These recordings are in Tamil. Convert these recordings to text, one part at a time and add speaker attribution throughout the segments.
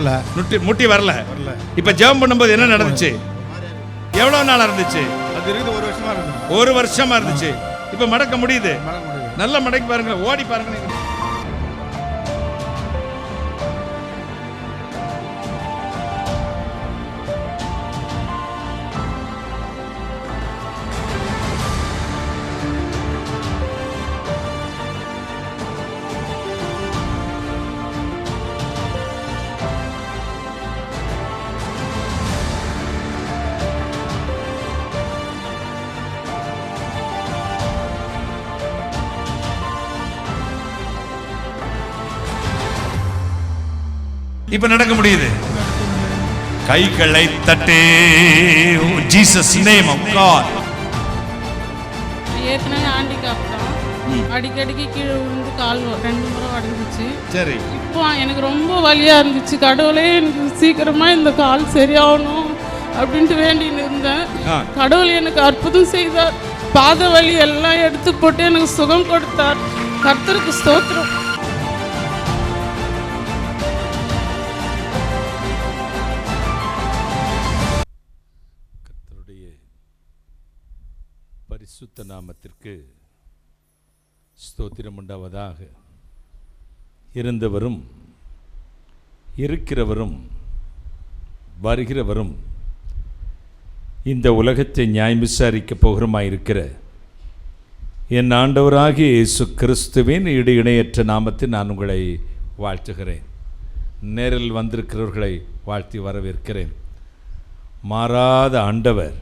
Speaker 1: வரல.
Speaker 2: முட்டி வரல. இப்ப ஜெபம் பண்ணும்போது என்ன நடந்துச்சு? எவ்வளவு நாளா இருந்துச்சு?
Speaker 1: அது இருக்குது 1 வருஷமா இருக்கு.
Speaker 2: 1 வருஷமா இருந்துச்சு. இப்ப மடக்க முடியுது. நல்ல மடக்கி பாருங்க, ஓடி பாருங்க. இப்ப நடக்க முடியுது. கைகளை தட்டே. Jesus name of God.
Speaker 3: ஏற்கனவே ஹேண்டிகேப் தான். அடிக்கடிக்கு கீழே விழுந்து கால் 2 முறை உடைஞ்சிச்சு.
Speaker 2: சரி.
Speaker 3: இப்போ எனக்கு ரொம்ப வலியா இருந்துச்சு. கடவுளே எனக்கு சீக்கிரமா இந்த கால் சரியாகணும் அப்படின்ட்டு வேண்டின்னு இருந்தேன். கடவுள் எனக்கு அற்புதம் செய்தார். பாத வலி எல்லாம் எடுத்து போட்டு எனக்கு சுகம் கொடுத்தார். கர்த்தருக்கு ஸ்தோத்திரம்.
Speaker 4: பரிசுத்த நாமத்திற்கு ஸ்தோத்திரம் உண்டாவதாக. இருந்தவரும் இருக்கிறவரும் வருகிறவரும் இந்த உலகத்தை நியாயம் விசாரிக்க போகிறமாயிருக்கிற என் ஆண்டவராகிய இயேசு கிறிஸ்துவின் ஈடு இணையற்ற நாமத்தில் நான் உங்களை வாழ்த்துகிறேன். நேரில் வந்திருக்கிறவர்களை வாழ்த்தி வரவேற்கிறேன். மாறாத ஆண்டவர்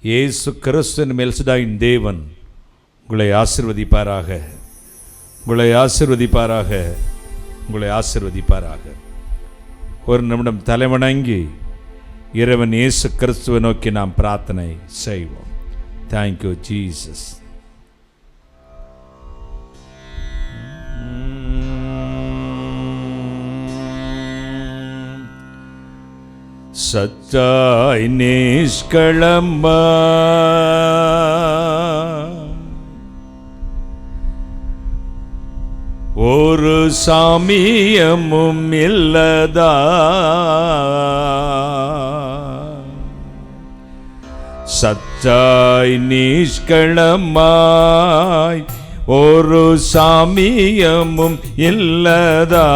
Speaker 4: இயேசு கிறிஸ்துவின் மெல்சடாயின் தேவன் உங்களை ஆசீர்வதிப்பாராக, உங்களை ஆசீர்வதிப்பாராக, உங்களை ஆசீர்வதிப்பாராக. ஒரு நிமிடம் தலைவணங்கி இறைவன் இயேசு கிறிஸ்துவை நோக்கி நாம் பிரார்த்தனை செய்வோம். Thank you Jesus. சத்தாய் நிஷ்களம்மா ஒரு சாமியமும் இல்லதா, சத்தாய் நிஷ்களமாய் ஒரு சாமியமும் இல்லதாய்,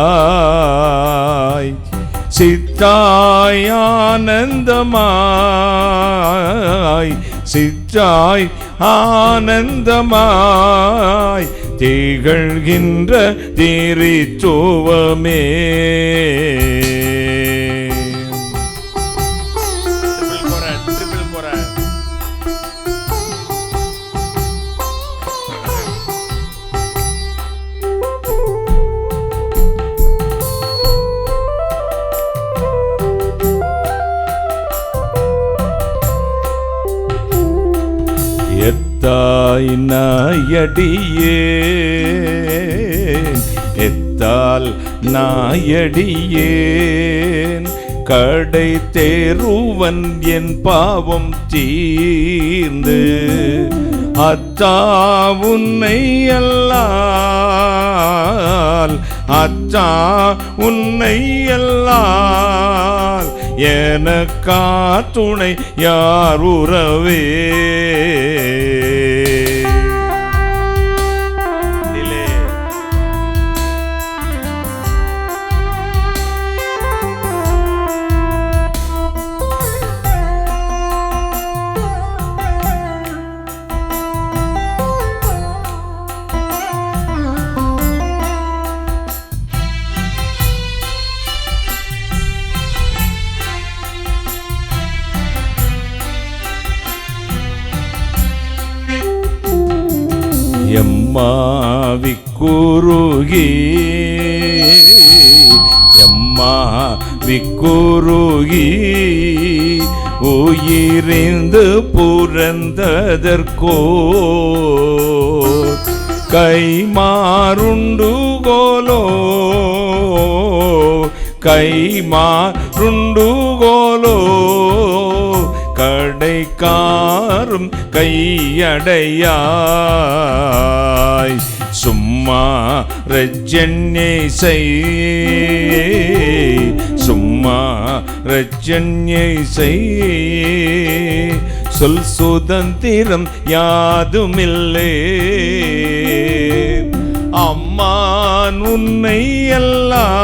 Speaker 4: சித்தாய் ஆனந்தமாய், சித்தாய் ஆனந்தமாய் திகழ்கின்ற திரித்துவமே. எத்தாய் நாயடியேன், எத்தால் நாயடியேன், கடை தேருவன் என் பாவம் தீர்ந்து, அத்தா உன்னை அல்லால், அத்தா உன்னை அல்லால் எனக்கா துணை யார் உறவே. எம்மாவி குருகி, எம்மாவி குருகி, உயிரிந்து புரந்ததற்கோ கைமாறுண்டு கோலோ, கைமாறுண்டு கோலோ, கடைக்காரும் கையடையாய் சும்மா ரஜன்யை சும்மா ரஜன்யை சொல் சுதந்திரம் யாதுமில்லை. அம்மான் உன்னை அல்லால்,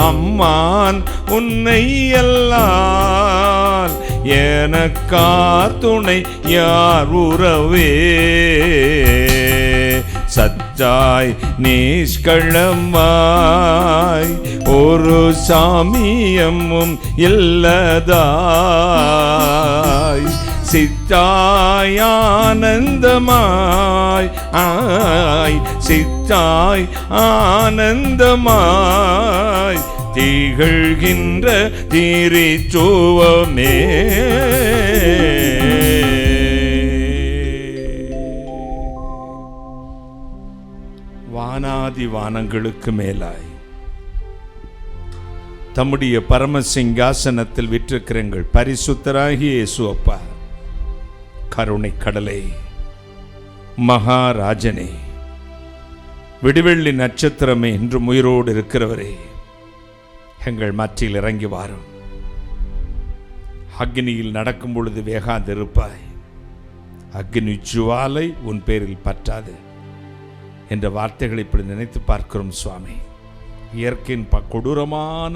Speaker 4: அம்மான் உன்னை அல்லால் எனக்கார் துணை யார் உறவே. சத்தாய் நிஷ்களமாய் ஒரு சாமியமும் இல்லதாய், சித்தாய் ஆனந்தமாய் சித்தாய் ஆனந்தமாய் திகழ்கின்ற திரிச்சுவமே. வானாதி வானங்களுக்கு மேலாய் தம்முடைய பரம சிங்காசனத்தில் விற்றிருக்கிற எங்கள் பரிசுத்தராகிய இயேசு அப்பா, கருணை கடலே, மகாராஜனே, விடுவெள்ளி நட்சத்திரமே, இன்றும் உயிரோடு இருக்கிறவரே, எங்கள் மத்தியில் இறங்கி வாரும். அக்னியில் நடக்கும் பொழுது வேகாதிருப்பாய், அக்னி ஜுவாலை உன் பேரில் பற்றாது என்ற வார்த்தைகளை இப்படி நினைத்து பார்க்கிறோம் சுவாமி. இயற்கையின் கொடூரமான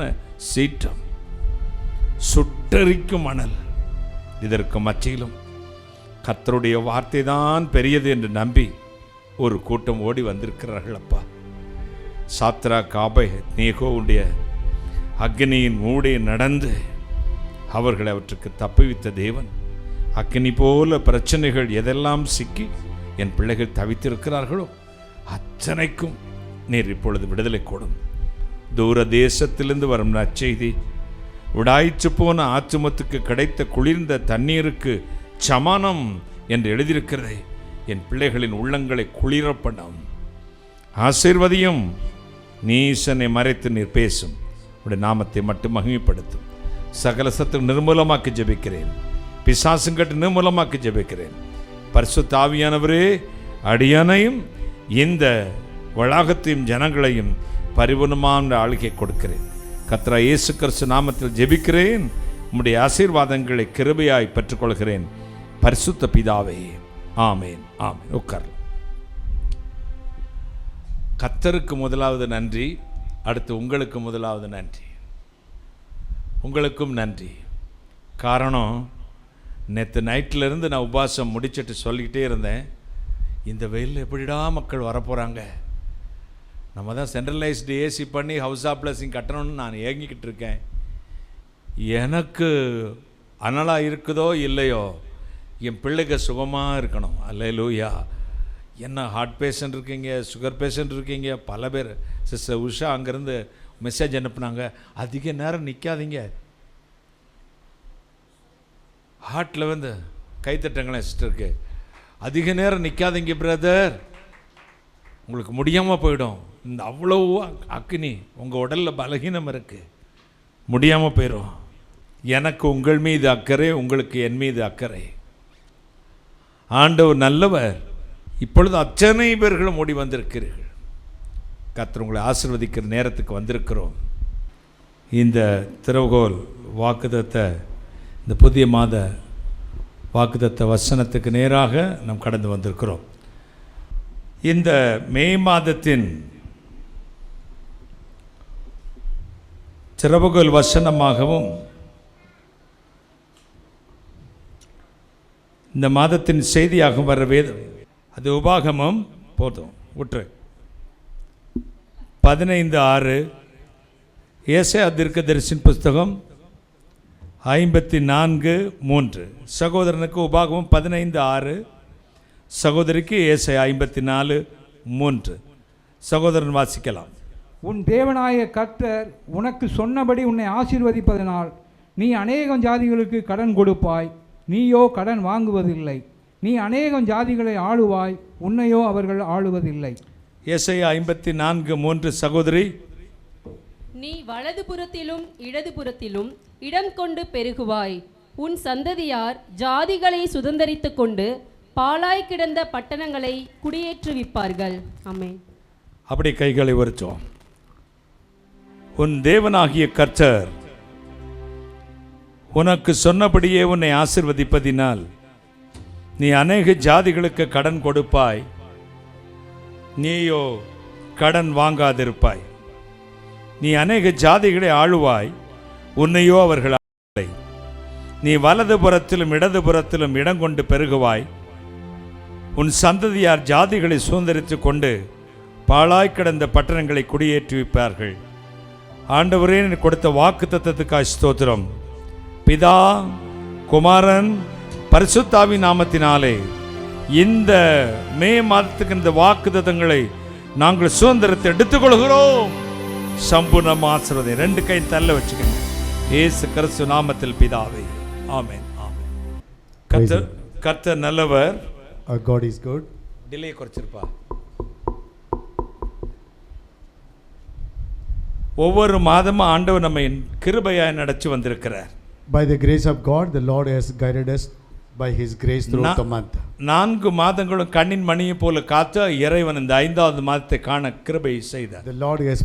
Speaker 4: சீற்றம், சுட்டரிக்கும் மணல், இதற்கு மத்தியிலும் கர்த்தருடைய வார்த்தை தான் பெரியது என்று நம்பி ஒரு கூட்டம் ஓடி வந்திருக்கிறார்கள் அப்பா. சாத்ரா காபை நேகோவுடைய அக்னியின் மூடே நடந்து அவர்களை அவற்றுக்கு தப்புவித்த தேவன், அக்னி போல பிரச்சனைகள் எதெல்லாம் சிக்கி என் பிள்ளைகள் தவித்திருக்கிறார்களோ அத்தனைக்கும் நீர் இப்பொழுது விடுதலை கொடும். தூர தேசத்திலிருந்து வரும் நற்செய்தி உடாய்ச்சு போன ஆத்துமத்துக்கு கிடைத்த குளிர்ந்த தண்ணீருக்கு சமானம் என்று எழுதியிருக்கிறதே, என் பிள்ளைகளின் உள்ளங்களை குளிரப்படும். ஆசீர்வதியும். நீசனை மறைத்து நீர் பேசும், உடைய நாமத்தை மட்டும் மகிமைப்படுத்தும். சகல சத்தும் நிர்மூலமாக்கி ஜெபிக்கிறேன், பிசாசுங்கட்டு நிர்மூலமாக்கி ஜெபிக்கிறேன். பரிசுத்த ஆவியானவரே, அடியானையும் இந்த வளாகத்தையும் ஜனங்களையும் பரிபூர்ணமான ஆளுகை கொடுக்கிறேன். கர்த்தர் இயேசு கிறிஸ்து நாமத்தில் ஜெபிக்கிறேன். உம்முடைய ஆசீர்வாதங்களை கிருபையாய் பெற்றுக்கொள்கிறேன். பரிசுத்த பிதாவே, ஆமேன், ஆமேன். உட்கார். கர்த்தருக்கு முதலாவது நன்றி, அடுத்து உங்களுக்கு முதலாவது நன்றி. உங்களுக்கும் நன்றி. காரணம், நேற்று நைட்டிலிருந்து நான் உபவாசம் முடிச்சுட்டு சொல்லிக்கிட்டே இருந்தேன், இந்த வெயிலில் எப்படிடா மக்கள் வரப்போகிறாங்க, நம்ம தான் சென்ட்ரலைஸ்டு ஏசி பண்ணி ஹவுஸ் ஆஃப் பிளஸிங் கட்டணும்னு நான் ஏங்கிக்கிட்டு இருக்கேன். எனக்கு அனலாக இருக்குதோ இல்லையோ, என் பிள்ளைங்க சுகமாக இருக்கணும். அல்லேலூயா. என்ன ஹார்ட் பேஷண்ட் இருக்கீங்க, சுகர் பேஷண்ட் இருக்கீங்க, பல பேர். சிஸ்டர் உஷா அங்கேருந்து மெசேஜ் அனுப்புனாங்க, அதிக நேரம் நிற்காதீங்க, ஹார்ட்டில் வந்து கைத்தட்டங்களேன் சிஸ்டருக்கு, அதிக நேரம் நிற்காதீங்க பிரதர், உங்களுக்கு முடியாமல் போயிடும். இந்த அவ்வளோ அக்னி உங்கள் உடலில் பலகீனம் இருக்குது, முடியாமல் போயிடும். எனக்கு உங்கள் மீது அக்கறை, உங்களுக்கு என் மீது அக்கறை. ஆண்டவர் நல்லவர். இப்பொழுது அத்தனை பேர்களும் ஓடி வந்திருக்கிறீர்கள். கர்த்தர் உங்களை ஆசீர்வதிக்கிற நேரத்துக்கு வந்திருக்கிறோம். இந்த திறவுகோல் வாக்குத்தத்த, இந்த புதிய மாத வாக்குத்தத்த வசனத்துக்கு நேராக நாம் கடந்து வந்திருக்கிறோம். இந்த மே மாதத்தின் திறவுகோல் வசனமாகவும் இந்த மாதத்தின் செய்தியாக வர வேதம், அது உபாகமம் போதும் விட்டு 15:6, ஏசாயா தீர்க்கதரிசியின் புஸ்தகம் 54:3. சகோதரனுக்கு உபாகமம் 15:6, சகோதரிக்கு ஏசாயா 54:3. சகோதரன் வாசிக்கலாம்.
Speaker 1: உன் தேவனாய கர்த்தர் உனக்கு சொன்னபடி உன்னை ஆசீர்வதிப்பதனால் நீ அநேகம் ஜாதிகளுக்கு கடன் கொடுப்பாய், நீயோ கடன் வாங்குவதில்லை. நீ அநேகம் ஜாதிகளை ஆளுவாய், உன்னையோ அவர்கள் ஆளுவதில்லை. ஏசாயா
Speaker 4: 54:3. சகோதரி,
Speaker 5: நீ வலதுபுறத்திலும் இடதுபுறத்திலும் இடம் கொண்டு பெருகுவாய், உன் சந்ததியார் ஜாதிகளை சுதந்தரித்துக் கொண்டு பாழாய் கிடந்த பட்டணங்களை குடியேற்றுவிப்பார்கள். ஆமென்.
Speaker 4: அப்படி கைகளை உயர்த்துவோம். உன் தேவனாகிய கர்த்தர் உனக்கு சொன்னபடியே உன்னை ஆசீர்வதிப்பதினால் நீ அநேக ஜாதிகளுக்கு கடன் கொடுப்பாய், நீயோ கடன் வாங்காதிருப்பாய். நீ அநேக ஜாதிகளை ஆளுவாய், உன்னையோ அவர்கள் ஆளவில்லை. நீ வலது புறத்திலும் இடது புறத்திலும் இடங்கொண்டு பெருகுவாய். உன் சந்ததியார் ஜாதிகளை சுதந்திரித்து கொண்டு பாழாய் கிடந்த பட்டணங்களை குடியேற்றுவிப்பார்கள். ஆண்டவரே, நீ கொடுத்த வாக்கு தத்தத்துக்காய் ஸ்தோத்திரம். பிதா, குமாரன், பரிசுத்தாவி நாமத்தினாலே இந்த மே மாதத்துக்கு இந்த வாக்கு தத்தங்களை நாங்கள் சுதந்திரத்தை எடுத்துக்கொள்கிறோம். சம்பூர்ண ஆசீர்வாதம். 2 கை தள்ள வச்சுக்கோங்க. இயேசு கிறிஸ்து நாமத்தில் பிதாவே, ஆமென். ஆமென். கர்த்தர் நல்லவர்.
Speaker 6: God is good.
Speaker 4: டிலே குறைச்சிருப்பா. ஒவ்வொரு மாதமும் ஆண்டவர் நம்மை கிருபையாய் நடத்தி வந்திருக்கிறார்.
Speaker 6: By the grace of God, the Lord has guided us by His grace throughout the month.
Speaker 4: 4 மாதங்களும் கண்ணின் மணியை போல காத்து இறைவன் இந்த 5வது மாதத்தை காண கிருபை செய்தார்.
Speaker 6: The Lord has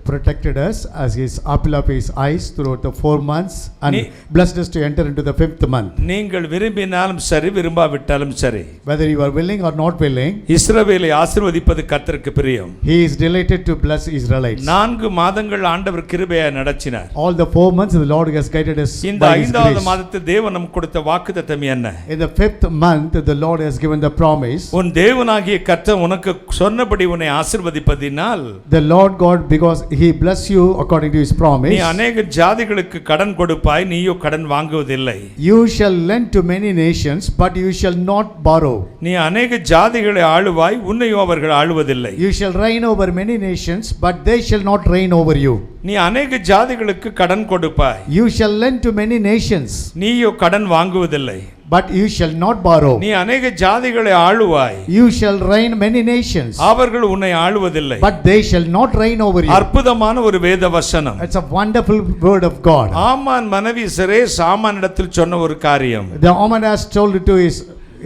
Speaker 6: protected us as His apple of His eyes throughout the 4 months and blessed us to enter into the 5th month.
Speaker 4: நீங்கள் விரும்பினாலும் சரி, விரும்பாவிட்டாலும் சரி,
Speaker 6: Whether you are willing or not willing,
Speaker 4: இஸ்ரவேலை ஆசீர்வதிப்பது கர்த்தருக்கு பிரியம்.
Speaker 6: He is delighted to bless Israelites.
Speaker 4: 4 மாதங்கள் ஆண்டவர் கிருபையாய் நடத்தினார்.
Speaker 6: All the 4 months the Lord has guided us
Speaker 4: இந்த
Speaker 6: by His
Speaker 4: 5வது
Speaker 6: grace.
Speaker 4: மாதத்தில் தேவன் நமக்கு கொடுத்த வாக்குத்தத்தம் என்ன?
Speaker 6: In the 5th month the Lord has given the promise.
Speaker 4: உன் தேவனாகிய கர்த்தர் உனக்கு சொன்னபடி உன்னை ஆசீர்வதிப்பதினால்
Speaker 6: The Lord God, because He bless you according to His promise,
Speaker 4: நீ அநேக ஜாதிகளுக்கு கடன் கொடுப்பாய், நீயோ கடன் வாங்குவதில்லை.
Speaker 6: you shall lend to many nations but you shall not borrow.
Speaker 4: நீ அநேக ஜாதிகளை ஆளுவாய், உன்னையோ அவர்கள் ஆளுவதில்லை.
Speaker 6: You shall reign over many nations but they shall not reign over you.
Speaker 4: நீ அநேக ஜாதிகளுக்கு கடன் கொடுப்பாய்,
Speaker 6: You shall lend to many nations
Speaker 4: நீயோ கடன் வாங்குவதில்லை.
Speaker 6: but you shall not borrow.
Speaker 4: நீ அநேக ஜாதிகளை ஆளுவாய்,
Speaker 6: You shall reign many nations
Speaker 4: அவர்கள் உன்னை ஆளுவதில்லை.
Speaker 6: but they shall not reign over you.
Speaker 4: அற்புதமான ஒரு வேத வசனம்.
Speaker 6: It's a wonderful word of God.
Speaker 4: ஆமான் மனைவி சிரேஸ் ஆமானிடத்தில் சொன்ன ஒரு காரியம்.
Speaker 6: The Haman has told it to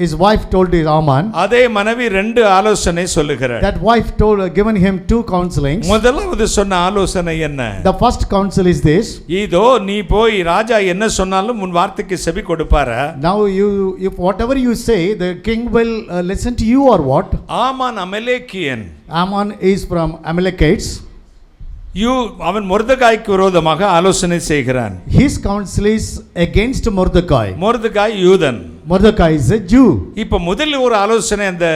Speaker 6: his wife told his Haman.
Speaker 4: அதே மனைவி 2 ஆலோசனை சொல்லுகிறார்.
Speaker 6: That wife given him 2 counselings.
Speaker 4: முதலாவது சொன்ன ஆலோசனை என்ன?
Speaker 6: The first counsel is this.
Speaker 4: இதோ நீ போய் ராஜா என்ன சொன்னாலும் உன் வார்த்தைக்கு செவி கொடுப்பாரா?
Speaker 6: Now if whatever you say the king will listen to you or what?
Speaker 4: Haman அமலேக்கியன்.
Speaker 6: Haman is from Amalekites.
Speaker 4: அவன் மொர்தெகாய்க்கு விரோதமாக ஆலோசனை செய்கிறான்.
Speaker 6: His counsel is against Mordecai.
Speaker 4: மொர்தெகாய் யூதன்.
Speaker 6: Mordecai is a Jew.
Speaker 4: இப்ப முதல்ல ஒரு ஆலோசனை அந்த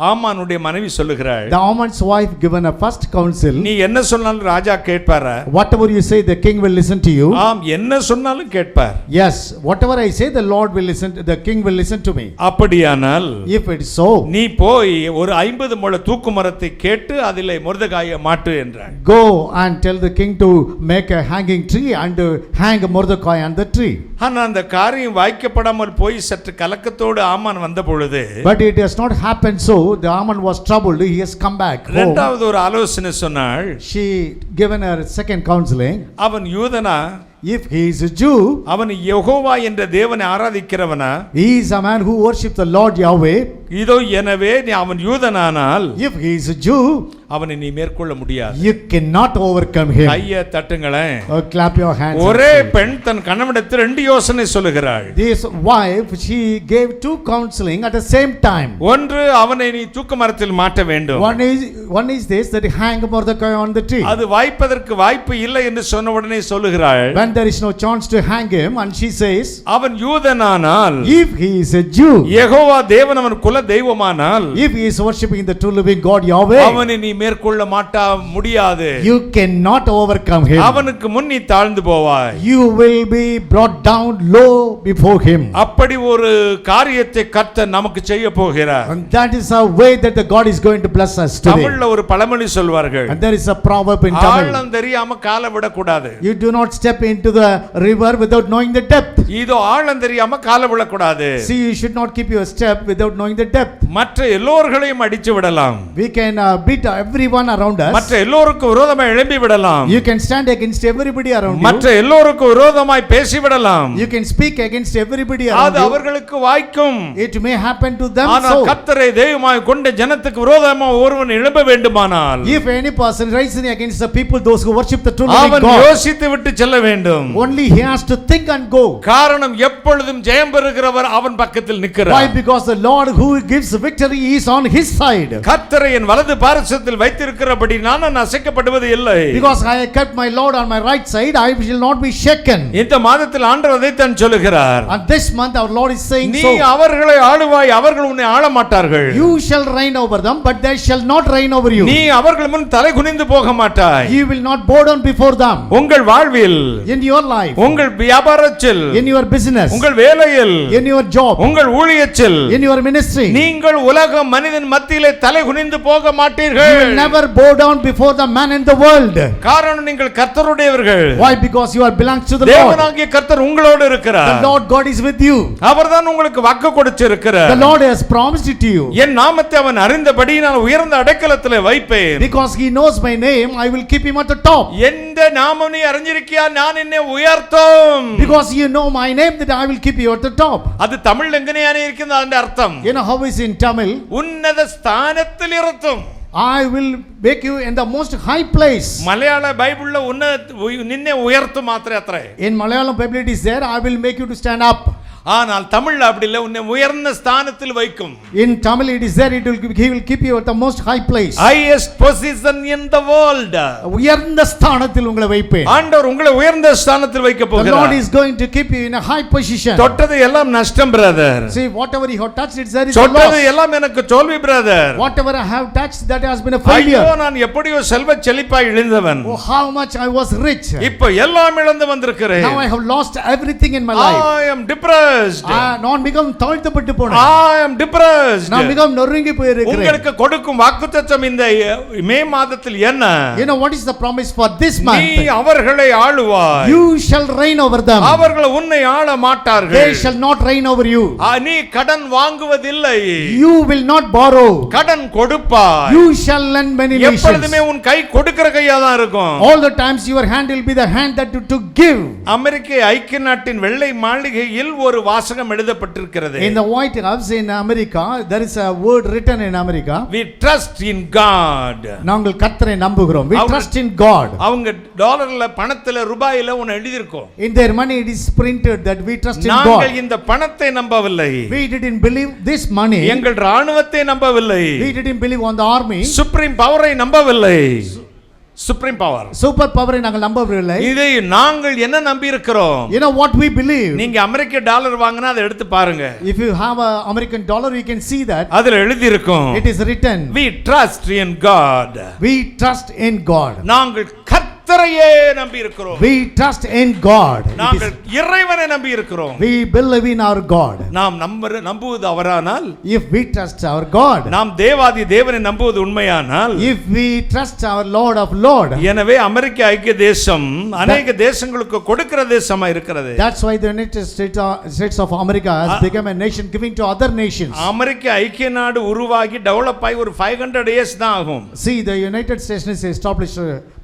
Speaker 4: ஆமானுடைய மனைவி சொல்லுகிறாள்.
Speaker 6: The Haman's wife given a first counsel.
Speaker 4: நீ என்ன சொன்னாலும் ராஜா கேட்பாரா?
Speaker 6: Whatever you say the king will listen to you.
Speaker 4: ஆம், என்ன சொன்னாலும் கேட்பார்.
Speaker 6: Yes, whatever I say the Lord will listen, the king will listen to me.
Speaker 4: அப்படியானால்
Speaker 6: If it is so,
Speaker 4: நீ போய் ஒரு 50 முழ தூக்கு மரத்தை கேட்டு அதிலே மொர்தெகாயை மாட்டு என்றாள்.
Speaker 6: go and tell the king to make a hanging tree and hang Mordecai on the tree.
Speaker 4: ஆனா அந்த காரியம் வாய்க்கப்படாமல் போய் சற்று கலக்கத்தோடு ஆமான் வந்த பொழுது,
Speaker 6: But it has not happened so. The Haman was troubled. He has come back home.
Speaker 4: இரண்டாவது ஒரு ஆலோசனை சொன்னாள்.
Speaker 6: She given her second counseling.
Speaker 4: அவன் யூதனா?
Speaker 6: If he is a Jew,
Speaker 4: அவன் யெகோவா என்ற தேவனை ஆராதிக்கிறவனா?
Speaker 6: he is a man who worships the Lord Yahweh.
Speaker 4: இதோ எனவே நீ அவன் யூதனானால்
Speaker 6: If he is a Jew,
Speaker 4: அவனை நீ மேற்கொள்ள முடியாது.
Speaker 6: you cannot overcome him.
Speaker 4: கையை தட்டுங்களேன்.
Speaker 6: Clap your hands.
Speaker 4: ஒரே பெண் தன் கணவனிடத்தில் 2 யோசனை சொல்லுகிறாள்.
Speaker 6: This wife, she gave 2 counseling at the same time.
Speaker 4: ஒன்று, அவனை நீ தூக்கு மரத்தில் மாட்ட வேண்டும்.
Speaker 6: One is this, that hang Mordecai on the tree.
Speaker 4: அது வாய்ப்பதற்கு வாய்ப்பு இல்லை என்று சொன்ன உடனே சொல்லுகிறாள்.
Speaker 6: When there is no chance to hang him, and she says,
Speaker 4: அவன் யூதனானால்,
Speaker 6: if he is a Jew,
Speaker 4: Jehovah தேவன் அவன் குல தெய்வமானால்,
Speaker 6: if he is worshipping the true living God Yahweh,
Speaker 4: அவனை நீ மேற்கொள்ள மாட்டா முடியாது.
Speaker 6: you cannot overcome him.
Speaker 4: அவனுக்கு முன் நீ தாழ்ந்து போவாய்.
Speaker 6: You will be brought down low before him.
Speaker 4: அப்படி ஒரு காரியத்தை கர்த்தர் நமக்கு செய்ய போகிறார்.
Speaker 6: And that is a way that the God is going to bless us today.
Speaker 4: தமிழ்ல ஒரு பழமொழி சொல்வார்கள்.
Speaker 6: And there is a proverb in Tamil.
Speaker 4: ஆழம் தெரியாம காலை விட கூடாது.
Speaker 6: You do not step into into the river without knowing the depth.
Speaker 4: இதோ ஆழம் தெரியாம கால விழக்கூடாது.
Speaker 6: See, you should not keep your step without knowing the depth.
Speaker 4: மற்ற எல்லோர்களையும் அடிச்சு விடலாம்.
Speaker 6: We can beat everyone around us.
Speaker 4: மற்ற எல்லோருக்கும் விரோதமாய் எழும்பி விடலாம்.
Speaker 6: You can stand against everybody around you.
Speaker 4: மற்ற எல்லோருக்கும் விரோதமாய் பேசி விடலாம்.
Speaker 6: You can speak against everybody around
Speaker 4: அது
Speaker 6: you.
Speaker 4: அவர்களுக்கு வாய்க்கும்.
Speaker 6: It may happen to them.
Speaker 4: ஆனால் கர்த்தரை தெய்வமாய் கொண்ட ஜனத்துக்கு விரோதமாக ஒருவன் எழும்ப வேண்டுமானால்,
Speaker 6: if any person rises against the people, those who worship the true living
Speaker 4: அவன்
Speaker 6: God,
Speaker 4: யோசித்து விட்டு செல்ல வேண்டும்.
Speaker 6: only he has to think and go.
Speaker 4: காரணம் எப்பொழுதும் ஜெயம் பெறுகிறவர் அவன் பக்கத்தில் நிற்கிறார்.
Speaker 6: Why? Because the Lord who gives victory is on his side.
Speaker 4: கர்த்தரை என் வலது பாரசத்தில் வைத்திருக்கிறபடி நான் அசைக்கப்படுவது இல்லை.
Speaker 6: Because I have kept my Lord on my right side, I shall not be shaken.
Speaker 4: இந்த மாதத்தில் ஆண்டவர் அதைத்தான் சொல்லுகிறார்.
Speaker 6: And this month our Lord is saying
Speaker 4: நீ
Speaker 6: so.
Speaker 4: அவர்களை ஆளுவாய், அவர்கள் உன்னை ஆள மாட்டார்கள்.
Speaker 6: You shall reign over them, but they shall not reign over you.
Speaker 4: நீ அவர்கள் முன் தலை குனிந்து போக மாட்டாய்.
Speaker 6: You will not bow down before them.
Speaker 4: உங்கள் வாழ்வில்,
Speaker 6: In your life,
Speaker 4: உங்கள் வியாபாரத்தில்,
Speaker 6: in your business,
Speaker 4: உங்கள் வேலையில்,
Speaker 6: in your job,
Speaker 4: உங்கள் ஊழியத்தில்,
Speaker 6: in your ministry,
Speaker 4: நீங்கள் உலக மனிதன் மத்தியிலே தலை குனிந்து போக
Speaker 6: you
Speaker 4: மாட்டீர்கள்.
Speaker 6: will never bow down before the man in the world.
Speaker 4: காரணம் நீங்கள் கர்த்தருடையவர்கள்.
Speaker 6: Why? Because you are belongs to the Lord.
Speaker 4: தேவனாகிய கர்த்தர் உங்களோடு இருக்கிறார்.
Speaker 6: The Lord God is with you.
Speaker 4: அவர்தான் உங்களுக்கு வாக்கு கொடுத்திருக்கிறார்.
Speaker 6: The Lord has promised it to you.
Speaker 4: என் நாமத்தை அவன் அறிந்தபடி நான் உயர்ந்த அடைக்கலத்திலே வைப்பேன்.
Speaker 6: Because he knows my name, I will keep him at the top.
Speaker 4: எந்த நாமம் நீ அறிஞ்சிருக்கியா, நான் என்னை உயர்த்தும்.
Speaker 6: Because you know my name, that I will keep you at the top.
Speaker 4: அது தமிழ் எங்கனையானே இருக்கிறது அந்த அர்த்தம்.
Speaker 6: You know how is in Tamil?
Speaker 4: உன்னத ஸ்தானத்தில் இருத்தும்.
Speaker 6: I will make you in the most high place.
Speaker 4: மலையாள பைபிள்ல நின்னை உயர்த்தும் மாத்திரை அத்தரை.
Speaker 6: In Malayalam Bible it is there, I will make you to stand up.
Speaker 4: ஆனால் தமிழ்ல அப்படி இல்ல, உன்னை உயர்ந்த ஸ்தானத்தில் வைக்கும்.
Speaker 6: In Tamil it is there, he will keep you at the most high place.
Speaker 4: Highest position in the world.
Speaker 6: உயர்ந்த ஸ்தானத்தில் உங்களை வைப்பேன்.
Speaker 4: ஆண்டவர் உங்களை உயர்ந்த ஸ்தானத்தில் வைக்க
Speaker 6: The Lord
Speaker 4: போகிறார்.
Speaker 6: is going to keep you in a high position.
Speaker 4: தொட்டது எல்லாம் நஷ்டம் brother.
Speaker 6: See, whatever you have touched, it's there is a
Speaker 4: தொட்டது
Speaker 6: loss.
Speaker 4: எல்லாம் எனக்கு தோல்வி brother.
Speaker 6: Whatever I have touched, that has been a
Speaker 4: ஐயோ,
Speaker 6: failure.
Speaker 4: நான் எப்படியோ செல்வ செழிப்பாய் இழந்தவன்.
Speaker 6: Oh, how much I was rich.
Speaker 4: இப்போ எல்லாம் இழந்து வந்திருக்கிறேன்.
Speaker 6: Now I have lost everything in my life.
Speaker 4: I am depressed.
Speaker 6: நான் மிகவும் தாழ்த்தப்பட்டு போனேன்.
Speaker 4: I am depressed.
Speaker 6: நான் மிகவும் நொறுங்கி போயிருக்கிறேன்.
Speaker 4: உங்களுக்கு கொடுக்கும் வாக்குத்தத்தம் இந்த மே மாதத்தில் என்ன?
Speaker 6: You know what is the promise for this month?
Speaker 4: நீ அவர்களை ஆளுவாய்.
Speaker 6: You shall reign over them.
Speaker 4: அவர்கள் உன்னை ஆள மாட்டார்கள்.
Speaker 6: They shall not reign over you.
Speaker 4: நீ கடன் வாங்குவதில்லை.
Speaker 6: You will not borrow.
Speaker 4: கடன் கொடுப்பாய்.
Speaker 6: You shall lend many nations.
Speaker 4: எப்பொழுதுமே உன் கை கொடுக்கிற கையா தான் இருக்கும்.
Speaker 6: All the times your hand will be the hand that to give.
Speaker 4: அமெரிக்க ஐக்கிய நாட்டின் வெள்ளை மாளிகையில் ஒரு வாசகம் எழுதப்பட்டிருக்கிறது.
Speaker 6: In the White House in America, there is a word written in America.
Speaker 4: We trust in God.
Speaker 6: நாங்கள் கர்த்தரை நம்புகிறோம். We trust in God.
Speaker 4: அவங்க டாலர்ல பணத்துல ரூபாயில ஒன்னு எழுதி இருக்கும்.
Speaker 6: In their money it is printed that we trust in God.
Speaker 4: நாங்கள் இந்த பணத்தை நம்பவில்லை.
Speaker 6: We didn't believe this money.
Speaker 4: எங்கள் ராணுவத்தை நம்பவில்லை.
Speaker 6: We didn't believe on the army.
Speaker 4: Supreme பவரை நம்பவில்லை. சுப்ரீம் பவர்,
Speaker 6: சூப்பர் பவரை நாங்கள் நம்பவில்லை.
Speaker 4: இதை நாங்கள் என்ன நம்பி இருக்கிறோம்?
Speaker 6: You know what we believe?
Speaker 4: நீங்க அமெரிக்க டாலர் வாங்குனா அதை எடுத்து பாருங்க.
Speaker 6: If you have a American dollar, you can see that.
Speaker 4: அதுல எழுதி இருக்கும்.
Speaker 6: It is written.
Speaker 4: We trust in God.
Speaker 6: We trust in God.
Speaker 4: நாங்கள் கர்த்தரையே நம்பி இருக்கிறோம்.
Speaker 6: We trust in God.
Speaker 4: நாங்கள் இறைவனை நம்பி இருக்கிறோம்.
Speaker 6: We believe in our God.
Speaker 4: நாம் நம்புவது அவரானால்,
Speaker 6: If we trust our God,
Speaker 4: நாம் தேவாதி தேவனை நம்புவது உண்மையானால்,
Speaker 6: if we trust our Lord of Lord,
Speaker 4: எனவே அமெரிக்க ஐக்கிய தேசம் அநேக தேசங்களுக்கு கொடுக்கிற தேசமா இருக்கிறது.
Speaker 6: That's why the United States of America has become a nation giving to other nations.
Speaker 4: அமெரிக்க ஐக்கிய நாடு உருவாகி டெவலப் ஆகி ஒரு 500 years தான் ஆகும்.
Speaker 6: See, the United States is established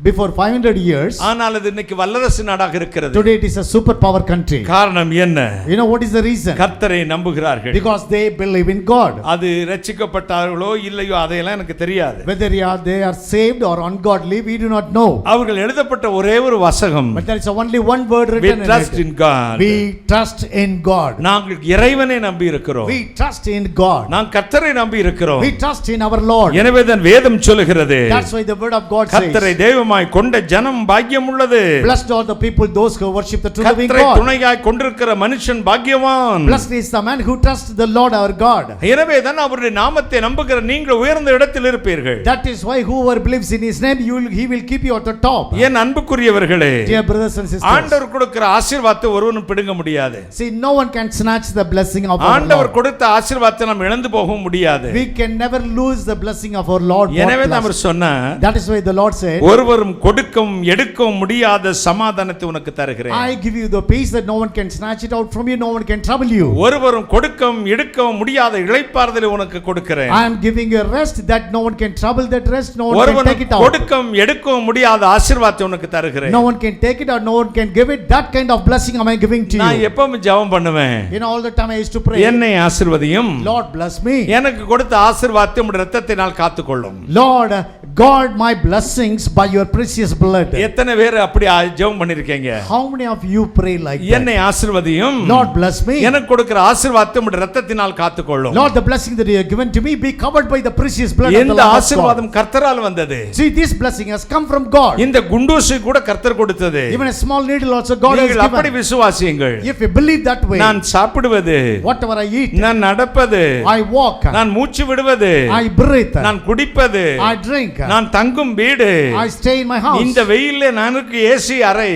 Speaker 6: before 500 years.
Speaker 4: ஆனால் அது இன்னைக்கு வல்லரசு நாடாக இருக்கிறது.
Speaker 6: Today it is a superpower country.
Speaker 4: காரணம் என்ன?
Speaker 6: You know what is the reason?
Speaker 4: கர்த்தரை நம்புகிறார்கள்.
Speaker 6: Because they believe in God.
Speaker 4: அது ரட்சிக்கப்பட்டார்களோ இல்லையோ அதையெல்லாம் எனக்கு தெரியாது.
Speaker 6: Whether they are saved or ungodly, we do not know.
Speaker 4: அவர்கள் எழுதப்பட்ட ஒரே ஒரு வாசகம்,
Speaker 6: But there is only one word
Speaker 4: we
Speaker 6: written
Speaker 4: trust
Speaker 6: in
Speaker 4: in
Speaker 6: it.
Speaker 4: God.
Speaker 6: We trust in God.
Speaker 4: நாங்கள் இறைவனை நம்பி இருக்கிறோம்.
Speaker 6: We trust in God.
Speaker 4: நாம் கர்த்தரை நம்பி இருக்கிறோம்.
Speaker 6: We trust in our Lord.
Speaker 4: எனவே தான் வேதம் சொல்லுகிறது,
Speaker 6: That's why the word of God
Speaker 4: கர்த்தரை
Speaker 6: says,
Speaker 4: தெய்வமாய் கொண்ட ஜனம் பாக்கியம் உள்ளது.
Speaker 6: blessed are the people, those who worship the true living
Speaker 4: கர்த்தரை
Speaker 6: God.
Speaker 4: துணையாய் கொண்டிருக்கிற மனுஷன் பாக்கியவான்.
Speaker 6: Blessed is the man who trusts the Lord our God.
Speaker 4: எனவே தான் அவருடைய நாமத்தை நம்புகிற நீங்கள் உயர்ந்த இடத்தில் இருப்பீர்கள்.
Speaker 6: That is why whoever believes in his name, he will keep you at the top.
Speaker 4: என் அன்புக்குரியவர்களே,
Speaker 6: Dear brothers and sisters,
Speaker 4: ஆண்டவர் கொடுக்கிற ஆசீர்வாதத்தை ஒருவனும் பிடுங்க முடியாது.
Speaker 6: see, no one can snatch the blessing of our
Speaker 4: ஆண்டவர்
Speaker 6: Lord.
Speaker 4: கொடுத்த ஆசீர்வாதத்தை நாம் இழந்து போக முடியாது.
Speaker 6: We can never lose the blessing of our Lord.
Speaker 4: எனவே தான் அவர் சொன்னார்,
Speaker 6: That is why the Lord said,
Speaker 4: ஒருவரும் கொடுக்கவும் எடுக்கவும் முடியாத சமாதானத்தை உனக்கு தருகிறேன்.
Speaker 6: I give you the peace that no one can snatch it out from you, no one can trouble you.
Speaker 4: ஒருவரும் கொடுக்கவும் எடுக்கவும் முடியாத இளைப்பாறுதலை உனக்கு கொடுக்கிறேன்.
Speaker 6: I am giving you rest that no one can trouble that rest, no one can
Speaker 4: ஒருவரும்
Speaker 6: take it out.
Speaker 4: கொடுக்கவும் எடுக்கவும் முடியாத ஆசீர்வாதத்தை உனக்கு தருகிறேன்.
Speaker 6: No one can take it out, no one can give it. That kind of blessing am I giving to
Speaker 4: நான்
Speaker 6: you.
Speaker 4: எப்பவும் ஜெபம் பண்ணுவேன்.
Speaker 6: You know, all the time I used to pray,
Speaker 4: என்னை ஆசீர்வதியும்,
Speaker 6: Lord bless me.
Speaker 4: எனக்கு கொடுத்த ஆசீர்வாதத்தை உம்முடைய இரத்தத்தினால் காத்துக்கொள்ளும்.
Speaker 6: Lord, guard my blessings by your precious blood.
Speaker 4: எத்தனை பேர் அப்படி ஜெபம் பண்ணிருக்கீங்க?
Speaker 6: How many of you pray like that?
Speaker 4: என்னை ஆசீர்வதியும்,
Speaker 6: Lord bless me.
Speaker 4: எனக்கு கொடுக்கிற ஆசீர்வாதத்தை உம்முடைய இரத்தத்தினால் காத்துக்கொள்ளும்.
Speaker 6: Lord, the blessing that you have given to me be covered by the precious blood of the
Speaker 4: இந்த
Speaker 6: Lamb of God.
Speaker 4: ஆசீர்வாதம் கர்த்தரால் வந்தது.
Speaker 6: See, this blessing has come from God.
Speaker 4: இந்த குண்டூசி கூட கர்த்தர் கொடுத்தது.
Speaker 6: Even a small needle also God has
Speaker 4: நீங்கள் அப்படி
Speaker 6: given.
Speaker 4: விசுவாசியுங்கள்.
Speaker 6: If you believe that way,
Speaker 4: நான் சாப்பிடுவது,
Speaker 6: whatever I eat,
Speaker 4: நான் நடப்பது,
Speaker 6: I walk,
Speaker 4: நான் மூச்சு விடுவது,
Speaker 6: I breathe,
Speaker 4: நான் குடிப்பது,
Speaker 6: I drink,
Speaker 4: நான் தங்கும் வீடு,
Speaker 6: I stay in my house.
Speaker 4: இந்த வெயில்ல நானுக்கு ஏசி அறை,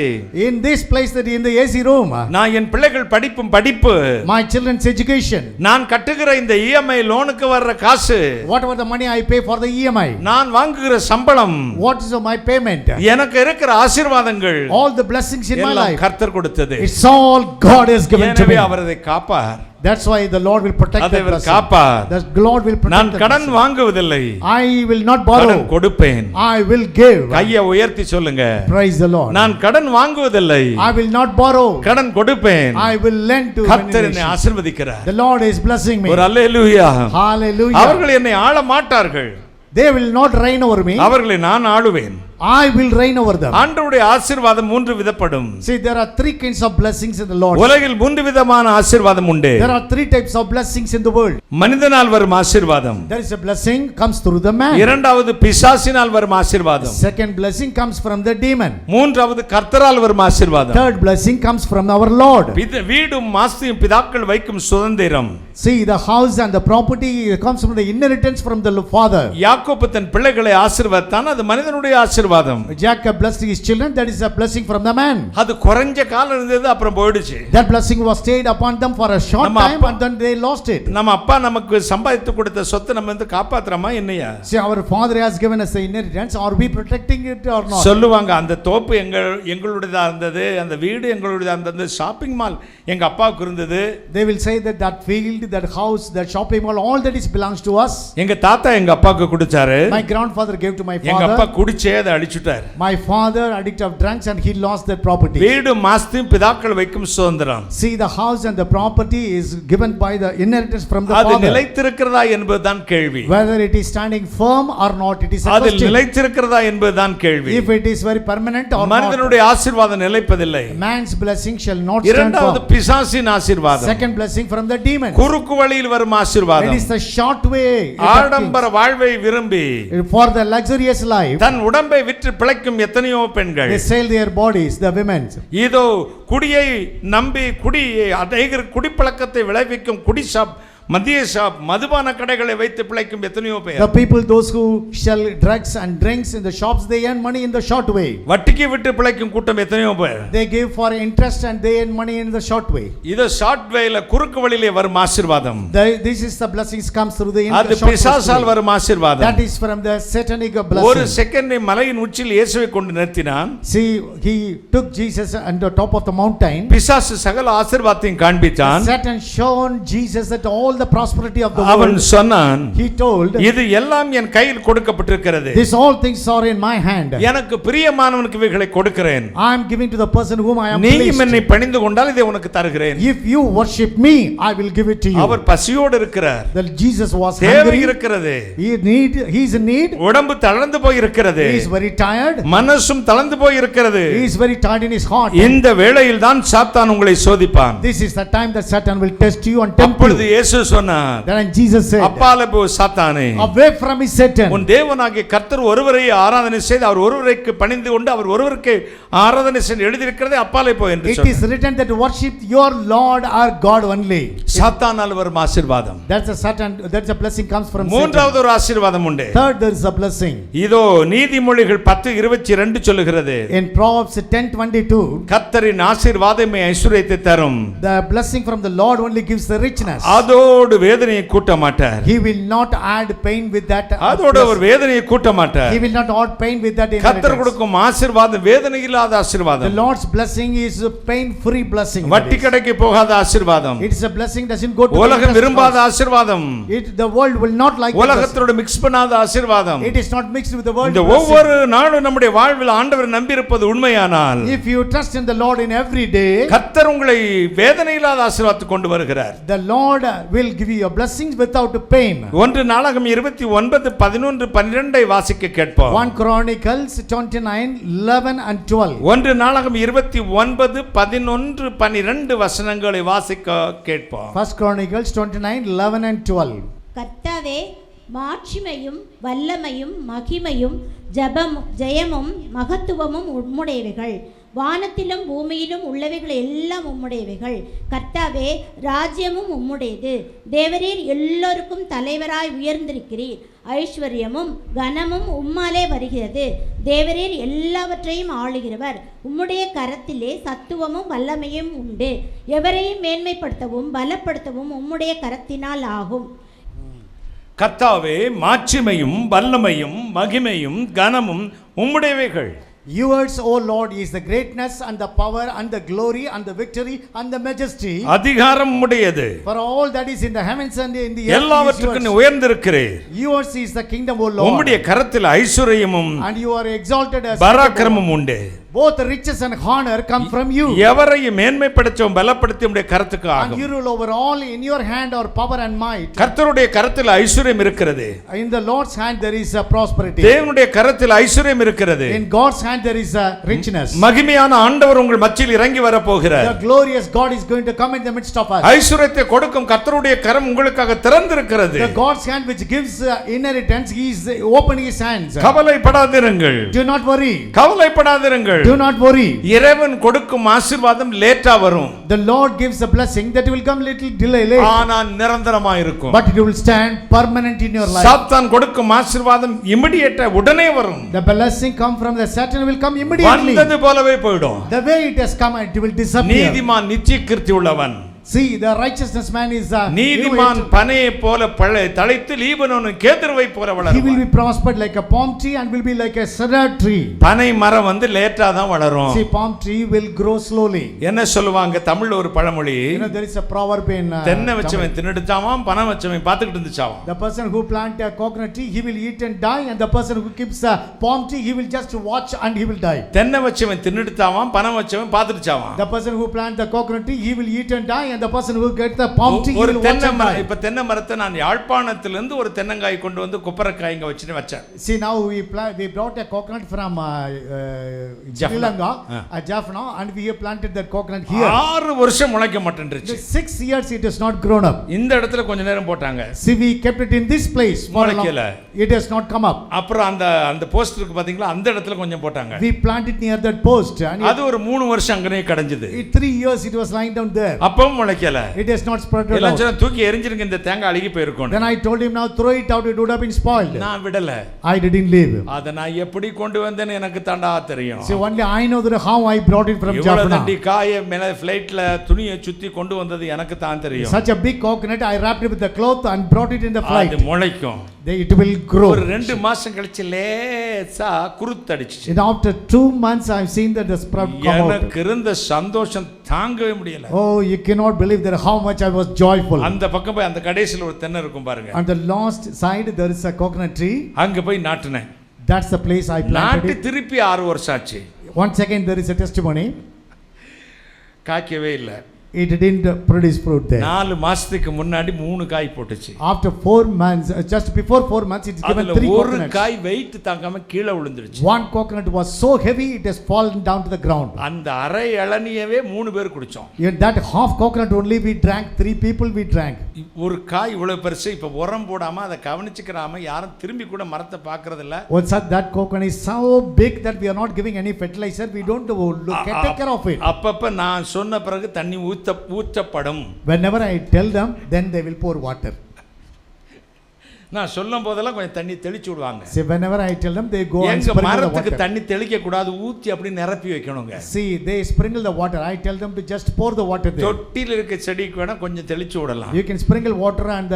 Speaker 6: In this place, that in the AC room,
Speaker 4: நான் என் பிள்ளைகள் படிப்பும் படிப்பு,
Speaker 6: my children's education,
Speaker 4: நான் கட்டுகிற இந்த இஎம்ஐ லோனுக்கு வர்ற காசு,
Speaker 6: whatever the money I pay for the EMI,
Speaker 4: நான் வாங்குகிற சம்பளம்,
Speaker 6: what is my payment,
Speaker 4: எனக்கு இருக்கிற ஆசீர்வாதங்கள்
Speaker 6: all the blessings in my
Speaker 4: எல்லாம்
Speaker 6: life,
Speaker 4: கர்த்தர் கொடுத்தது.
Speaker 6: it's all God has given to
Speaker 4: எனவே
Speaker 6: me.
Speaker 4: அவர் அதை காப்பார்.
Speaker 6: That's why the Lord will protect
Speaker 4: அதை
Speaker 6: that
Speaker 4: our
Speaker 6: blessing.
Speaker 4: Gabbar.
Speaker 6: The Lord will protect
Speaker 4: நான்
Speaker 6: that
Speaker 4: கடன்
Speaker 6: blessing.
Speaker 4: வாங்குவதில்லை,
Speaker 6: I will not
Speaker 4: கடன்
Speaker 6: borrow,
Speaker 4: கொடுப்பேன்.
Speaker 6: I will give.
Speaker 4: கையை உயர்த்தி சொல்லுங்க,
Speaker 6: Praise the Lord.
Speaker 4: நான் கடன் வாங்குவதில்லை,
Speaker 6: I will not borrow,
Speaker 4: கடன் கொடுப்பேன்.
Speaker 6: I will lend to many
Speaker 4: கர்த்தர் என்னை
Speaker 6: nations.
Speaker 4: ஆசீர்வதிக்கிறார்.
Speaker 6: The Lord is blessing me.
Speaker 4: ஒரு அல்லேலூயா.
Speaker 6: Hallelujah.
Speaker 4: அவர்கள் என்னை ஆள மாட்டார்கள்,
Speaker 6: They will not reign over me,
Speaker 4: அவர்களை நான் ஆளுவேன்.
Speaker 6: I will reign over them.
Speaker 4: ஆண்டவருடைய ஆசீர்வாதம் மூன்று விதப்படும்.
Speaker 6: See, there are three kinds of blessings in the Lord.
Speaker 4: உலகில் மூன்று விதமான ஆசீர்வாதம் உண்டு.
Speaker 6: There are three types of blessings in the world.
Speaker 4: மனிதனால் வரும் ஆசீர்வாதம்,
Speaker 6: There is a blessing comes through the man.
Speaker 4: இரண்டாவது பிசாசினால் வரும் ஆசீர்வாதம்,
Speaker 6: Second blessing comes from the demon.
Speaker 4: மூன்றாவது கர்த்தரால் வரும் ஆசீர்வாதம்.
Speaker 6: Third blessing comes from our Lord.
Speaker 4: வீடும் மாஸ்தியும் பிதாக்கள் வைக்கும் சுதந்திரம்.
Speaker 6: See, the house and the property comes from the inheritance from the Father.
Speaker 4: யாக்கோபு தன் பிள்ளைகளை ஆசீர்வதித்தான், அது மனிதனுடைய ஆசீர்வாதம்.
Speaker 6: Jacob blessed his children, that is a blessing from the man.
Speaker 4: அது குறைஞ்ச காலம் இருந்தது, அப்புறம் போயிடுச்சு.
Speaker 6: That blessing was stayed upon them for a short time and then they lost it.
Speaker 4: நம்ம அப்பா நமக்கு சம்பாதித்து கொடுத்த சொத்தை நம்ம வந்து காப்பாத்துறோமா என்னையா?
Speaker 6: See, our Father has given us the inheritance, are we protecting it or not?
Speaker 4: சொல்லுவாங்க, அந்த தோப்பு எங்களுடையதா இருந்தது, அந்த வீடு எங்களுடையதா இருந்தது, ஷாப்பிங் மால் எங்க அப்பாவுக்கு இருந்தது.
Speaker 6: They will say that that field, that house, that shopping mall, all that is belongs to us.
Speaker 4: எங்க தாத்தா எங்க அப்பாவுக்கு கொடுத்தாரு,
Speaker 6: My grandfather gave to my
Speaker 4: எங்க அப்பா
Speaker 6: father.
Speaker 4: குடிச்சே அதை அழிச்சுட்டார்.
Speaker 6: My father addict of drugs and he lost that property.
Speaker 4: வீடு மாஸ்தியும் பிதாக்கள் வைக்கும் சுதந்திரம்.
Speaker 6: See, the house and the property is given by the inheritance from the
Speaker 4: அது
Speaker 6: father.
Speaker 4: நிலைத்திருக்கிறதா என்பதுதான் கேள்வி.
Speaker 6: Whether it is standing firm or not, it is a
Speaker 4: அது
Speaker 6: question.
Speaker 4: நிலைத்திருக்கிறதா என்பதுதான் கேள்வி.
Speaker 6: If it is very permanent or not.
Speaker 4: மனிதனுடைய ஆசீர்வாதம் நிலைப்பதில்லை.
Speaker 6: Man's blessing shall not stand
Speaker 4: இரண்டாவது
Speaker 6: firm.
Speaker 4: பிசாசின் ஆசீர்வாதம்.
Speaker 6: Second blessing from the demon.
Speaker 4: குறுக்கு வழியில் வரும்
Speaker 6: It
Speaker 4: ஆசீர்வாதம்.
Speaker 6: is the short way.
Speaker 4: ஆடம்பர வாழ்வை விரும்பி
Speaker 6: For the luxurious life,
Speaker 4: தன் உடம்பை விற்று பிழைக்கும் எத்தனையோ பெண்கள்,
Speaker 6: they sell their bodies, the women.
Speaker 4: இதோ குடியை நம்பி அநேகர் குடிப்பழக்கத்தை விளைவிக்கும் குடி ஷாப், மத்திய ஷாப், மதுபான கடைகளை வைத்து பிழைக்கும் எத்தனையோ பேர்.
Speaker 6: The people, those who sell drugs and drinks in the shops, they earn money in the short way.
Speaker 4: வட்டிக்கு விட்டு பிழைக்கும் கூட்டம் எத்தனையோ பேர்.
Speaker 6: They give for interest and they earn money in the short way.
Speaker 4: இது ஷார்ட் வேல குறுக்கு வழியிலே வரும் ஆசீர்வாதம்.
Speaker 6: This is the blessings comes through the
Speaker 4: அது பிசாசால் வரும் ஆசீர்வாதம்.
Speaker 6: That is from the satanic
Speaker 4: ஒரு
Speaker 6: blessing.
Speaker 4: செகண்ட் மலையின் உச்சியில் இயேசுவை கொண்டு நிறுத்தினான்.
Speaker 6: See, he took Jesus on the top of the mountain.
Speaker 4: பிசாசு சகல ஆசீர்வாதத்தையும் காண்பித்தான்.
Speaker 6: Satan shown Jesus that all the prosperity of the
Speaker 4: அவன்
Speaker 6: world.
Speaker 4: சொன்னான்,
Speaker 6: He told,
Speaker 4: இது எல்லாம் என் கையில் கொடுக்கப்பட்டிருக்கிறது,
Speaker 6: these all things are in my hand.
Speaker 4: எனக்கு பிரியமானவனுக்கு இவைகளை கொடுக்கிறேன்,
Speaker 6: I am giving to the person whom I am
Speaker 4: நீயும்
Speaker 6: pleased.
Speaker 4: என்னை பணிந்து கொண்டால் இதை உனக்கு தருகிறேன்.
Speaker 6: If you worship me, I will give it to you.
Speaker 4: அவர் பசியோடு இருக்கிறார்,
Speaker 6: That Jesus was
Speaker 4: தேவை
Speaker 6: hungry.
Speaker 4: இருக்கிறது,
Speaker 6: He is in need.
Speaker 4: உடம்பு தளர்ந்து போய் இருக்கிறது,
Speaker 6: He is very tired.
Speaker 4: மனசும் தளர்ந்து போய் இருக்கிறது.
Speaker 6: He is very tired in his heart.
Speaker 4: இந்த வேளையில் தான் சாத்தான் உங்களை சோதிப்பான்.
Speaker 6: This is the time that Satan will test you and tempt
Speaker 4: அப்பொழுது
Speaker 6: you.
Speaker 4: இயேசு சொன்னார்,
Speaker 6: Then Jesus said,
Speaker 4: அப்பாலே போ சாத்தானே,
Speaker 6: away from me, Satan.
Speaker 4: உன் தேவனாகிய கர்த்தர் ஒருவரை ஆராதனை செய்து அவர் ஒருவருக்கு பணிந்து கொண்டு அவர் ஒருவருக்கு ஆராதனை செய்து எழுதியிருக்கிறதே அப்பாலே போ என்று
Speaker 6: It
Speaker 4: சொன்னார்.
Speaker 6: is written that worship your Lord our God only.
Speaker 4: சாத்தானால் வரும் ஆசீர்வாதம்.
Speaker 6: That's a Satan. That's a blessing comes from
Speaker 4: மூன்றாவது
Speaker 6: Satan.
Speaker 4: ஒரு ஆசீர்வாதம் உண்டு.
Speaker 6: Third, there is a blessing.
Speaker 4: இதோ நீதிமொழிகள் 10:22 சொல்லுகிறது,
Speaker 6: In Proverbs 10:22,
Speaker 4: கர்த்தரின் ஆசீர்வாதமே ஐஸ்வரியத்தை தரும்,
Speaker 6: the blessing from the Lord only gives the richness.
Speaker 4: அதோ அதோடு வேதனையை கூட்ட மாட்டார்.
Speaker 6: He will not add pain with that.
Speaker 4: அதோட ஒரு வேதனையை கூட்ட மாட்டார்.
Speaker 6: He will not add pain with that
Speaker 4: கர்த்தர்
Speaker 6: inheritance.
Speaker 4: கொடுக்கும் ஆசீர்வாதம் வேதனை இல்லாத
Speaker 6: The
Speaker 4: ஆசீர்வாதம்.
Speaker 6: Lord's blessing is a pain-free blessing.
Speaker 4: வட்டி கடைக்கு போகாத ஆசீர்வாதம்.
Speaker 6: It is a blessing doesn't go to
Speaker 4: உலகம் விரும்பாத ஆசீர்வாதம்.
Speaker 6: the world will not like it.
Speaker 4: உலகத்தோட மிக்ஸ் பண்ணாத ஆசீர்வாதம்.
Speaker 6: It is not mixed with the world.
Speaker 4: இந்த ஒவ்வொரு நாளும் நம்முடைய வாழ்வில் ஆண்டவர் நம்பியிருப்பது உண்மையானால்,
Speaker 6: If you trust in the Lord in every day,
Speaker 4: கர்த்தர் உங்களை வேதனை இல்லாத ஆசீர்வாதத்தை கொண்டு வருகிறார்.
Speaker 6: the Lord will give you your blessings without pain.
Speaker 4: 1 நாளாகமம் 29 11 12 வாசிக்க கேட்போம்.
Speaker 6: 1 Chronicles 29 11 and 12.
Speaker 4: 1 நாளாகமம் 29 11 12 வசனங்களை வாசிக்க கேட்போம்.
Speaker 6: 1 Chronicles 29 11 and 12.
Speaker 7: கர்த்தாவே, மாட்சிமையும் வல்லமையும் மகிமையும் ஜெயமும் மகத்துவமும் உம்முடையவைகள். வானத்திலும் பூமியிலும் உள்ளவைகள் எல்லாம் உம்முடையவைகள். கர்த்தாவே, ராஜ்யமும் உம்முடையது. தேவரீர் எல்லோருக்கும் தலைவராய் உயர்ந்திருக்கிறீர். ஐஸ்வர்யமும் கனமும் உம்மாலே வருகிறது. தேவரீர் எல்லாவற்றையும் ஆளுகிறவர். உம்முடைய கரத்திலே சத்துவமும் வல்லமையும் உண்டு. எவரையும் மேன்மைப்படுத்தவும் பலப்படுத்தவும் உம்முடைய கரத்தினால் ஆகும்.
Speaker 4: கர்த்தாவே, மாட்சிமையும் வல்லமையும் மகிமையும் கனமும் உம்முடையவைகள்.
Speaker 6: Yours, O Lord, is the greatness and the power and the glory and the victory and the majesty.
Speaker 4: அதிகாரம் உடையது.
Speaker 6: For all that is in the heavens and in the earth.
Speaker 4: எல்லாவற்றுக்கும் நீ உயர்ந்திருக்கிறீர்.
Speaker 6: Yours is the kingdom, O Lord.
Speaker 4: உம்முடைய கரத்தில் ஐஸ்வர்யமும்
Speaker 6: And you are exalted as
Speaker 4: பராக்கிரமமும் உண்டு.
Speaker 6: both riches and honor come from you.
Speaker 4: எவரையும் மேன்மைப்படுத்தவும் பலப்படுத்தி உம்முடைய கரத்துக்கு
Speaker 6: And
Speaker 4: ஆகும்.
Speaker 6: you rule over all. In your hand are power and might.
Speaker 4: கர்த்தருடைய கரத்தில் ஐஸ்வர்யம் இருக்கிறது.
Speaker 6: In the Lord's hand there is a prosperity.
Speaker 4: தேவனுடைய கரத்தில் ஐஸ்வர்யம் இருக்கிறது.
Speaker 6: In God's hand there is a richness.
Speaker 4: மகிமையான ஆண்டவர் உங்கள் மத்தியில் இறங்கி வர போகிறார்.
Speaker 6: The glorious God is going to come in the midst of us.
Speaker 4: ஐஸ்வர்யத்தை கொடுக்கும் கர்த்தருடைய கரம் உங்களுக்காக திறந்திருக்கிறது.
Speaker 6: The God's hand which gives inheritance, he is opening his hands.
Speaker 4: கவலைப்படாதிருங்கள்.
Speaker 6: Do not worry.
Speaker 4: கவலைப்படாதிருங்கள்.
Speaker 6: Do not worry.
Speaker 4: இறைவன் கொடுக்கும் ஆசீர்வாதம் லேட்டா வரும்.
Speaker 6: The Lord gives a blessing that will come little delay late.
Speaker 4: ஆனா நிரந்தரமா இருக்கும்.
Speaker 6: But it will stand permanent in your life.
Speaker 4: சாத்தான் கொடுக்கும் ஆசீர்வாதம் இமிடியேட்டா உடனே வரும்.
Speaker 6: The blessing come from the Satan will come immediately.
Speaker 4: வந்தது போலவே போய்டும்.
Speaker 6: The way it has come, it will disappear.
Speaker 4: நீதிமான் நித்திய கீர்த்தி உள்ளவன்.
Speaker 6: See, the righteousness man is
Speaker 4: நீதிமான் பனையை போல தழைத்து லீபனோனின் கேதுருவை போல
Speaker 6: he will
Speaker 4: வளருவான்.
Speaker 6: be prospered like a palm tree and will be like a cedar tree.
Speaker 4: பனை மரம் வந்து லேட்டா தான் வளரும்.
Speaker 6: See, palm tree will grow slowly.
Speaker 4: என்ன சொல்லுவாங்க தமிழ்ல ஒரு பழமொழி,
Speaker 6: You know, there is a proverb in
Speaker 4: தென்னை வச்சவன் தின்னுடுச்சாவாம், பனை வச்சவன் பார்த்துக்கிட்டு இருந்துச்சாவாம்.
Speaker 6: the person who plant a coconut tree, he will eat and die, and the person who keeps a palm tree, he will just watch and he will die.
Speaker 4: தென்னை வச்சவன் தின்னுடுச்சாவாம், பனை வச்சவன் பார்த்துடுச்சாவாம்.
Speaker 6: The person who plant the coconut tree, he will eat and die, and the person who get the palm tree, he
Speaker 4: ஒரு
Speaker 6: will watch
Speaker 4: தென்னை
Speaker 6: and
Speaker 4: மரம்,
Speaker 6: die.
Speaker 4: இப்ப தென்னை மரத்தை நான் யாழ்ப்பாணத்திலிருந்து ஒரு தென்னங்காய் கொண்டு வந்து குப்பரக்காய் இங்க வச்சேன்.
Speaker 6: See, now we brought a coconut from Sri Lanka, Jaffna, and we have planted that coconut here.
Speaker 4: 6 வருஷம் முளைக்க மாட்டேன்றுச்சு.
Speaker 6: 6 years it has not grown up.
Speaker 4: இந்த இடத்துல கொஞ்ச நேரம் போட்டாங்க.
Speaker 6: See, we kept it in this place for a long.
Speaker 4: முளைக்கல.
Speaker 6: It has not come up.
Speaker 4: அப்புறம் அந்த போஸ்டருக்கு பாத்தீங்களா, அந்த இடத்துல கொஞ்சம் போட்டாங்க.
Speaker 6: We planted near that post, and
Speaker 4: அது ஒரு 3 வருஷம் அங்கனே கடஞ்சது.
Speaker 6: 3 years it was lying down there.
Speaker 4: அப்பவும் முளைக்கல.
Speaker 6: It has not spread
Speaker 4: எல்லாம்
Speaker 6: out.
Speaker 4: சொன்னா தூக்கி எரிஞ்சிருங்க, இந்த தேங்காய் அழுகி போயிருக்கும்.
Speaker 6: Then I told him, now throw it out, it would have been spoiled.
Speaker 4: நான் விடல.
Speaker 6: I didn't leave.
Speaker 4: அத நான் எப்படி கொண்டு வந்தேன்னு எனக்கு தாண்டா தெரியும்.
Speaker 6: See, only I know that how I brought it from
Speaker 4: இவ்வளவு
Speaker 6: Jaffna.
Speaker 4: தண்டி காயை மேல ஃளைட்ல துணியை சுத்தி கொண்டு வந்தது எனக்கு தான் தெரியும்.
Speaker 6: Such a big coconut, I wrapped it with the cloth and brought it in the flight.
Speaker 4: அது முளைக்கும்.
Speaker 6: It will grow.
Speaker 4: ஒரு 2 மாசம் கழிச்சு லேசா குருத்தடிச்சு.
Speaker 6: And after 2 months I have seen that the sprout come out.
Speaker 4: எனக்கு இருந்த சந்தோஷம் தாங்கவே முடியல.
Speaker 6: Oh, you cannot believe that how much I was joyful.
Speaker 4: அந்த பக்கம் போய் அந்த கடைசில ஒரு தென்னை இருக்கும் பாருங்க.
Speaker 6: On the last side there is a coconut tree.
Speaker 4: அங்க போய் நாட்டுனேன்.
Speaker 6: That's the place I planted
Speaker 4: நாட்டு
Speaker 6: it.
Speaker 4: திருப்பி 6 வருஷம் ஆச்சு.
Speaker 6: Once again there is a testimony.
Speaker 4: காய்க்கவே இல்ல.
Speaker 6: It didn't produce fruit there.
Speaker 4: 4 மாசத்துக்கு முன்னாடி 3 காய் போட்டுச்சு.
Speaker 6: After 4 months, just before 4 months, it is given 3
Speaker 4: ஒரு
Speaker 6: coconuts.
Speaker 4: காய் weight தாங்காம கீழ விழுந்துருச்சு.
Speaker 6: One coconut was so heavy it has fallen down to the ground.
Speaker 4: அந்த அரை இளநியவே 3 பேர் குடிச்சோம்.
Speaker 6: In that half coconut only we drank, 3 people we drank.
Speaker 4: ஒரு காய் இவ்வளவு பெருசு, இப்ப உரம் போடாம அதை கவனிச்சுக்கறாம யாரும் திரும்பி கூட மரத்தை பார்க்கறது இல்ல.
Speaker 6: What's that coconut is so big that we are not giving any fertilizer, we don't take care of it.
Speaker 4: அப்பப்ப நான் சொன்ன பிறகு தண்ணி ஊற்றப்படும்.
Speaker 6: Whenever I tell them, then they will pour water.
Speaker 4: நான் சொல்லும் போதெல்லாம் கொஞ்சம் தண்ணி தெளிச்சு விடுவாங்க.
Speaker 6: See, whenever I tell them, they go and
Speaker 4: எங்க
Speaker 6: sprinkle the
Speaker 4: மரத்துக்கு
Speaker 6: water.
Speaker 4: தண்ணி தெளிக்க கூடாது, ஊத்தி அப்படி நிரப்பி வைக்கணுங்க.
Speaker 6: See, they sprinkle the water. I tell them to just pour the water there.
Speaker 4: தொட்டில இருக்க செடிக்கு வேணா கொஞ்சம் தெளிச்சு விடலாம்.
Speaker 6: You can sprinkle water and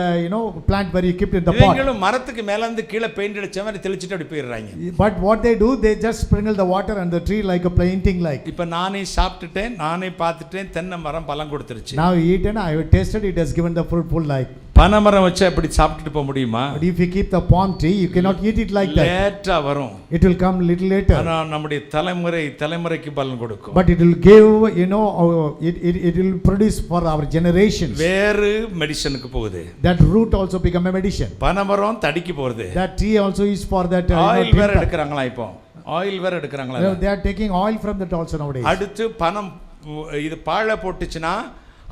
Speaker 6: plant where you keep it in the pot.
Speaker 4: இவங்களும் மரத்துக்கு மேல இருந்து கீழே பெயிண்ட் அடிச்ச மாதிரி தெளிச்சிட்டு அப்படி போயிடுறாங்க.
Speaker 6: But what they do, they just sprinkle the water and the tree like a painting like.
Speaker 4: இப்ப நானே சாப்பிட்டுட்டேன், நானே பார்த்துட்டேன், தென்னை மரம் பழம் கொடுத்துருச்சு.
Speaker 6: Now eaten, I have tasted, it has given the fruitful like.
Speaker 4: பனைமரம் வச்சா இப்படி சாப்பிட்டுட்டு போக முடியுமா?
Speaker 6: But if you keep the palm tree, you cannot eat it like that.
Speaker 4: லேட்டா வரும்.
Speaker 6: It will come little later.
Speaker 4: ஆனா நம்முடைய தலைமுறைக்கு பலன் கொடுக்கும்.
Speaker 6: But it will give, it will produce for our generations.
Speaker 4: வேறு மெடிசனுக்கு போகுது.
Speaker 6: That root also become a medicine.
Speaker 4: பனைமரம் தடிக்கு போறது.
Speaker 6: That tree also is for that.
Speaker 4: Oil வேற எடுக்கறாங்களா இப்போ? ஆயில் வேற எடுக்கறாங்களா?
Speaker 6: They are taking oil from that also nowadays.
Speaker 4: அடுத்து பனம் இது பாழ போட்டுச்சுனா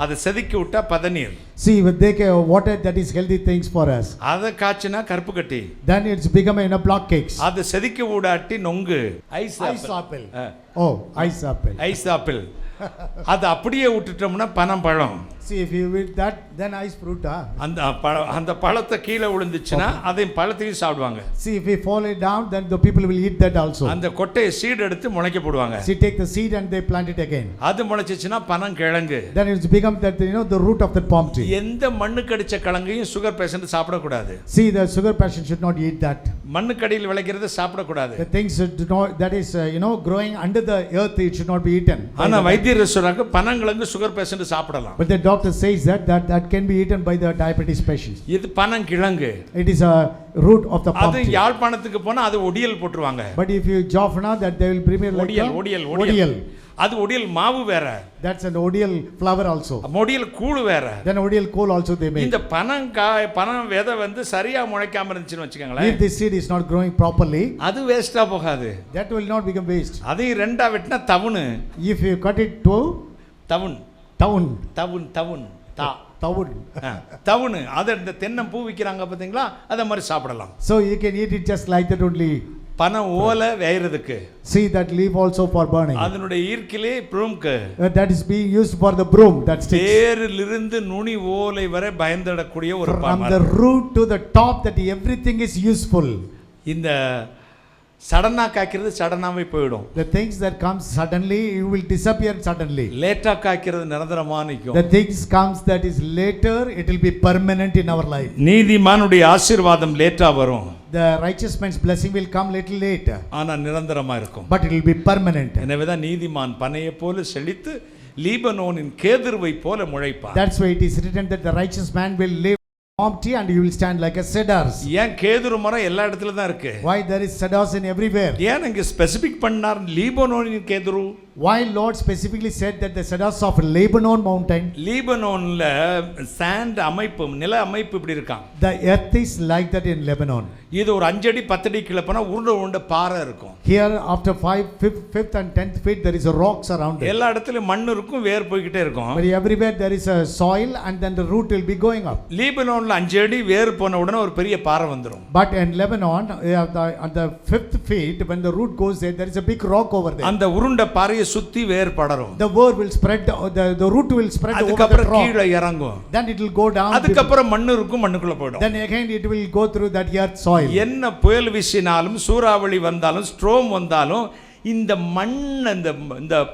Speaker 4: அதை செதுக்கி விட்டா பதநீர்.
Speaker 6: See, with they water that is healthy things for us.
Speaker 4: அதை காய்ச்சினா கருப்பு கட்டி.
Speaker 6: Then it's become block cakes.
Speaker 4: அதை செதுக்கி விடாட்டி நொங்கு. Ice
Speaker 6: apple. Oh, ice apple.
Speaker 4: Ice apple. அது அப்படியே விட்டுட்டோம்னா பனம் பழம்.
Speaker 6: See, if you eat that, then ice fruit.
Speaker 4: அந்த பழத்தை கீழே விழுந்துச்சுன்னா அதை பழத்தையும் சாப்பிடுவாங்க.
Speaker 6: See, if we fall it down, then the people will eat that also.
Speaker 4: அந்த கொட்டையை சீடு எடுத்து முளைக்க போடுவாங்க.
Speaker 6: See, take the seed and they plant it again.
Speaker 4: அது முளைச்சிச்சுன்னா பனம் கிழங்கு.
Speaker 6: Then it's become that the root of that palm tree.
Speaker 4: எந்த மண்ணுக்கு அடிச்ச கிழங்கையும் சுகர் பேஷண்ட் சாப்பிட கூடாது.
Speaker 6: See, the sugar patient should not eat that.
Speaker 4: மண்ணுக்கடியில் விளைக்கிறது சாப்பிட கூடாது.
Speaker 6: The things that is growing under the earth, it should not be eaten.
Speaker 4: ஆனா வைத்தியர் சொல்றாங்க பனங்கிழங்கு சுகர் பேஷண்ட் சாப்பிடலாம்.
Speaker 6: But the doctor says that can be eaten by the diabetes patients.
Speaker 4: இது பனங்கிழங்கு.
Speaker 6: It is a root of the palm
Speaker 4: அது
Speaker 6: tree.
Speaker 4: யாழ்ப்பாணத்துக்கு போனா அது ஒடியல் போட்டுருவாங்க.
Speaker 6: But if you Jaffna, that they will prepare like
Speaker 4: ஒடியல். அது ஒடியல் மாவு வேற.
Speaker 6: That's an ஒடியல் flour also.
Speaker 4: ஒடியல் கூழ் வேற.
Speaker 6: Then ஒடியல் coal also they make.
Speaker 4: இந்த பனம் விதை வந்து சரியா முளைக்காம இருந்துச்சுன்னு வெச்சுக்கங்களே.
Speaker 6: If this seed is not growing properly,
Speaker 4: அது வேஸ்டா போகாது.
Speaker 6: that will not become waste.
Speaker 4: அதை ரெண்டா வெட்டினா தவுனு.
Speaker 6: If you cut it to
Speaker 4: தவுன். தவுனு அது இந்த தென்னை பூ விக்கிறாங்க பாத்தீங்களா, அத மாதிரி சாப்பிடலாம்.
Speaker 6: So you can eat it just like that only.
Speaker 4: பனை ஓலை வேயிறதுக்கு.
Speaker 6: See, that leaf also for burning.
Speaker 4: அதனுடைய ஈர்க்கிலே ப்ரூம்க்கு.
Speaker 6: That is being used for the broom that sticks.
Speaker 4: வேரிலிருந்து நுனி ஓலை வரை பயந்தடக்கூடிய ஒரு
Speaker 6: From the root to the top, that everything is useful.
Speaker 4: இந்த சடனா காய்க்கிறது சடனாவே போய்டும்.
Speaker 6: The things that comes suddenly, you will disappear suddenly.
Speaker 4: லேட்டா காய்க்கிறது நிரந்தரமா நிக்கும்.
Speaker 6: The things comes that is later, it will be permanent in our life.
Speaker 4: நீதிமானுடைய ஆசீர்வாதம் லேட்டா வரும்.
Speaker 6: The righteous man's blessing will come little later.
Speaker 4: ஆனா நிரந்தரமா இருக்கும்.
Speaker 6: But it will be permanent.
Speaker 4: எனவேதான் நீதிமான் பனையை போல செழித்து லீபனோனின் கேதுருவை போல முளைப்பார்.
Speaker 6: That's why it is written that the righteous man will live palm tree and you will stand like a cedars.
Speaker 4: ஏன் கேதுரு மரம் எல்லா இடத்துல தான் இருக்கு?
Speaker 6: Why there is cedars in everywhere?
Speaker 4: ஏன் இங்க ஸ்பெசிபிக் பண்ணார் லீபனோனின் கேதுரு?
Speaker 6: Why Lord specifically said that the cedars of Lebanon mountain?
Speaker 4: லீபனோன்ல சாண்ட் அமைப்பு, நில அமைப்பு இப்படி இருக்காம்.
Speaker 6: The earth is like that in Lebanon.
Speaker 4: இது ஒரு 5 அடி 10 அடி கீழ போனா உருண்ட பாறை இருக்கும்.
Speaker 6: Here after 5th and 10th feet there is a rocks around it.
Speaker 4: எல்லா இடத்துலயும் மண் இருக்கும், வேர் போயிட்டே இருக்கும்.
Speaker 6: But everywhere there is a soil and then the root will be going up.
Speaker 4: லீபனோன்ல 5 அடி வேர் போன உடனே ஒரு பெரிய பாறை வந்துரும்.
Speaker 6: But in Lebanon at the 5th feet, when the root goes there is a big rock over there.
Speaker 4: அந்த உருண்ட பாறையை சுத்தி வேர் படரும்.
Speaker 6: The word will spread, the root will spread over the rock.
Speaker 4: அதுக்கப்புறம் கீழ இறங்கும்.
Speaker 6: Then it will go down.
Speaker 4: அதுக்கப்புறம் மண் இருக்கும், மண்ணுக்குள்ள போய்டும்.
Speaker 6: Then again it will go through that earth soil.
Speaker 4: என்ன புயல் வீசினாலும் சூறாவளி வந்தாலும் ஸ்ட்ரோம் வந்தாலும் இந்த மண் இந்த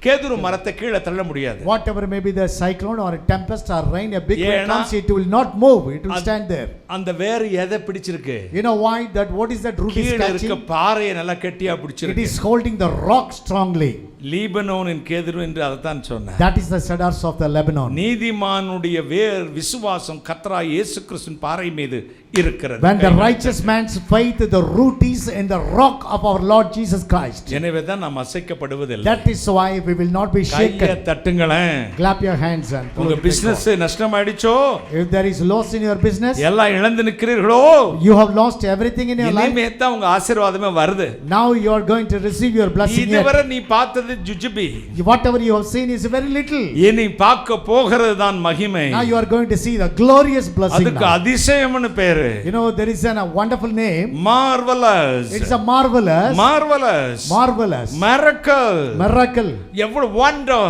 Speaker 4: கேதுரு மரத்தை கீழே தள்ள முடியாது.
Speaker 6: Whatever may be the cyclone or a tempest or rain, a big wind comes, it will not move, it will stand there.
Speaker 4: அந்த வேர் எதை பிடிச்சிருக்கு?
Speaker 6: You know why? What is that root is catching?
Speaker 4: கீழ இருக்க பாறையை நல்லா கெட்டியா பிடிச்சிருக்கு.
Speaker 6: It is holding the rock strongly.
Speaker 4: லீபனோனின் கேதுரு என்று அதைத்தான் சொன்னார்.
Speaker 6: That is the cedars of the Lebanon.
Speaker 4: நீதிமானுடைய வேர் விசுவாசம் கர்த்தராகிய இயேசு கிறிஸ்துவின் பாறை மீது இருக்கிறது.
Speaker 6: When the righteous man's faith, the root is in the rock of our Lord Jesus Christ.
Speaker 4: எனவே தான் நாம் அசைக்கப்படுவதில்லை.
Speaker 6: That is why we will not be shaken.
Speaker 4: கையை தட்டுங்களேன்.
Speaker 6: Clap your hands and
Speaker 4: உங்க business நஷ்டமாயிடுச்சோ?
Speaker 6: If there is loss in your business,
Speaker 4: எல்லாம் இழந்து நிக்கிறீர்களோ?
Speaker 6: You have lost everything in your life.
Speaker 4: இனிமே தான் உங்க ஆசீர்வாதமே வருது.
Speaker 6: Now you are going to receive your blessing.
Speaker 4: இதுவரை நீ பார்த்தது ஜுஜுபி.
Speaker 6: Whatever you have seen is very little.
Speaker 4: இனி பார்க்க போகிறது தான் மகிமை.
Speaker 6: Now you are going to see the glorious blessing.
Speaker 4: அதுக்கு அதிசயம்னு பேரு.
Speaker 6: You know there is a wonderful name.
Speaker 4: Marvelous.
Speaker 6: It's a marvelous.
Speaker 4: Marvelous.
Speaker 6: Marvelous.
Speaker 4: Miracle.
Speaker 6: Miracle.
Speaker 4: எவ்வளவு wonder.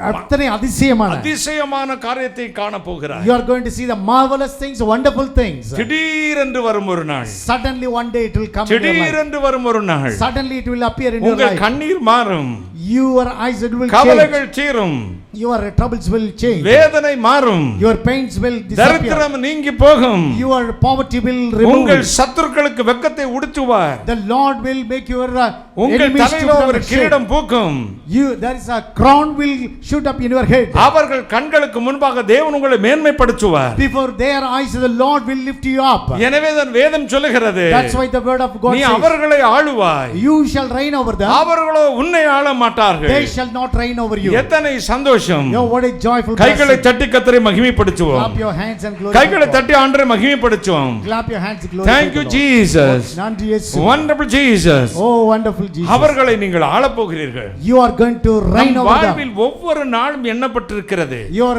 Speaker 6: அத்தனை அதிசயமான
Speaker 4: காரியத்தை காண போகிறாய்.
Speaker 6: You are going to see the marvelous things, wonderful things.
Speaker 4: திடீரென்று வரும் ஒரு நாள்.
Speaker 6: Suddenly one day it will come in your life.
Speaker 4: திடீரென்று வரும் ஒரு நாள்.
Speaker 6: Suddenly it will appear in your
Speaker 4: உங்கள்
Speaker 6: life.
Speaker 4: கண்ணீர் மாறும்.
Speaker 6: Your eyes will change.
Speaker 4: கவலைகள் தீரும்.
Speaker 6: Your troubles will change.
Speaker 4: வேதனை மாறும்.
Speaker 6: Your pains will disappear.
Speaker 4: தரித்திரம் நீங்கி போகும்.
Speaker 6: Your poverty will remove.
Speaker 4: உங்கள் சத்துருக்களுக்கு வெட்கத்தை உடுத்துவார்.
Speaker 6: The Lord will make your
Speaker 4: உங்கள்
Speaker 6: enemies to
Speaker 4: தலையிலே ஒரு
Speaker 6: become
Speaker 4: கிரீடம் பூக்கும்.
Speaker 6: there is a crown will shoot up in your head.
Speaker 4: அவர்கள் கண்களுக்கு முன்பாக தேவன் உங்களை மேன்மைப்படுத்துவார்.
Speaker 6: Before their eyes the Lord will lift you up.
Speaker 4: எனவே தான் வேதம் சொல்லுகிறது.
Speaker 6: That's why the word of God
Speaker 4: நீ
Speaker 6: says.
Speaker 4: அவர்களை ஆளுவாய்.
Speaker 6: You shall reign over them.
Speaker 4: அவர்களோ உன்னை ஆள மாட்டார்கள்.
Speaker 6: They shall not reign over you.
Speaker 4: எத்தனை சந்தோஷம்.
Speaker 6: Yo, what a joyful
Speaker 4: கைகளை தட்டி கர்த்தரை மகிமைப்படுத்துவோம்.
Speaker 6: Clap your hands and glorify.
Speaker 4: கைகளை தட்டி ஆண்டவரை மகிமைப்படுத்துவோம்.
Speaker 6: Clap your hands and glorify.
Speaker 4: Thank you Jesus.
Speaker 6: நன்றி இயேசு.
Speaker 4: Wonderful Jesus.
Speaker 6: Oh wonderful Jesus.
Speaker 4: அவர்களை நீங்கள் ஆளப் போகிறீர்கள்.
Speaker 6: You are going to reign over them.
Speaker 4: வாழ்வில் ஒவ்வொரு நாளும் எண்ணப்பட்டிருக்கிறது.
Speaker 6: Your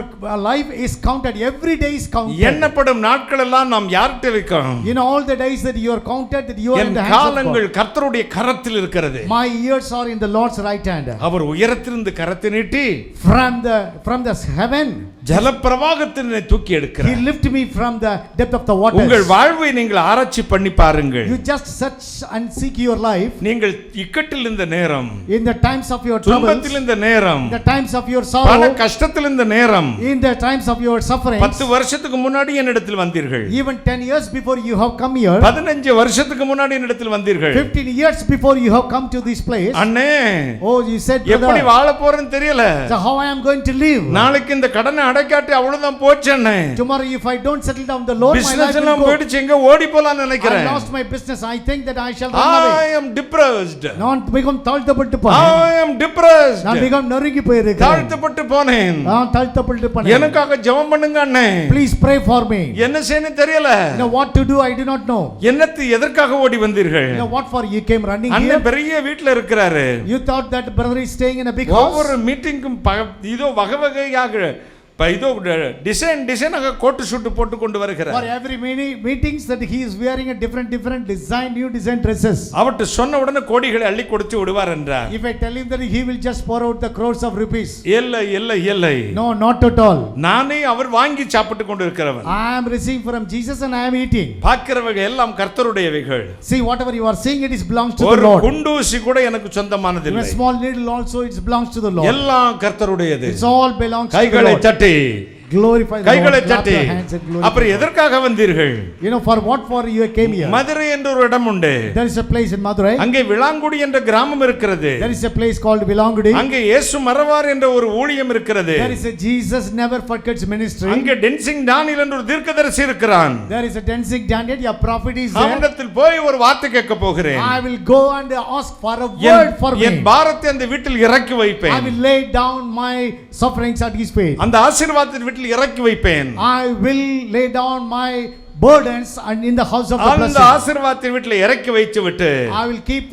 Speaker 6: life is counted. Every day is counted.
Speaker 4: எண்ணப்படும் நாட்கள் எல்லாம் நாம் யார்கிட்ட வைக்கிறோம்?
Speaker 6: In all the days that you are counted, that you are in the hands of
Speaker 4: காலங்கள்
Speaker 6: God.
Speaker 4: கர்த்தருடைய கரத்தில் இருக்கிறது.
Speaker 6: My years are in the Lord's right hand.
Speaker 4: அவர் உயரத்திலிருந்து கரத்தை நீட்டி
Speaker 6: from the heaven
Speaker 4: ஜலப்பிரவாகத்தினை தூக்கி
Speaker 6: He
Speaker 4: எடுக்கிறார்.
Speaker 6: lift me from the depth of the waters.
Speaker 4: உங்கள் வாழ்வை நீங்கள் ஆராய்ச்சி பண்ணி பாருங்கள்.
Speaker 6: You just search and seek your life.
Speaker 4: நீங்கள் இக்கட்டில் இந்த நேரம்,
Speaker 6: In the times of your troubles,
Speaker 4: துன்பத்தில் இந்த நேரம்,
Speaker 6: in the times of your
Speaker 4: பண
Speaker 6: sorrow,
Speaker 4: கஷ்டத்தில் இந்த நேரம்,
Speaker 6: in the times of your sufferings.
Speaker 4: 10 வருஷத்துக்கு முன்னாடி என்னிடத்தில் வந்தீர்கள்.
Speaker 6: Even 10 years before you have come here,
Speaker 4: 15 வருஷத்துக்கு முன்னாடி என்னிடத்தில் வந்தீர்கள்.
Speaker 6: 15 years before you have come to this place.
Speaker 4: அண்ணே,
Speaker 6: Oh, you said,
Speaker 4: எப்படி
Speaker 6: brother,
Speaker 4: வாழ போறேன்னு தெரியல.
Speaker 6: so how I am going to live?
Speaker 4: நாளைக்கு இந்த கடனை அடைக்காட்டி அவ்வளவுதான் போச்சு அண்ணே.
Speaker 6: Tomorrow if I don't settle down the loan, my
Speaker 4: business
Speaker 6: life
Speaker 4: எல்லாம்
Speaker 6: will go.
Speaker 4: போயிடுச்சு, எங்க ஓடி போலாம்னு
Speaker 6: I
Speaker 4: நினைக்கிறேன்.
Speaker 6: lost my business. I think that I shall run away.
Speaker 4: I am depressed.
Speaker 6: நான் மிகவும் தாழ்த்தப்பட்டு போனேன்.
Speaker 4: I am depressed.
Speaker 6: நான் மிகவும் நொறுங்கி போயிருக்கிறேன்.
Speaker 4: தாழ்த்தப்பட்டு போனேன்.
Speaker 6: நான் தாழ்த்தப்பட்டு போனேன்.
Speaker 4: எனக்காக ஜெபம் பண்ணுங்க அண்ணே.
Speaker 6: Please pray for me.
Speaker 4: என்ன செய்யணும் தெரியல.
Speaker 6: You know what to do, I do not know.
Speaker 4: என்னத்து எதற்காக ஓடி வந்தீர்கள்?
Speaker 6: You know what for you came running
Speaker 4: அண்ணே
Speaker 6: here?
Speaker 4: பெரிய வீட்ல இருக்கிறாரு.
Speaker 6: You thought that brother is staying in a big house.
Speaker 4: ஒவ்வொரு மீட்டிங்கும் இதோ வகை வகையாக இதோ டிசைனாக கோட்டு ஷூட் போட்டு கொண்டு வருகிறார்.
Speaker 6: For every meetings that he is wearing a different design, new design dresses.
Speaker 4: அவர்ட்ட சொன்ன உடனே கோடிகளை அள்ளி கொடுத்து விடுவார் என்றார்.
Speaker 6: If I tell him that he will just pour out the crores of rupees.
Speaker 4: இல்லை.
Speaker 6: No, not at all.
Speaker 4: நானே அவர் வாங்கி சாப்பிட்டு கொண்டு இருக்கிறவன்.
Speaker 6: I am receiving from Jesus and I am eating.
Speaker 4: பார்க்கிறவர்கள் எல்லாம் கர்த்தருடையவைகள்.
Speaker 6: See, whatever you are seeing, it is belongs to the
Speaker 4: ஒரு
Speaker 6: Lord.
Speaker 4: குண்டூசி கூட எனக்கு சொந்தமானது இல்லை.
Speaker 6: A small needle also, it belongs to the Lord.
Speaker 4: எல்லாம் கர்த்தருடையது.
Speaker 6: It's all belongs to the
Speaker 4: கைகளை
Speaker 6: Lord.
Speaker 4: தட்டி
Speaker 6: Glorify the
Speaker 4: கைகளை
Speaker 6: Lord. Clap
Speaker 4: தட்டி
Speaker 6: your hands and glorify.
Speaker 4: அப்புறம் எதற்காக வந்தீர்கள்?
Speaker 6: You know for what for you came here?
Speaker 4: Madurai என்ற ஒரு இடம் உண்டு.
Speaker 6: There is a place in Madurai.
Speaker 4: அங்கே விளாங்குடி என்ற கிராமம் இருக்கிறது.
Speaker 6: There is a place called Vilangudi.
Speaker 4: அங்கே இயேசு மறவார் என்ற ஒரு ஊழியம் இருக்கிறது.
Speaker 6: There is a Jesus never forgets ministry.
Speaker 4: அங்கே டென்சிங் டானியல் என்ற ஒரு தீர்க்கதரிசி இருக்கிறான்.
Speaker 6: There is a dancing Daniel, a prophet is there.
Speaker 4: அவனிடத்தில் போய் ஒரு வார்த்தை கேட்க போகிறேன்.
Speaker 6: I will go and ask for a word for me.
Speaker 4: என் பாரத்தை அந்த வீட்டில் இறக்கி வைப்பேன்.
Speaker 6: I will lay down my sufferings at his feet.
Speaker 4: அந்த ஆசீர்வாதத்தின் வீட்டில் இறக்கி வைப்பேன்.
Speaker 6: I will lay down my burdens and in the house of the blessing.
Speaker 4: அந்த ஆசீர்வாதத்தின் வீட்டில் இறக்கி வைத்து விட்டு
Speaker 6: I will keep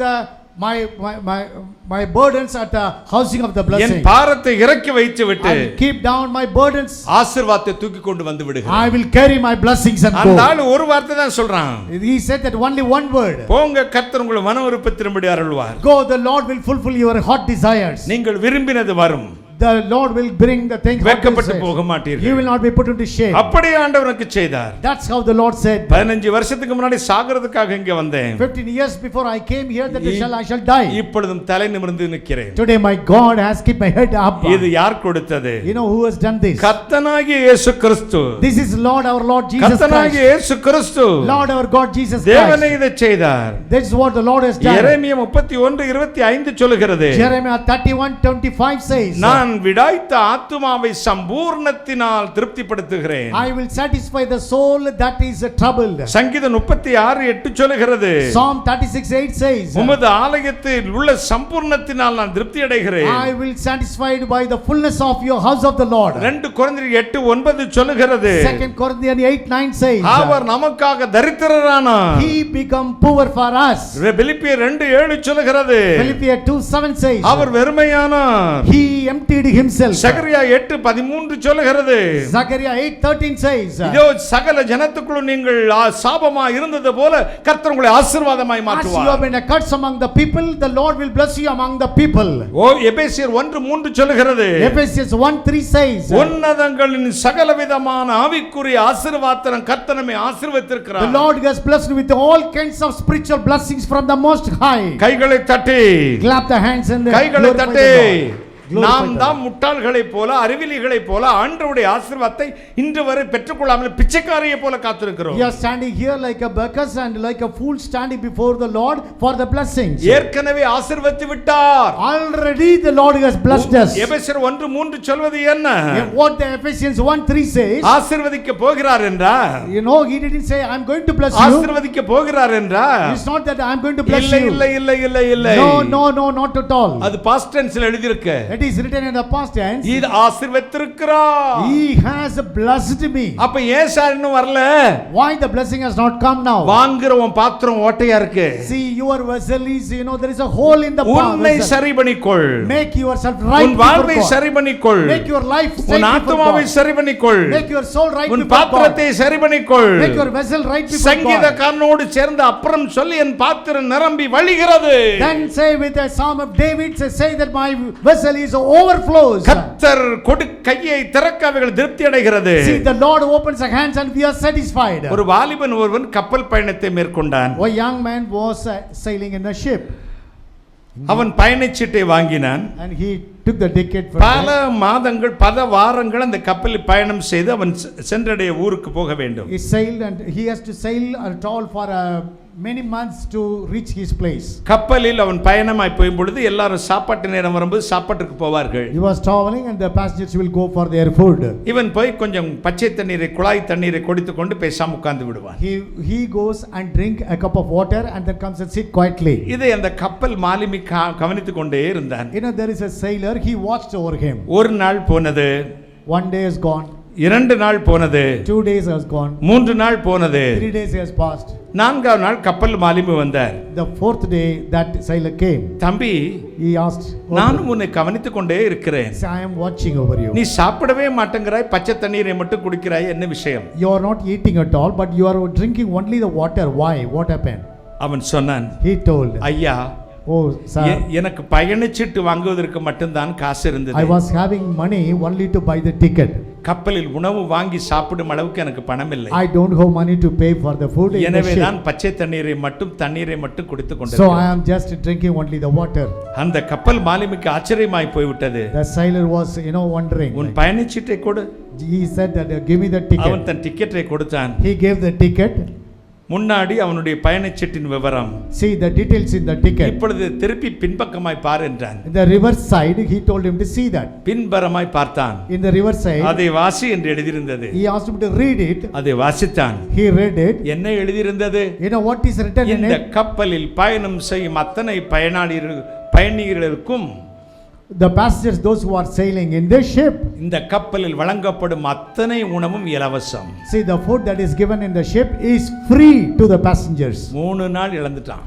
Speaker 6: my burdens at the housing of the blessing.
Speaker 4: என் பாரத்தை இறக்கி வைத்து விட்டு
Speaker 6: I will keep down my burdens.
Speaker 4: ஆசீர்வாதத்தை தூக்கி கொண்டு வந்து விடுகிறேன்.
Speaker 6: I will carry my blessings and go.
Speaker 4: அந்த ஆளு ஒரு வார்த்தை தான் சொல்றான்.
Speaker 6: He said that only one word.
Speaker 4: போங்க கர்த்தர் உங்கள் மன விருப்பத்தின்படி அருள்வார்.
Speaker 6: Go, the Lord will fulfill your heart desires.
Speaker 4: நீங்கள் விரும்பினது வரும்.
Speaker 6: The Lord will bring the things.
Speaker 4: வெட்கப்பட்டு போக மாட்டீர்கள்.
Speaker 6: You will not be put into shame.
Speaker 4: அப்படியே ஆண்டவருக்கு செய்தார்.
Speaker 6: That's how the Lord said.
Speaker 4: 15 வருஷத்துக்கு முன்னாடி சாகிறதுக்காக இங்க வந்தேன்.
Speaker 6: 15 years before I came here that I shall die.
Speaker 4: இப்பொழுதும் தலை நிமிர்ந்து நிற்கிறேன்.
Speaker 6: Today my God has kept my head up.
Speaker 4: இது யார் கொடுத்தது?
Speaker 6: You know who has done this?
Speaker 4: கர்த்தனாகிய இயேசு கிறிஸ்து.
Speaker 6: This is Lord, our Lord Jesus Christ.
Speaker 4: கர்த்தனாகிய இயேசு கிறிஸ்து.
Speaker 6: Lord, our God Jesus Christ.
Speaker 4: தேவனே இதை செய்தார்.
Speaker 6: This is what the Lord has done.
Speaker 4: எரேமியா 31:25 சொல்கிறது.
Speaker 6: Jeremiah 31:25 says.
Speaker 4: நான் விடாய்த்த ஆத்துமாவை சம்பூர்ணத்தினால் திருப்திப்படுத்துகிறேன்.
Speaker 6: I will satisfy the soul that is troubled.
Speaker 4: சங்கீதம் 36:8 சொல்கிறது.
Speaker 6: Psalm 36:8 says.
Speaker 4: உமது ஆலயத்தில் உள்ள சம்பூர்ணத்தினால் நான் திருப்தி அடைகிறேன்.
Speaker 6: I will satisfied by the fullness of your house of the Lord.
Speaker 4: 2 கொரிந்தியர் 8:9 சொல்கிறது.
Speaker 6: 2 Corinthians 8:9 says.
Speaker 4: அவர் நமக்காக தரித்திரரானார்.
Speaker 6: He become poor for us.
Speaker 4: பிலிப்பியர் 2:7 சொல்கிறது.
Speaker 6: Philippians 2:7 says.
Speaker 4: Our வெறுமையானார்.
Speaker 6: He emptied feed himself.
Speaker 2: சகரியா 8:13 சொல்லுகிறது,
Speaker 6: Zechariah 8:13 says,
Speaker 2: இதோ சகல ஜனத்துக்குள்ளும் நீங்கள் சாபமா இருந்தது போல கர்த்தர் உங்களை ஆசீர்வாதமாய்
Speaker 6: as you have
Speaker 2: மாற்றுவார்.
Speaker 6: been a curse among the people, the Lord will bless you among the people.
Speaker 2: ஓ எபேசியர் 1:3 சொல்லுகிறது,
Speaker 6: Ephesians 1:3 says,
Speaker 2: உன்னதங்களின் சகலவிதமான ஆவிக்குரிய ஆசீர்வாதம் கர்த்தர் நம்மை
Speaker 6: the
Speaker 2: ஆசீர்வதித்திருக்கிறார்.
Speaker 6: Lord has blessed with all kinds of spiritual blessings from the Most High.
Speaker 2: கைகளை தட்டி,
Speaker 6: Clap the hands and
Speaker 2: கைகளை
Speaker 6: glorify
Speaker 2: தட்டி.
Speaker 6: the Lord.
Speaker 2: நாம் தான் முட்டாள்களைப் போல அறிவிலிகளைப் போல ஆண்டவருடைய ஆசீர்வாதத்தை இன்று வரை பெற்றுக்கொள்ளாமல் பிச்சைக்காரியை போல காத்திருக்கிறோம்.
Speaker 6: We are standing here like a beggars and like a fool standing before the Lord for the blessings.
Speaker 2: ஏற்கனவே ஆசீர்வதித்து விட்டார்.
Speaker 6: Already the Lord has blessed us.
Speaker 2: எபேசியர் 1:3 சொல்வது என்ன?
Speaker 6: What the Ephesians 1:3 says,
Speaker 2: ஆசீர்வதிக்க போகிறார் என்றார்.
Speaker 6: you know, he didn't say I'm going to bless you.
Speaker 2: ஆசீர்வதிக்க போகிறார் என்றார்.
Speaker 6: It's not that I'm going to bless
Speaker 2: இல்லை
Speaker 6: you.
Speaker 2: இல்லை இல்லை இல்லை இல்லை.
Speaker 6: No, not at all.
Speaker 2: அது பாஸ்ட் டென்ஸ்ல எழுதி இருக்கு.
Speaker 6: It is written in the past tense.
Speaker 2: இது ஆசீர்வதித்திருக்கிறார்.
Speaker 6: He has blessed me.
Speaker 2: அப்ப ஏன் சார் இன்னும் வரல?
Speaker 6: Why the blessing has not come now?
Speaker 2: வாங்குறவன் பாத்திரம் ஓட்டையா இருக்கு.
Speaker 6: See, your vessel is, you know, there is a hole in the
Speaker 2: உன்னை
Speaker 6: vessel.
Speaker 2: சரி பண்ணிக்கொள்.
Speaker 6: Make yourself right
Speaker 2: உன்
Speaker 6: before
Speaker 2: வாழ்வை
Speaker 6: God.
Speaker 2: சரி பண்ணிக்கொள்.
Speaker 6: Make your life
Speaker 2: உன்
Speaker 6: straight before
Speaker 2: ஆத்துமாவை
Speaker 6: God.
Speaker 2: சரி பண்ணிக்கொள்.
Speaker 6: Make your soul right
Speaker 2: உன்
Speaker 6: before God.
Speaker 2: பாத்திரத்தை சரி பண்ணிக்கொள்.
Speaker 6: Make your vessel right before God.
Speaker 2: சங்கீதக்காரனோடு சேர்ந்து அப்புறம் சொல்லி என் பாத்திரம் நிரம்பி வழிகிறது.
Speaker 6: Then say with a psalm of David, say that my vessel is overflows.
Speaker 2: கர்த்தர் கொடு கையை திறக்க அவைகள் திருப்தி அடைகிறது.
Speaker 6: See, the Lord opens the hands and we are satisfied.
Speaker 2: ஒரு வாலிபன் ஒருவன் கப்பல் பயணத்தை மேற்கொண்டான்.
Speaker 6: A young man was sailing in a ship
Speaker 2: அவன் பயணச்சீட்டை வாங்கினான்.
Speaker 6: and he took the ticket for
Speaker 2: பல மாதங்கள் பல வாரங்கள் அந்த கப்பலில் பயணம் செய்து அவன் சென்றடைய ஊருக்கு போக வேண்டும்.
Speaker 6: he sailed and he has to sail at all for many months to reach his place.
Speaker 2: கப்பலில் அவன் பயணமாய் போயும் பொழுது எல்லாரும் சாப்பாட்டு நேரம் வரும்போது சாப்பாட்டுக்கு போவார்கள்.
Speaker 6: He was traveling and the passengers will go for their food.
Speaker 2: இவன் போய் கொஞ்சம் பச்சை தண்ணீரை குழாய் தண்ணீரை குடித்து கொண்டு பேசாம உட்கார்ந்து விடுவான்.
Speaker 6: He goes and drink a cup of water and then comes and sit quietly.
Speaker 2: இதை அந்த கப்பல் மாலுமி கவனித்துக் கொண்டே இருந்தான்.
Speaker 6: You know, there is a sailor, he watched over him.
Speaker 2: ஒரு நாள் போனது.
Speaker 6: One day is gone.
Speaker 2: 2 நாள் போனது.
Speaker 6: 2 days has gone.
Speaker 2: 3 நாள் போனது.
Speaker 6: 3 days has passed.
Speaker 2: 4ஆம் நாள் கப்பல் மாலுமி வந்தார்.
Speaker 6: The 4th day that sailor came.
Speaker 2: தம்பி,
Speaker 6: He asked,
Speaker 2: நானும் உன்னை கவனித்துக் கொண்டே இருக்கிறேன்.
Speaker 6: I am watching over you.
Speaker 2: நீ சாப்பிடவே மாட்டேங்கிறாய், பச்சை தண்ணீரை மட்டும் குடிக்கிறாய், என்ன விஷயம்?
Speaker 6: You are not eating at all, but you are drinking only the water. Why? What happened?
Speaker 2: அவன் சொன்னான்,
Speaker 6: He told,
Speaker 2: ஐயா,
Speaker 6: oh sir,
Speaker 2: எனக்கு பயணச்சீட்டு வாங்குவதற்கு மட்டும்தான் காசு இருந்தது.
Speaker 6: I was having money only to buy the ticket.
Speaker 2: கப்பலில் உணவு வாங்கி சாப்பிடும் அளவுக்கு எனக்கு பணம் இல்லை.
Speaker 6: I don't have money to pay for the food in the
Speaker 2: எனவே
Speaker 6: ship.
Speaker 2: நான் பச்சை தண்ணீரை மட்டும் குடித்துக்
Speaker 6: So
Speaker 2: கொண்டிருக்கிறேன்.
Speaker 6: I am just drinking only the water.
Speaker 2: அந்த கப்பல் மாலுமிக்கு ஆச்சரியமாய் போய்விட்டது.
Speaker 6: The sailor was, you know, wondering.
Speaker 2: உன் பயணச்சீட்டை கொடு.
Speaker 6: He said that give me the
Speaker 2: அவன்
Speaker 6: ticket.
Speaker 2: தன் டிக்கெட்டை கொடுத்தான்.
Speaker 6: He gave the ticket.
Speaker 2: முன்னாடி அவனுடைய பயணச்சீட்டின் விவரம்.
Speaker 6: See the details in the ticket.
Speaker 2: இப்பொழுது திருப்பி பின்பக்கமாய் பார் என்றான்.
Speaker 6: In the reverse side, he told him to see that.
Speaker 2: பின்பறமாய் பார்த்தான்.
Speaker 6: In the reverse side,
Speaker 2: அதை வாசி என்று எழுதியிருந்தது.
Speaker 6: he asked him to read it.
Speaker 2: அதை வாசித்தான்.
Speaker 6: He read it.
Speaker 2: என்ன எழுதியிருந்தது?
Speaker 6: You know what is written in
Speaker 2: இந்த
Speaker 6: it?
Speaker 2: கப்பலில் பயணம் செய்யும் அத்தனை பயணிகளுக்கும்
Speaker 6: The passengers, those who are sailing in this ship,
Speaker 2: இந்த கப்பலில் வழங்கப்படும் அத்தனை உணவும் இலவசம்.
Speaker 6: see, the food that is given in the ship is free to the passengers.
Speaker 2: 3 நாள் இழந்துட்டான்.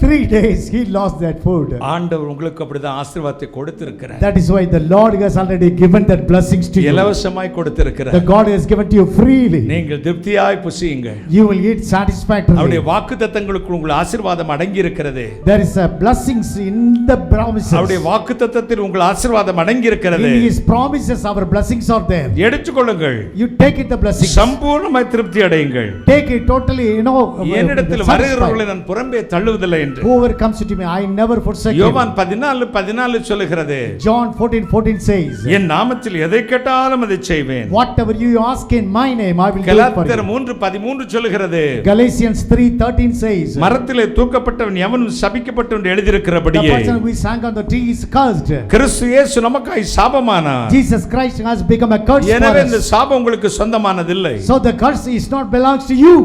Speaker 6: 3 days he lost that food.
Speaker 2: ஆண்டவர் உங்களுக்கு அப்படிதான் ஆசீர்வாதத்தை கொடுத்திருக்கிறார்.
Speaker 6: That is why the Lord has already given that blessings to you.
Speaker 2: இலவசமாய் கொடுத்திருக்கிறார்.
Speaker 6: The God has given to you freely.
Speaker 2: நீங்கள் திருப்தியாய் புசியுங்கள்.
Speaker 6: You will eat satisfactorily.
Speaker 2: அவருடைய வாக்குத்தத்தங்களுக்குள் உங்கள் ஆசீர்வாதம் அடங்கி இருக்கிறது.
Speaker 6: There is a blessings in the promises.
Speaker 2: அவருடைய வாக்குத்தத்தத்தில் உங்கள் ஆசீர்வாதம் அடங்கி இருக்கிறது.
Speaker 6: In his promises our blessings are there.
Speaker 2: எடுத்துக்கொள்ளுங்கள்.
Speaker 6: You take it, the blessings.
Speaker 2: சம்பூர்ணமாய் திருப்தி அடையுங்கள்.
Speaker 6: Take it totally, you know.
Speaker 2: என்னிடத்தில் வருகிறவர்களை நான் புறம்பே தள்ளுவதில்லை என்று.
Speaker 6: Whoever comes to me, I never forsake him.
Speaker 2: யோவான் 14:14 சொல்லுகிறது.
Speaker 6: John 14:14 says,
Speaker 2: என் நாமத்தில் எதை கேட்டாலும் அதை செய்வேன்.
Speaker 6: whatever you ask in my name, I will do it for
Speaker 2: கலாத்தியர்
Speaker 6: you.
Speaker 2: 3:13 சொல்லுகிறது.
Speaker 6: Galatians 3:13 says,
Speaker 2: மரத்திலே தூக்கப்பட்டவன் எவனும் சபிக்கப்பட்டவன் என்று
Speaker 6: the
Speaker 2: எழுதியிருக்கிறபடியே
Speaker 6: person who is hung on the tree is cursed.
Speaker 2: கிறிஸ்து இயேசு நமக்காய் சாபமானார்.
Speaker 6: Jesus Christ has become a curse for
Speaker 2: எனவே இந்த
Speaker 6: us.
Speaker 2: சாபம் உங்களுக்கு சொந்தமானதில்லை.
Speaker 6: So the curse is not belongs to you.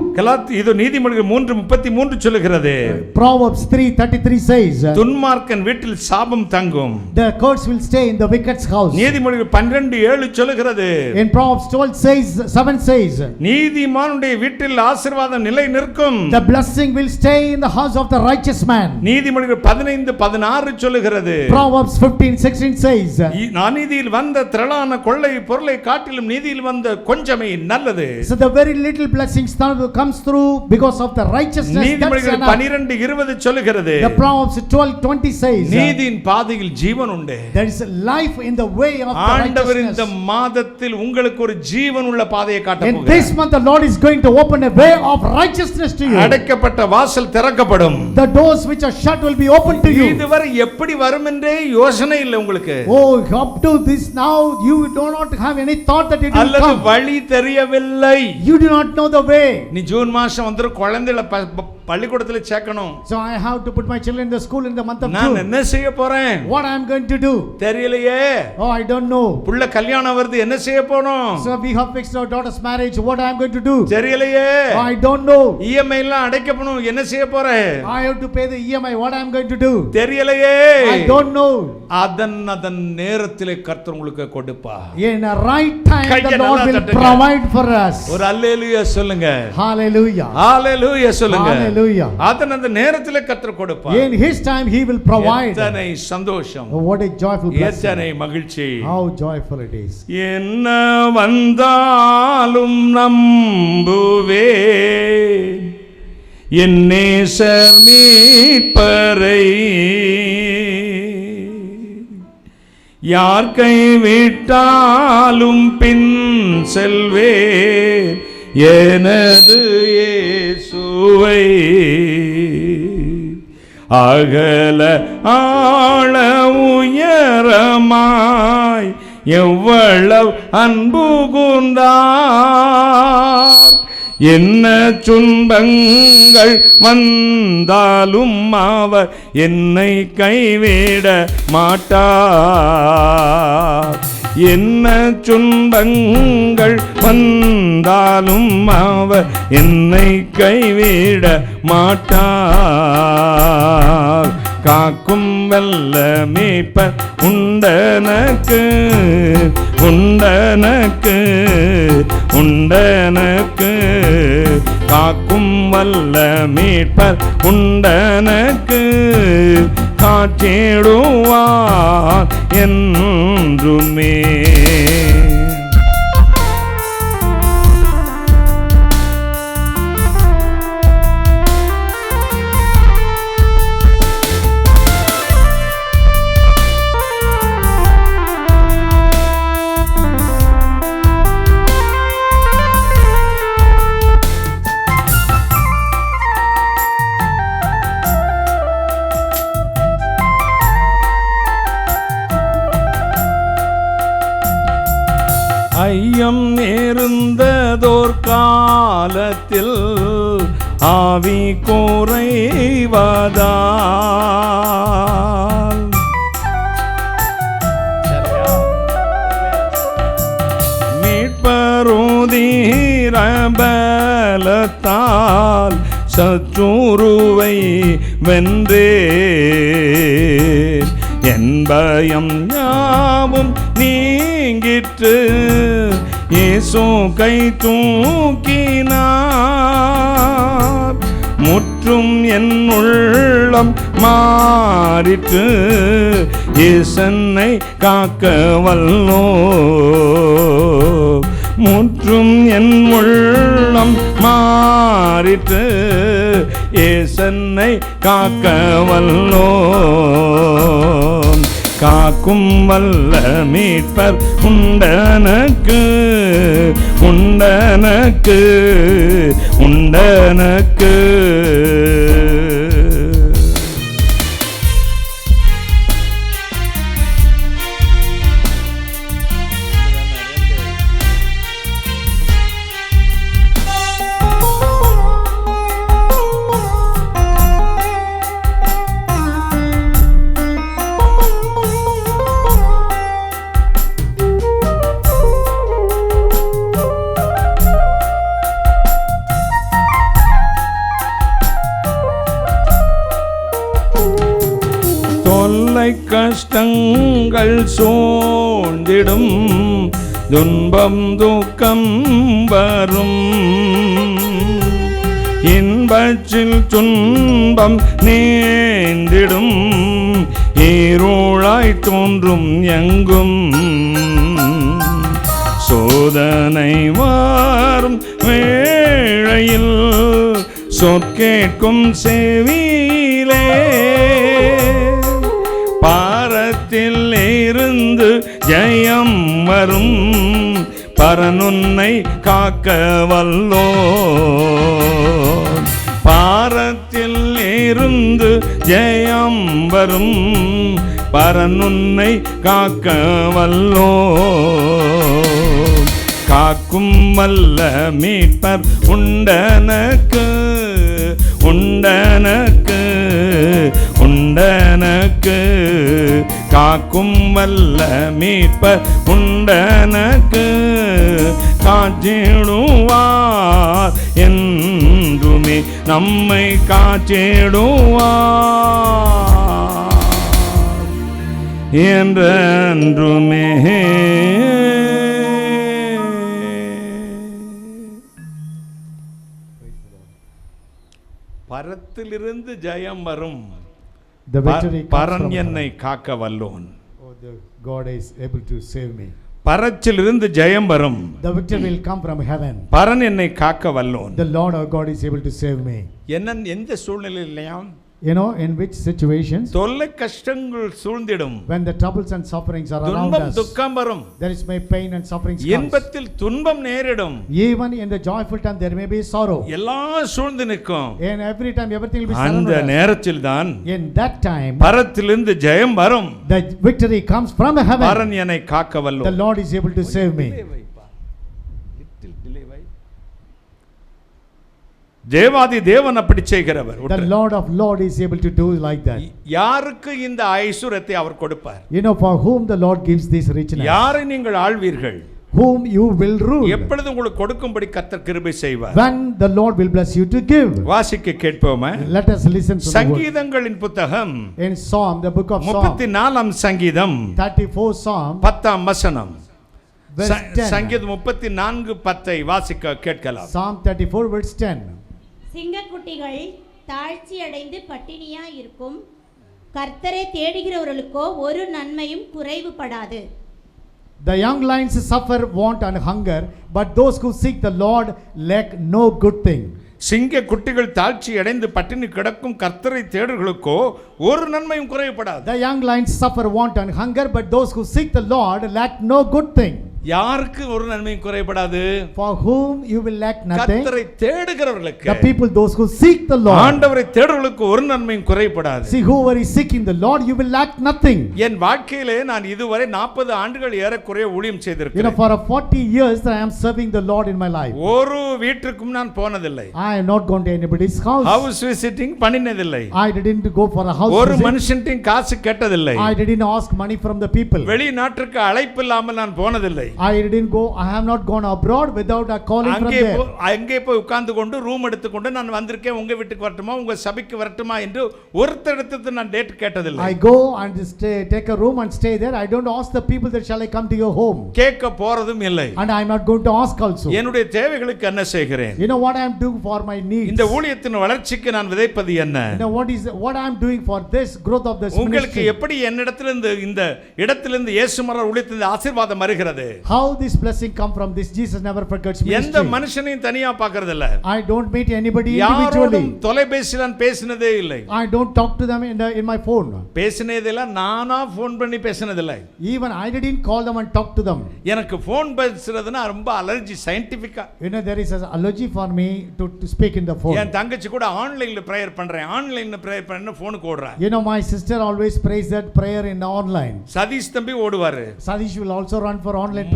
Speaker 2: இது நீதிமொழிகள் 3:33 சொல்லுகிறது.
Speaker 6: Proverbs Proverbs 3:33 says,
Speaker 2: துன்மார்க்கன் வீட்டில் சாபம் தங்கும்.
Speaker 6: the curse will stay in the wicked's house.
Speaker 2: நீதிமொழிகள் 12:7 சொல்லுகிறது.
Speaker 6: In Proverbs 7 says,
Speaker 2: நீதிமானுடைய வீட்டில் ஆசீர்வாதம் நிலை நிற்கும்.
Speaker 6: the blessing will stay in the house of the righteous man.
Speaker 2: நீதிமொழிகள் 15:16 சொல்லுகிறது.
Speaker 6: Proverbs 15:16 says,
Speaker 2: அநீதியில் வந்த திரளான கொள்ளை பொருளை காட்டிலும் நீதியில் வந்த கொஞ்சமே நல்லது.
Speaker 6: so the very little blessings comes through because of the righteousness.
Speaker 2: நீதிமொழிகள் 12:20 சொல்லுகிறது.
Speaker 6: The Proverbs 12:20 says,
Speaker 2: நீதியின் பாதையில் ஜீவன் உண்டு.
Speaker 6: there is a life in the way of the
Speaker 2: ஆண்டவர் இந்த
Speaker 6: righteousness.
Speaker 2: மாதத்தில் உங்களுக்கு ஒரு ஜீவன் உள்ள பாதையை காட்ட
Speaker 6: In this
Speaker 2: போகிறார்.
Speaker 6: month the Lord is going to open a way of righteousness to you.
Speaker 2: அடைக்கப்பட்ட வாசல் திறக்கப்படும்.
Speaker 6: The doors which are shut will be opened to you.
Speaker 2: இதுவரை எப்படி வரும் என்றே யோசனை இல்லை உங்களுக்கு.
Speaker 6: Oh, up to this now you do not have any thought that it will
Speaker 2: அல்லது
Speaker 6: come.
Speaker 2: வழி தெரியவில்லை.
Speaker 6: You do not know the way.
Speaker 2: நீ ஜூன் மாசம் வந்து குழந்தைகளை பள்ளிக்கூடத்துல சேர்க்கணும்.
Speaker 6: So I have to put my children in the school in the month of
Speaker 2: நான்
Speaker 6: June.
Speaker 2: என்ன செய்ய போறேன்?
Speaker 6: What I am going to do?
Speaker 2: தெரியலையே.
Speaker 6: Oh, I don't know.
Speaker 2: புள்ள கல்யாணம் வருது, என்ன செய்ய போறோம்?
Speaker 6: So we have fixed our daughter's marriage. What I am going to do?
Speaker 2: தெரியலையே.
Speaker 6: Oh, I don't know.
Speaker 2: EMI எல்லாம் அடைக்கப்படும், என்ன செய்ய போறேன்?
Speaker 6: I have to pay the EMI. What I am going to do?
Speaker 2: தெரியலையே.
Speaker 6: I don't know.
Speaker 2: அதன் நேரத்திலே கர்த்தர் உங்களுக்கு கொடுப்பார்.
Speaker 6: In a right time
Speaker 2: கையை
Speaker 6: the Lord
Speaker 2: நல்லா
Speaker 6: will
Speaker 2: தட்டுங்க.
Speaker 6: provide for us.
Speaker 2: ஒரு அல்லேலூயா சொல்லுங்க.
Speaker 6: Hallelujah.
Speaker 2: ஹalleluya சொல்லுங்க.
Speaker 6: Hallelujah.
Speaker 2: அந்த நேரத்திலே கர்த்தர் கொடுப்பார்.
Speaker 6: In his time he will provide.
Speaker 2: எத்தனை சந்தோஷம்.
Speaker 6: Oh, what a joyful blessing.
Speaker 2: எத்தனை மகிழ்ச்சி.
Speaker 6: How joyful it is.
Speaker 2: என்ன வந்தாலும் நம்புவே என் நேசர் மீட்பரை, யார் கைவிட்டாலும் பின் செல்வே எனது இயேசுவை. அகல ஆழ உயரமாய் எவ்வளவு அன்பு கூர்ந்தார், என்ன துன்பங்கள் வந்தாலும் அவர் என்னை கைவிட மாட்டார். என்ன துன்பங்கள் வந்தாலும் அவர் என்னை கைவிட மாட்டார். காக்கும் வல்ல மீட்பர் உண்டனக்கு, உண்டனக்கு, உண்டனக்கு. காக்கும் வல்ல மீட்பர் உண்டனக்கு, காற்றிடுவார் என்றுமே. ஐயம் நேர்ந்ததோர் காலத்தில் ஆவி குறைவதால், மீட்பருதீர பலத்தால் சத்துருவை வென்றே, என் பயம் யாவும் நீங்கிற்று இயேசு கை தூக்கினார். முற்றும் என் உள்ளம் மாறிற்று இயேசன்னை காக்க வல்லோ. முற்றும் என் உள்ளம் மாறிற்று இயேசன்னை காக்க வல்லோ. காக்கும் வல்ல மீட்பர் உண்டனக்கு, உண்டனக்கு, உண்டனக்கு.
Speaker 4: கஷ்டங்கள் சூழ்ந்திடும், துன்பம் துக்கம் வரும். இன்பத்தில் துன்பம் நேர்ந்திடும், ஈருளாய் தோன்றும் எங்கும். சோதனை வாரும் வேளையில் சொற்கேட்கும் செவியிலே, பாரத்தில் இருந்து ஜெயம் வரும், பரனுன்னை காக்க வல்லோ. பாரத்தில் இருந்து ஜெயம் வரும், பரனுன்னை காக்க வல்லோ. காக்கும் வல்ல மீட்பர் உண்டனக்கு, உண்டனக்கு, உண்டனக்கு. காக்கும் வல்ல மீட்பர் உண்டனக்கு, காத்திடுவார் என்றுமே நம்மை காத்திடுவார் என்றென்றுமே. பரத்திலிருந்து ஜெயம் வரும்,
Speaker 6: The victory comes
Speaker 4: பரன்
Speaker 6: from
Speaker 4: என்னை காக்க வல்லோன்.
Speaker 6: Oh, the God is able to save me.
Speaker 4: பரத்திலிருந்து ஜெயம் வரும்,
Speaker 6: The victory will come from heaven.
Speaker 4: பரன் என்னை காக்க வல்லோன்.
Speaker 6: The Lord our God is able to save me.
Speaker 4: என்ன எந்த சூழ்நிலையிலையும்
Speaker 6: You know, in which situations?
Speaker 4: தொல்லை கஷ்டங்கள் சூழ்ந்திடும்,
Speaker 6: When the troubles and sufferings are around
Speaker 4: துன்பம்
Speaker 6: us,
Speaker 4: துக்கம் வரும்,
Speaker 6: there is may pain and sufferings comes.
Speaker 4: இன்பத்தில் துன்பம் நேரிடும்,
Speaker 6: Even in the joyful time there may be sorrow.
Speaker 4: எல்லாம் சூழ்ந்து நிற்கும்.
Speaker 6: And every time everything will be
Speaker 4: அந்த
Speaker 6: surrounded us.
Speaker 4: நேரத்தில் தான்
Speaker 6: In that time,
Speaker 4: பரத்திலிருந்து ஜெயம் வரும்,
Speaker 6: the victory comes from heaven.
Speaker 4: பரன் என்னை காக்க
Speaker 6: The
Speaker 4: வல்லோன்.
Speaker 6: Lord is able to save me.
Speaker 4: தேவாதி தேவன் அப்படி செய்கிறவர்.
Speaker 6: The Lord of Lord is able to do like that.
Speaker 4: யாருக்கு இந்த ஐசுரத்தை அவர் கொடுப்பார்?
Speaker 6: You know, for whom the Lord gives this richness,
Speaker 4: யாரை நீங்கள் ஆள்வீர்கள்?
Speaker 6: whom you will rule.
Speaker 4: எப்பொழுது உங்களுக்கு கொடுக்கும்படி கர்த்தர் கிருபை செய்வார்.
Speaker 6: When the Lord will bless you to give.
Speaker 4: வாசிக்க கேட்போமா?
Speaker 6: Let us listen to the word.
Speaker 4: சங்கீதங்களின் புத்தகம்
Speaker 6: In Psalm, the book of Psalm,
Speaker 4: 34ஆம் சங்கீதம்
Speaker 6: 34 Psalm,
Speaker 4: 10ஆம் வசனம்.
Speaker 6: verse 10.
Speaker 4: சங்கீதம் 34:10 வாசிக்க கேட்கலாம்.
Speaker 6: Psalm 34 verse 10.
Speaker 7: சிங்கக்குட்டிகள் தாழ்ச்சி அடைந்து பட்டினியாய் இருக்கும், கர்த்தரை தேடுகிறவர்களுக்கோ ஒரு நன்மையும் குறைவுபடாது.
Speaker 6: The young lions suffer want and hunger, but those who seek the Lord lack no good thing.
Speaker 4: சிங்க குட்டிகள் தாழ்ச்சி அடைந்து பட்டினி கிடக்கும், கர்த்தரை தேடுகளுக்கோ ஒரு நன்மையும் குறைவுபடாது.
Speaker 6: The young lions suffer want and hunger, but those who seek the Lord lack no good thing.
Speaker 4: யாருக்கு ஒரு நன்மையும் குறைபடாது?
Speaker 6: For whom you will lack nothing.
Speaker 4: கர்த்தரை தேடுகிறவர்களுக்கு,
Speaker 6: The people, those who seek the Lord.
Speaker 4: ஆண்டவரை தேடுகிறவர்களுக்கு ஒரு நன்மையும் குறைபடாது.
Speaker 6: See, whoever is seeking the Lord, you will lack nothing.
Speaker 4: என் வாழ்க்கையிலே நான் இதுவரை 40 ஆண்டுகள் ஏறக்குறைய ஊழியம்
Speaker 6: You know,
Speaker 4: செய்திருக்கிறேன்.
Speaker 6: for 40 years I am serving the Lord in my life.
Speaker 4: ஒரு வீட்டுக்கும் நான் போனதில்லை.
Speaker 6: I have not gone to anybody's house.
Speaker 4: House visiting பண்ணினதில்லை.
Speaker 6: I didn't go for a house
Speaker 4: ஒரு
Speaker 6: visit.
Speaker 4: மனுஷன்டையும் காசு கேட்டதில்லை.
Speaker 6: I didn't ask money from the people.
Speaker 4: வெளிநாட்டுக்கு அழைப்பு இல்லாமல் நான் போனதில்லை.
Speaker 6: I didn't go. I have not gone abroad without a calling from there.
Speaker 4: அங்கே போய் உட்கார்ந்து கொண்டு ரூம் எடுத்துக்கொண்டு நான் வந்திருக்கேன், உங்க வீட்டுக்கு வரட்டுமா, உங்க சபைக்கு வரட்டுமா என்று ஒருத்தரிடத்து நான் டேட் கேட்டதில்லை.
Speaker 6: I go and stay, take a room and stay there. I don't ask the people that shall I come to your home.
Speaker 4: கேட்க போறதும் இல்லை.
Speaker 6: And I am not going to ask also.
Speaker 4: என்னுடைய தேவைகளுக்கு என்ன செய்கிறேன்?
Speaker 6: You know what I am doing for my needs.
Speaker 4: இந்த ஊழியத்தின் வளர்ச்சிக்கு நான் விதைப்பது என்ன?
Speaker 6: You know what I am doing for this growth of this
Speaker 4: உங்களுக்கு
Speaker 6: ministry.
Speaker 4: எப்படி என்னிடத்திலிருந்து இந்த இடத்திலிருந்து இயேசுமர ஊழியத்தின் ஆசீர்வாதம் வருகிறது?
Speaker 6: How this blessing come from this? Jesus never forgets
Speaker 4: எந்த
Speaker 6: ministry.
Speaker 4: மனுஷனையும் தனியா பார்க்கறது இல்ல.
Speaker 6: I don't meet anybody
Speaker 4: யாரோடும்
Speaker 6: individually.
Speaker 4: தொலைபேசியில் நான் பேசினதே இல்லை.
Speaker 6: I don't talk to them in my phone.
Speaker 4: பேசினதில்லை, நானா ஃபோன் பண்ணி பேசினதில்லை.
Speaker 6: Even I didn't call them and talk to them.
Speaker 4: எனக்கு ஃபோன் பேசுறதுன்னா ரொம்ப allergy, சயின்டிஃபிக்கா.
Speaker 6: You know, there is an allergy for me to speak in the phone.
Speaker 4: என் தங்கச்சி கூட ஆன்லைன்ல பிரேயர் பண்றேன், ஆன்லைன்ல பிரேயர் பண்ண ஃபோனுக்கு ஓடுறா.
Speaker 6: You know, my sister always prays that prayer in online.
Speaker 4: Satish தம்பி ஓடுவாரு.
Speaker 6: Sadish will also run for online prayer.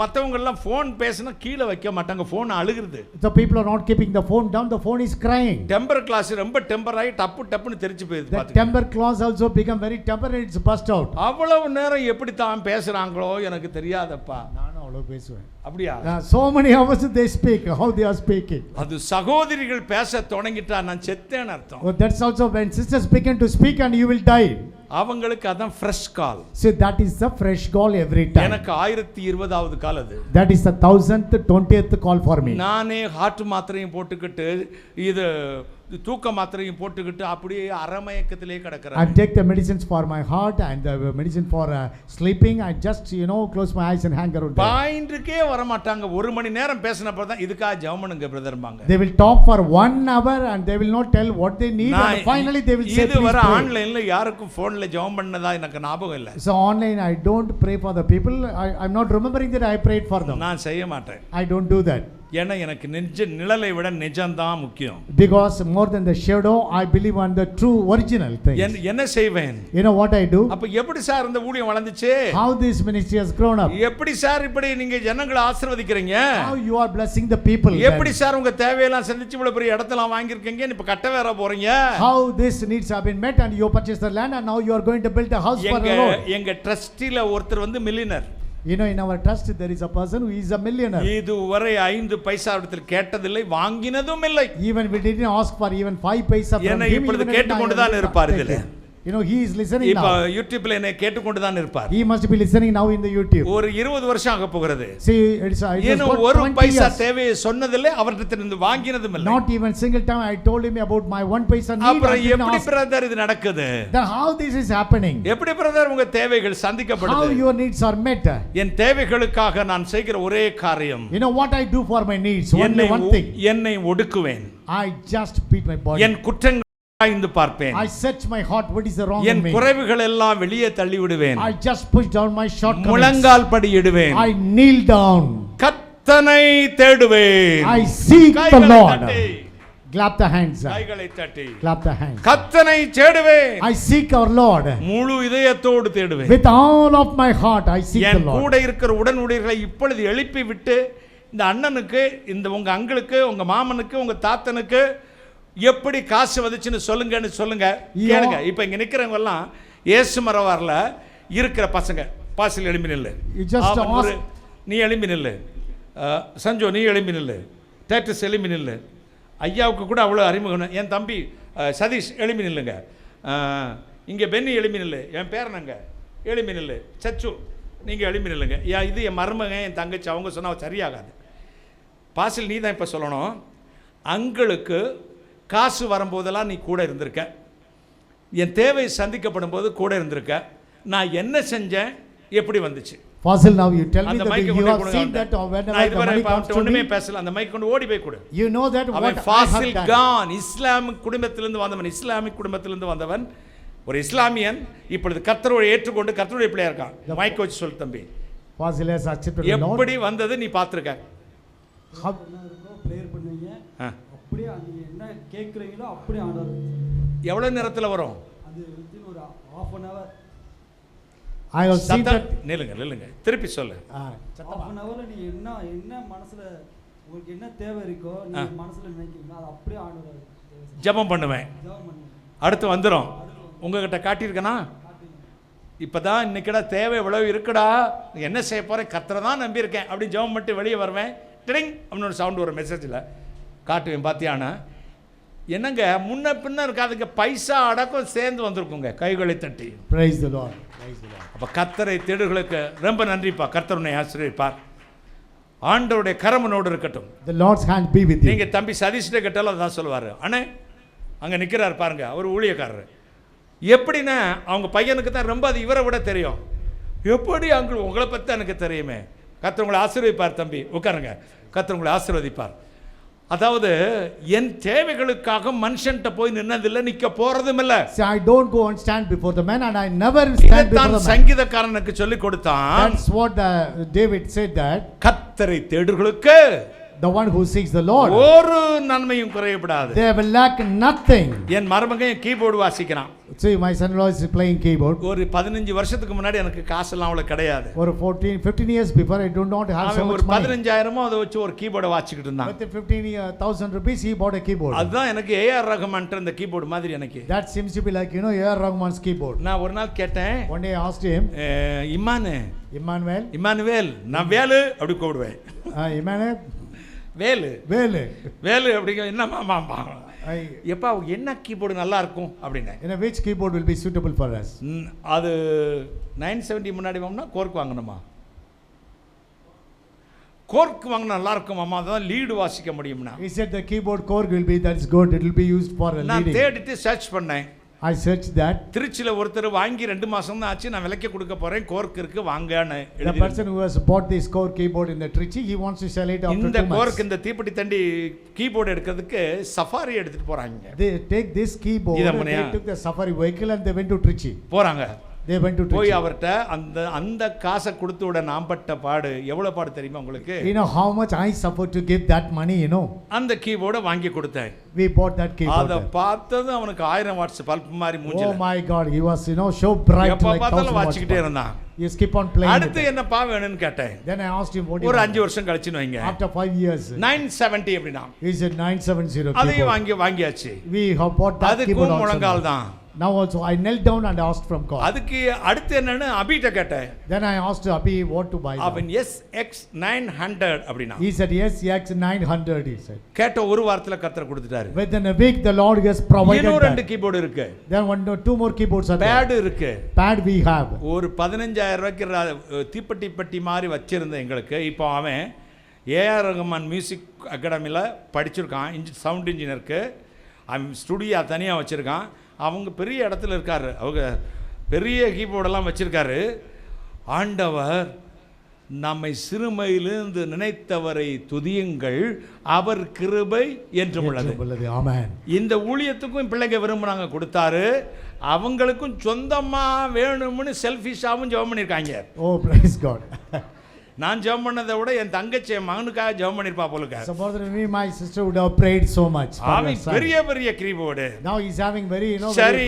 Speaker 4: மத்தவங்க எல்லாம் ஃபோன் பேசினா கீழே வைக்க மாட்டாங்க, ஃபோன் அழுகுது.
Speaker 6: The people are not keeping the phone down, the phone is crying.
Speaker 4: Temper glass ரொம்ப டெம்பர் ஆகி டப்பு டப்புன்னு தெரிச்சு போயிடுது.
Speaker 6: The temper clause also become very temper and it's burst out.
Speaker 4: அவ்வளவு நேரம் எப்படி தான் பேசுறாங்களோ எனக்கு தெரியாதப்பா.
Speaker 6: நானும் அவ்வளவு பேசுவேன்.
Speaker 4: அப்படியா?
Speaker 6: So many hours they speak, how they are speaking.
Speaker 4: அது சகோதரிகள் பேச தொடங்கிட்டா நான் செத்தேன்னு அர்த்தம்.
Speaker 6: Oh, that's also when sisters begin to speak and you will die.
Speaker 4: அவங்களுக்கு அதான் fresh call.
Speaker 6: So that is the fresh call every time.
Speaker 4: எனக்கு 1020வது கால் அது.
Speaker 6: That is the 1020th call for me.
Speaker 4: நானே ஹார்ட் மாத்திரையும் போட்டுக்கிட்டு இது தூக்க மாத்திரையும் போட்டுக்கிட்டு அப்படியே அரமயக்கத்திலே கிடக்கிறேன்.
Speaker 6: I take the medicines for my heart and the medicine for sleeping. I just close my eyes and hang around there.
Speaker 4: பாயிண்ட்க்கே வர மாட்டாங்க. ஒரு மணி நேரம் பேசினப்ப தான் இதுக்கா ஜெபம் பண்ணுங்க பிரதர்பாங்க.
Speaker 6: They will talk for 1 hour and they will not tell what they need and finally they will say
Speaker 4: இது வர ஆன்லைன்ல யாருக்கும் போன்ல ஜெபம் பண்ணதா எனக்கு ஞாபகம் இல்ல.
Speaker 6: So online I don't pray for the people. I'm not remembering that I prayed for them.
Speaker 4: நான் செய்ய மாட்டேன்.
Speaker 6: I don't do that.
Speaker 4: ஏன்னா எனக்கு நிழலை விட நிஜம்தான் முக்கியம்.
Speaker 6: Because more than the shadow I believe on the true original thing.
Speaker 4: என்ன செய்வேன்?
Speaker 6: You know what I do?
Speaker 4: அப்ப எப்படி சார் இந்த ஊழியம் வளர்ந்துச்சு?
Speaker 6: How this ministry has grown up?
Speaker 4: எப்படி சார் இப்படி நீங்க ஜனங்களை ஆசீர்வதிக்கிறீங்க?
Speaker 6: How you are blessing the people?
Speaker 4: எப்படி சார் உங்க தேவையெல்லாம் சந்திச்சு இவ்வளவு பெரிய இடத்தெல்லாம் வாங்கியிருக்கீங்க இப்ப கட்ட வேற போறீங்க?
Speaker 6: How this needs have been met and you purchased the land and now you are going to build a house for the Lord.
Speaker 4: எங்க ட்ரஸ்டில ஒருத்தர் வந்து millionaire.
Speaker 6: In our trust there is a person who is a millionaire.
Speaker 4: இதுவரை 5 பைசா இடத்தில் கேட்டதில்லை, வாங்கினதும் இல்லை.
Speaker 6: Even we didn't ask for even 5 paisa from him.
Speaker 4: என்ன இப்பொழுது கேட்டுக்கொண்டு தான் இருப்பார் இதுல.
Speaker 6: He is listening now.
Speaker 4: இப்ப யூடியூப்ல என்ன கேட்டுக்கொண்டு தான் இருப்பார்.
Speaker 6: He must be listening now in the YouTube.
Speaker 4: ஒரு 20 வருஷம் ஆக போகிறது.
Speaker 6: See it's
Speaker 4: ஒரு பைசா தேவையை சொன்னதில்லை, அவர்கிட்ட வாங்கினதும் இல்லை.
Speaker 6: Not even single time I told him about my 1 paisa need.
Speaker 4: அப்புறம் எப்படி பிரதர் இது நடக்குது?
Speaker 6: Then how this is happening?
Speaker 4: எப்படி பிரதர் உங்க தேவைகள் சந்திக்கப்படுது?
Speaker 6: How your needs are met?
Speaker 4: என் தேவைகளுக்காக நான் செய்கிற ஒரே காரியம்.
Speaker 6: You know what I do for my needs? Only one thing.
Speaker 4: என்னை ஒடுக்குவேன்.
Speaker 6: I just beat my body.
Speaker 4: என் குற்றங்களை ஆய்ந்து பார்ப்பேன்.
Speaker 6: I search my heart what is the wrong in me.
Speaker 4: என் குறைவுகள் எல்லாம் வெளியே தள்ளி விடுவேன்.
Speaker 6: I just push down my shortcomings.
Speaker 4: முழங்கால் படியிடுவேன்.
Speaker 6: I kneel down.
Speaker 4: கர்த்தனை தேடுவேன்.
Speaker 6: I seek the Lord. Clap the hands.
Speaker 4: கைகளை தட்டி.
Speaker 6: Clap the hands.
Speaker 4: கர்த்தனை தேடுவேன்.
Speaker 6: I seek our Lord.
Speaker 4: முழு இதயத்தோடு தேடுவேன்.
Speaker 6: With all of my heart I seek the Lord.
Speaker 4: என் கூட இருக்கிற உடன்ஊழியர்களை இப்பொழுது எழுப்பி விட்டு இந்த அண்ணனுக்கு இந்த உங்க அங்கிளுக்கு உங்க மாமனுக்கு உங்க தாத்தனுக்கு எப்படி காசு வந்துச்சுன்னு சொல்லுங்கன்னு சொல்லுங்க, கேளுங்க. இப்போ இங்க நிக்கிறவங்க எல்லாம் இயேசு மரவார்ல இருக்கிற பசங்க. பாசில் எழும்பி நில்லு. நீ எழும்பி நில்லு. சஞ்சோ நீ எழும்பி நில்லு. டேட்டஸ் எழும்பி நில்லு. ஐயாவுக்கு கூட அவ்வளோ அறிமுகம். என் தம்பி சதீஷ் எழும்பி நில்லுங்க. இங்கே பென்னி எழும்பி நில்லு. என் பேரனங்க எழும்பி நில்லு. சச்சு நீங்கள் எழும்பி நில்லுங்க. இது என் மருமகன் என் தங்கச்சி. அவங்க சொன்னால் சரியாகாது. பாசில் நீ தான் இப்போ சொல்லணும். அங்களுக்கு காசு வரும்போதெல்லாம் நீ கூட இருந்திருக்க. என் தேவை சந்திக்கப்படும் போது கூட இருந்திருக்க. நான் என்ன செஞ்சேன், எப்படி வந்துச்சு?
Speaker 6: Fasil, now you tell me that you have seen that whenever the money comes to me.
Speaker 4: பேசல. அந்த மைக் கொண்டு ஓடி போய் கொடு.
Speaker 6: You know that what I have
Speaker 4: Fasil
Speaker 6: done.
Speaker 4: gone. Islamic குடும்பத்திலிருந்து வந்தவன். இஸ்லாமிக் குடும்பத்திலிருந்து வந்தவன். ஒரு இஸ்லாமியன் இப்பொழுது கர்த்தரை ஏற்றுக்கொண்டு கர்த்தருடைய பிள்ளையா இருக்கான். மைக் வச்சு சொல் தம்பி.
Speaker 6: Fasil has accepted the Lord.
Speaker 4: எப்படி வந்தது நீ பார்த்திருக்க?
Speaker 8: பிரேயர் பண்ணுவீங்க. அப்படியே நீங்க என்ன கேக்குறீங்களோ அப்படியே ஆண்டவர்.
Speaker 4: எவ்வளவு நேரத்துல வரும்?
Speaker 8: அது ஒரு half an hour.
Speaker 6: I have seen that.
Speaker 4: நில்லுங்க திருப்பி சொல்லு.
Speaker 8: half an hourல நீ என்ன மனசுல உங்களுக்கு என்ன தேவை இருக்கோ நீ மனசுல நினைக்கிறீங்க அது அப்படியே ஆண்டவர்
Speaker 4: ஜெபம் பண்ணுவேன். அடுத்து வந்துரும். உங்ககிட்ட காட்டியிருக்கனா? இப்பதான் இன்னைக்குடா தேவை இவ்வளவு இருக்குடா, என்ன செய்ய போறேன், கர்த்தரை தான் நம்பி இருக்கேன் அப்படி ஜெபம் பண்ணிட்டு வெளியே வருவேன். டிரிங் அப்படின்னு ஒரு சவுண்ட் வரும். மெசேஜில் காட்டுவேன். பார்த்தியானா என்னங்க முன்ன பின்ன இருக்காதுங்க. பைசா அடக்கம் சேர்ந்து வந்திருக்குங்க. கைகளை தட்டி.
Speaker 6: Praise the Lord. Praise the Lord.
Speaker 4: அப்போ கர்த்தரை தேடுகளுக்கு ரொம்ப நன்றிப்பா. கர்த்தர் உன்னை ஆசீர்வதிப்பார். ஆண்டவருடைய கரமனோடு இருக்கட்டும்.
Speaker 6: The Lord's hand be with you.
Speaker 4: நீங்க தம்பி சதீஷ்ட கேட்டாலும் அதான் சொல்லுவாரு. அண்ணே அங்க நிக்கிறாரு பாருங்க, அவர் ஊழியக்காரர். எப்படின்னா அவங்க பையனுக்கு தான் ரொம்ப அது இவரை விட தெரியும். எப்படி அங்க உங்களை பற்றி எனக்கு தெரியுமே. கர்த்தர் உங்களை ஆசீர்வதிப்பார் தம்பி, உட்காருங்க. கர்த்தர் உங்களை ஆசீர்வதிப்பார். அதாவது என் தேவைகளுக்காக மனுஷன்ட்ட போய் நின்னதில்லை, நிக்க போறதும் இல்லை.
Speaker 6: See, I don't go and stand before the man and I never stand before the man.
Speaker 4: சங்கீதக்காரனுக்கு சொல்லி கொடுத்தான்.
Speaker 6: That's what David said that.
Speaker 4: கர்த்தரை தேடுகளுக்கு
Speaker 6: the one who seeks the Lord
Speaker 4: ஒரு நன்மையும் குறையப்படாது.
Speaker 6: they will lack nothing.
Speaker 4: என் மருமகன் keyboard வாசிக்கிறான்.
Speaker 6: See, my son-in-law is playing keyboard.
Speaker 4: ஒரு 15 வருஷத்துக்கு முன்னாடி எனக்கு காசு எல்லாம் அவ்வளவு கிடையாது.
Speaker 6: ஒரு 15 years before I do not have so much money.
Speaker 4: ஒரு 15,000 அதை வச்சு ஒரு கீபோர்டை வாசிக்கிட்டு இருந்தான்.
Speaker 6: With 15,000 rupees he bought a keyboard.
Speaker 4: அதுதான் எனக்கு ஏஆர் ரஹ்மான் இந்த கீபோர்டு மாதிரி எனக்கு.
Speaker 6: That seems to be like A.R. Rahman's keyboard.
Speaker 4: நான் ஒரு நாள் கேட்டேன்.
Speaker 6: One day I asked him,
Speaker 4: Emmanuel நான் வேலு அப்படி கூப்பிடுவேன்.
Speaker 6: Emmanuel
Speaker 4: வேலு
Speaker 6: வேலு
Speaker 4: வேலு அப்படிங்க என்ன மாமா
Speaker 2: எப்பா என்ன கீபோர்டு நல்லா இருக்கும் அப்படின்னு.
Speaker 6: which keyboard will be suitable for us?
Speaker 2: அது 970 முன்னாடி வாங்கினா கோர்க் வாங்கணுமா? கோர்க் வாங்கினா நல்லா இருக்கும் அம்மா, அதான் லீடு வாசிக்க முடியும்னா.
Speaker 6: He said the keyboard Korg will be, that is good, it will be used for leading.
Speaker 2: நான் தேடிட்டு சர்ச் பண்ணேன்.
Speaker 6: I searched that.
Speaker 2: திருச்சியில ஒருத்தர் வாங்கி 2 மாசம் தான் ஆச்சு, நான் விலைக்கு கொடுக்க போறேன், கோர்க் இருக்கு வாங்கன்னு.
Speaker 6: The person who has bought this Korg keyboard in the Trichy, he wants to sell it after 2 months.
Speaker 2: இந்த கோர்க் இந்த தீப்பெட்டி தண்டி கீபோர்டு எடுக்கிறதுக்கு சஃபாரி எடுத்துட்டு போறாங்க.
Speaker 6: They take this keyboard, they took the safari vehicle and they went to Trichy.
Speaker 2: போறாங்க.
Speaker 6: They went to Trichy.
Speaker 2: போய் அவர்ட்ட அந்த காசை கொடுத்து விட நாம் பட்ட பாடு எவ்வளவு பாடு தெரியுமா உங்களுக்கு?
Speaker 6: You know how much I suffered to give that money, you know.
Speaker 2: அந்த கீபோர்டை வாங்கி கொடுத்தேன்.
Speaker 6: We bought that keyboard.
Speaker 2: அத பார்த்தது அவனுக்கு 1000 வாட்ஸ் பல்ப் மாதிரி மூஞ்சில.
Speaker 6: Oh my God, he was, you know, so bright like 1000 watts. எப்ப பார்த்தாலும்
Speaker 2: வாசிக்கிட்டே இருந்தான்.
Speaker 6: He keep on playing.
Speaker 2: அடுத்து என்னப்பா வேணும்னு கேட்டேன்.
Speaker 6: Then I asked him what he
Speaker 2: ஒரு 5 வருஷம் கழிச்சுன்னு வைங்க.
Speaker 6: After 5 years.
Speaker 2: 970 அப்படினா.
Speaker 6: He said 970
Speaker 2: அதையும் வாங்கியாச்சு.
Speaker 6: We have bought that keyboard also.
Speaker 2: முழங்கால் தான்.
Speaker 6: Now also I knelt down and asked from God.
Speaker 2: அதுக்கு அடுத்து என்னன்னு அபிட்ட கேட்டேன்.
Speaker 6: Then I asked Abhi what to buy.
Speaker 2: அவன் SX 900 அப்படினா.
Speaker 6: He said SX 900, he said.
Speaker 2: கேட்ட ஒரு வாரத்துல கர்த்தர் கொடுத்துட்டாரு.
Speaker 6: Within a week the Lord has provided.
Speaker 2: இன்னும் 2 கீபோர்டு இருக்கு.
Speaker 6: Then 2 more keyboards are there.
Speaker 2: Pad இருக்கு.
Speaker 6: Pad we have.
Speaker 2: ஒரு 15000 ரூபாய்க்கு தீப்பெட்டி பெட்டி மாதிரி வச்சிருந்த எங்களுக்கு இப்போ அவன் AR ரஹ்மான் மியூசிக் அகாடமியில் படிச்சிருக்கான், சவுண்ட் இன்ஜினியருக்கு. அவன் ஸ்டுடியோ தனியாக வச்சுருக்கான். அவங்க பெரிய இடத்துல இருக்காரு, அவங்க பெரிய கீபோர்டெல்லாம் வச்சுருக்காரு. ஆண்டவர் நம்மை சிறுமையிலிருந்து நினைத்தவரை துதியுங்கள், அவர் கிருபை என்றும் உள்ளது.
Speaker 6: ஆமென்.
Speaker 2: இந்த ஊழியத்துக்கும் பிள்ளைங்க விரும்புறாங்க கொடுத்தாரு. அவங்களுக்கும் சொந்தமா வேணும்னு செல்ஃபிஷாவும் ஜெபம் பண்ணிருக்காங்க.
Speaker 6: Oh, praise God.
Speaker 2: நான் ஜெபம் பண்ணதை விட என் தங்கச்சி மகனுக்காக ஜெபம் பண்ணிருப்பா போலுக்க.
Speaker 6: So more than me, my sister would have prayed so much.
Speaker 2: அவன் பெரிய keyboard.
Speaker 6: Now he's having very, you know,
Speaker 2: சரி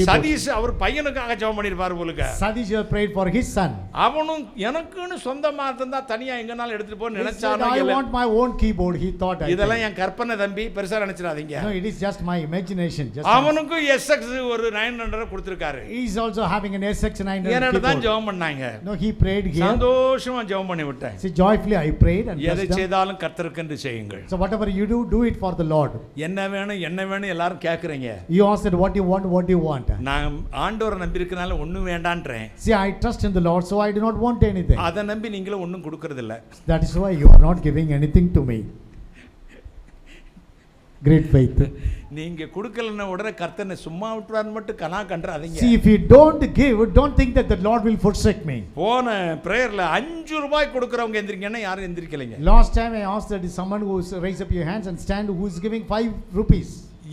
Speaker 2: சதீஷ் அவர் பையனுக்காக ஜெபம் பண்ணிருப்பாரு போலுக்க.
Speaker 6: Sadish has prayed for his son.
Speaker 2: அவனும் எனக்குன்னு சொந்தமா இருந்தா தனியா எங்கனால எடுத்துட்டு போன்னு நினைச்சானே.
Speaker 6: I want my own keyboard, he thought.
Speaker 2: இதெல்லாம் என் கற்பனை தம்பி, பெருசா நினைச்சிராதீங்க.
Speaker 6: No, it is just my imagination.
Speaker 2: அவனுக்கு SX ஒரு 900 கொடுத்திருக்காரு.
Speaker 6: He is also having an SX 900
Speaker 2: என்னடா
Speaker 6: keyboard.
Speaker 2: தான் ஜெபம் பண்ணாங்க.
Speaker 6: No, he prayed here.
Speaker 2: சந்தோஷமா ஜெபம் பண்ணி விட்டேன்.
Speaker 6: See, joyfully I prayed and
Speaker 2: எதை செய்தாலும் கர்த்தருக்கென்று செய்யுங்கள்.
Speaker 6: So whatever you do, do it for the Lord.
Speaker 2: என்ன வேணும் எல்லாரும் கேக்குறீங்க.
Speaker 6: You asked what you want.
Speaker 2: நான் ஆண்டவரை நம்பி இருக்கனால ஒண்ணும் வேண்டான்றேன்.
Speaker 6: See, I trust in the Lord, so I do not want anything.
Speaker 2: அத நம்பி நீங்களும் ஒண்ணும் கொடுக்கிறது இல்ல.
Speaker 6: That is why you are not giving anything to me. Great faith.
Speaker 2: நீங்க கொடுக்கலன்னா உடனே கர்த்தனை சும்மா விட்டுறான்னு மட்டும் கனா கண்டறாதீங்க.
Speaker 6: See, if you don't give, don't think that the Lord will forsake me.
Speaker 2: போன பிரேயர்ல 5 ரூபாய் கொடுக்கறவங்க எந்திரிங்கன்னா யாரும் எந்திரிக்கலைங்க.
Speaker 6: Last time I asked that someone who raise up your hands and stand, who is giving 5 rupees.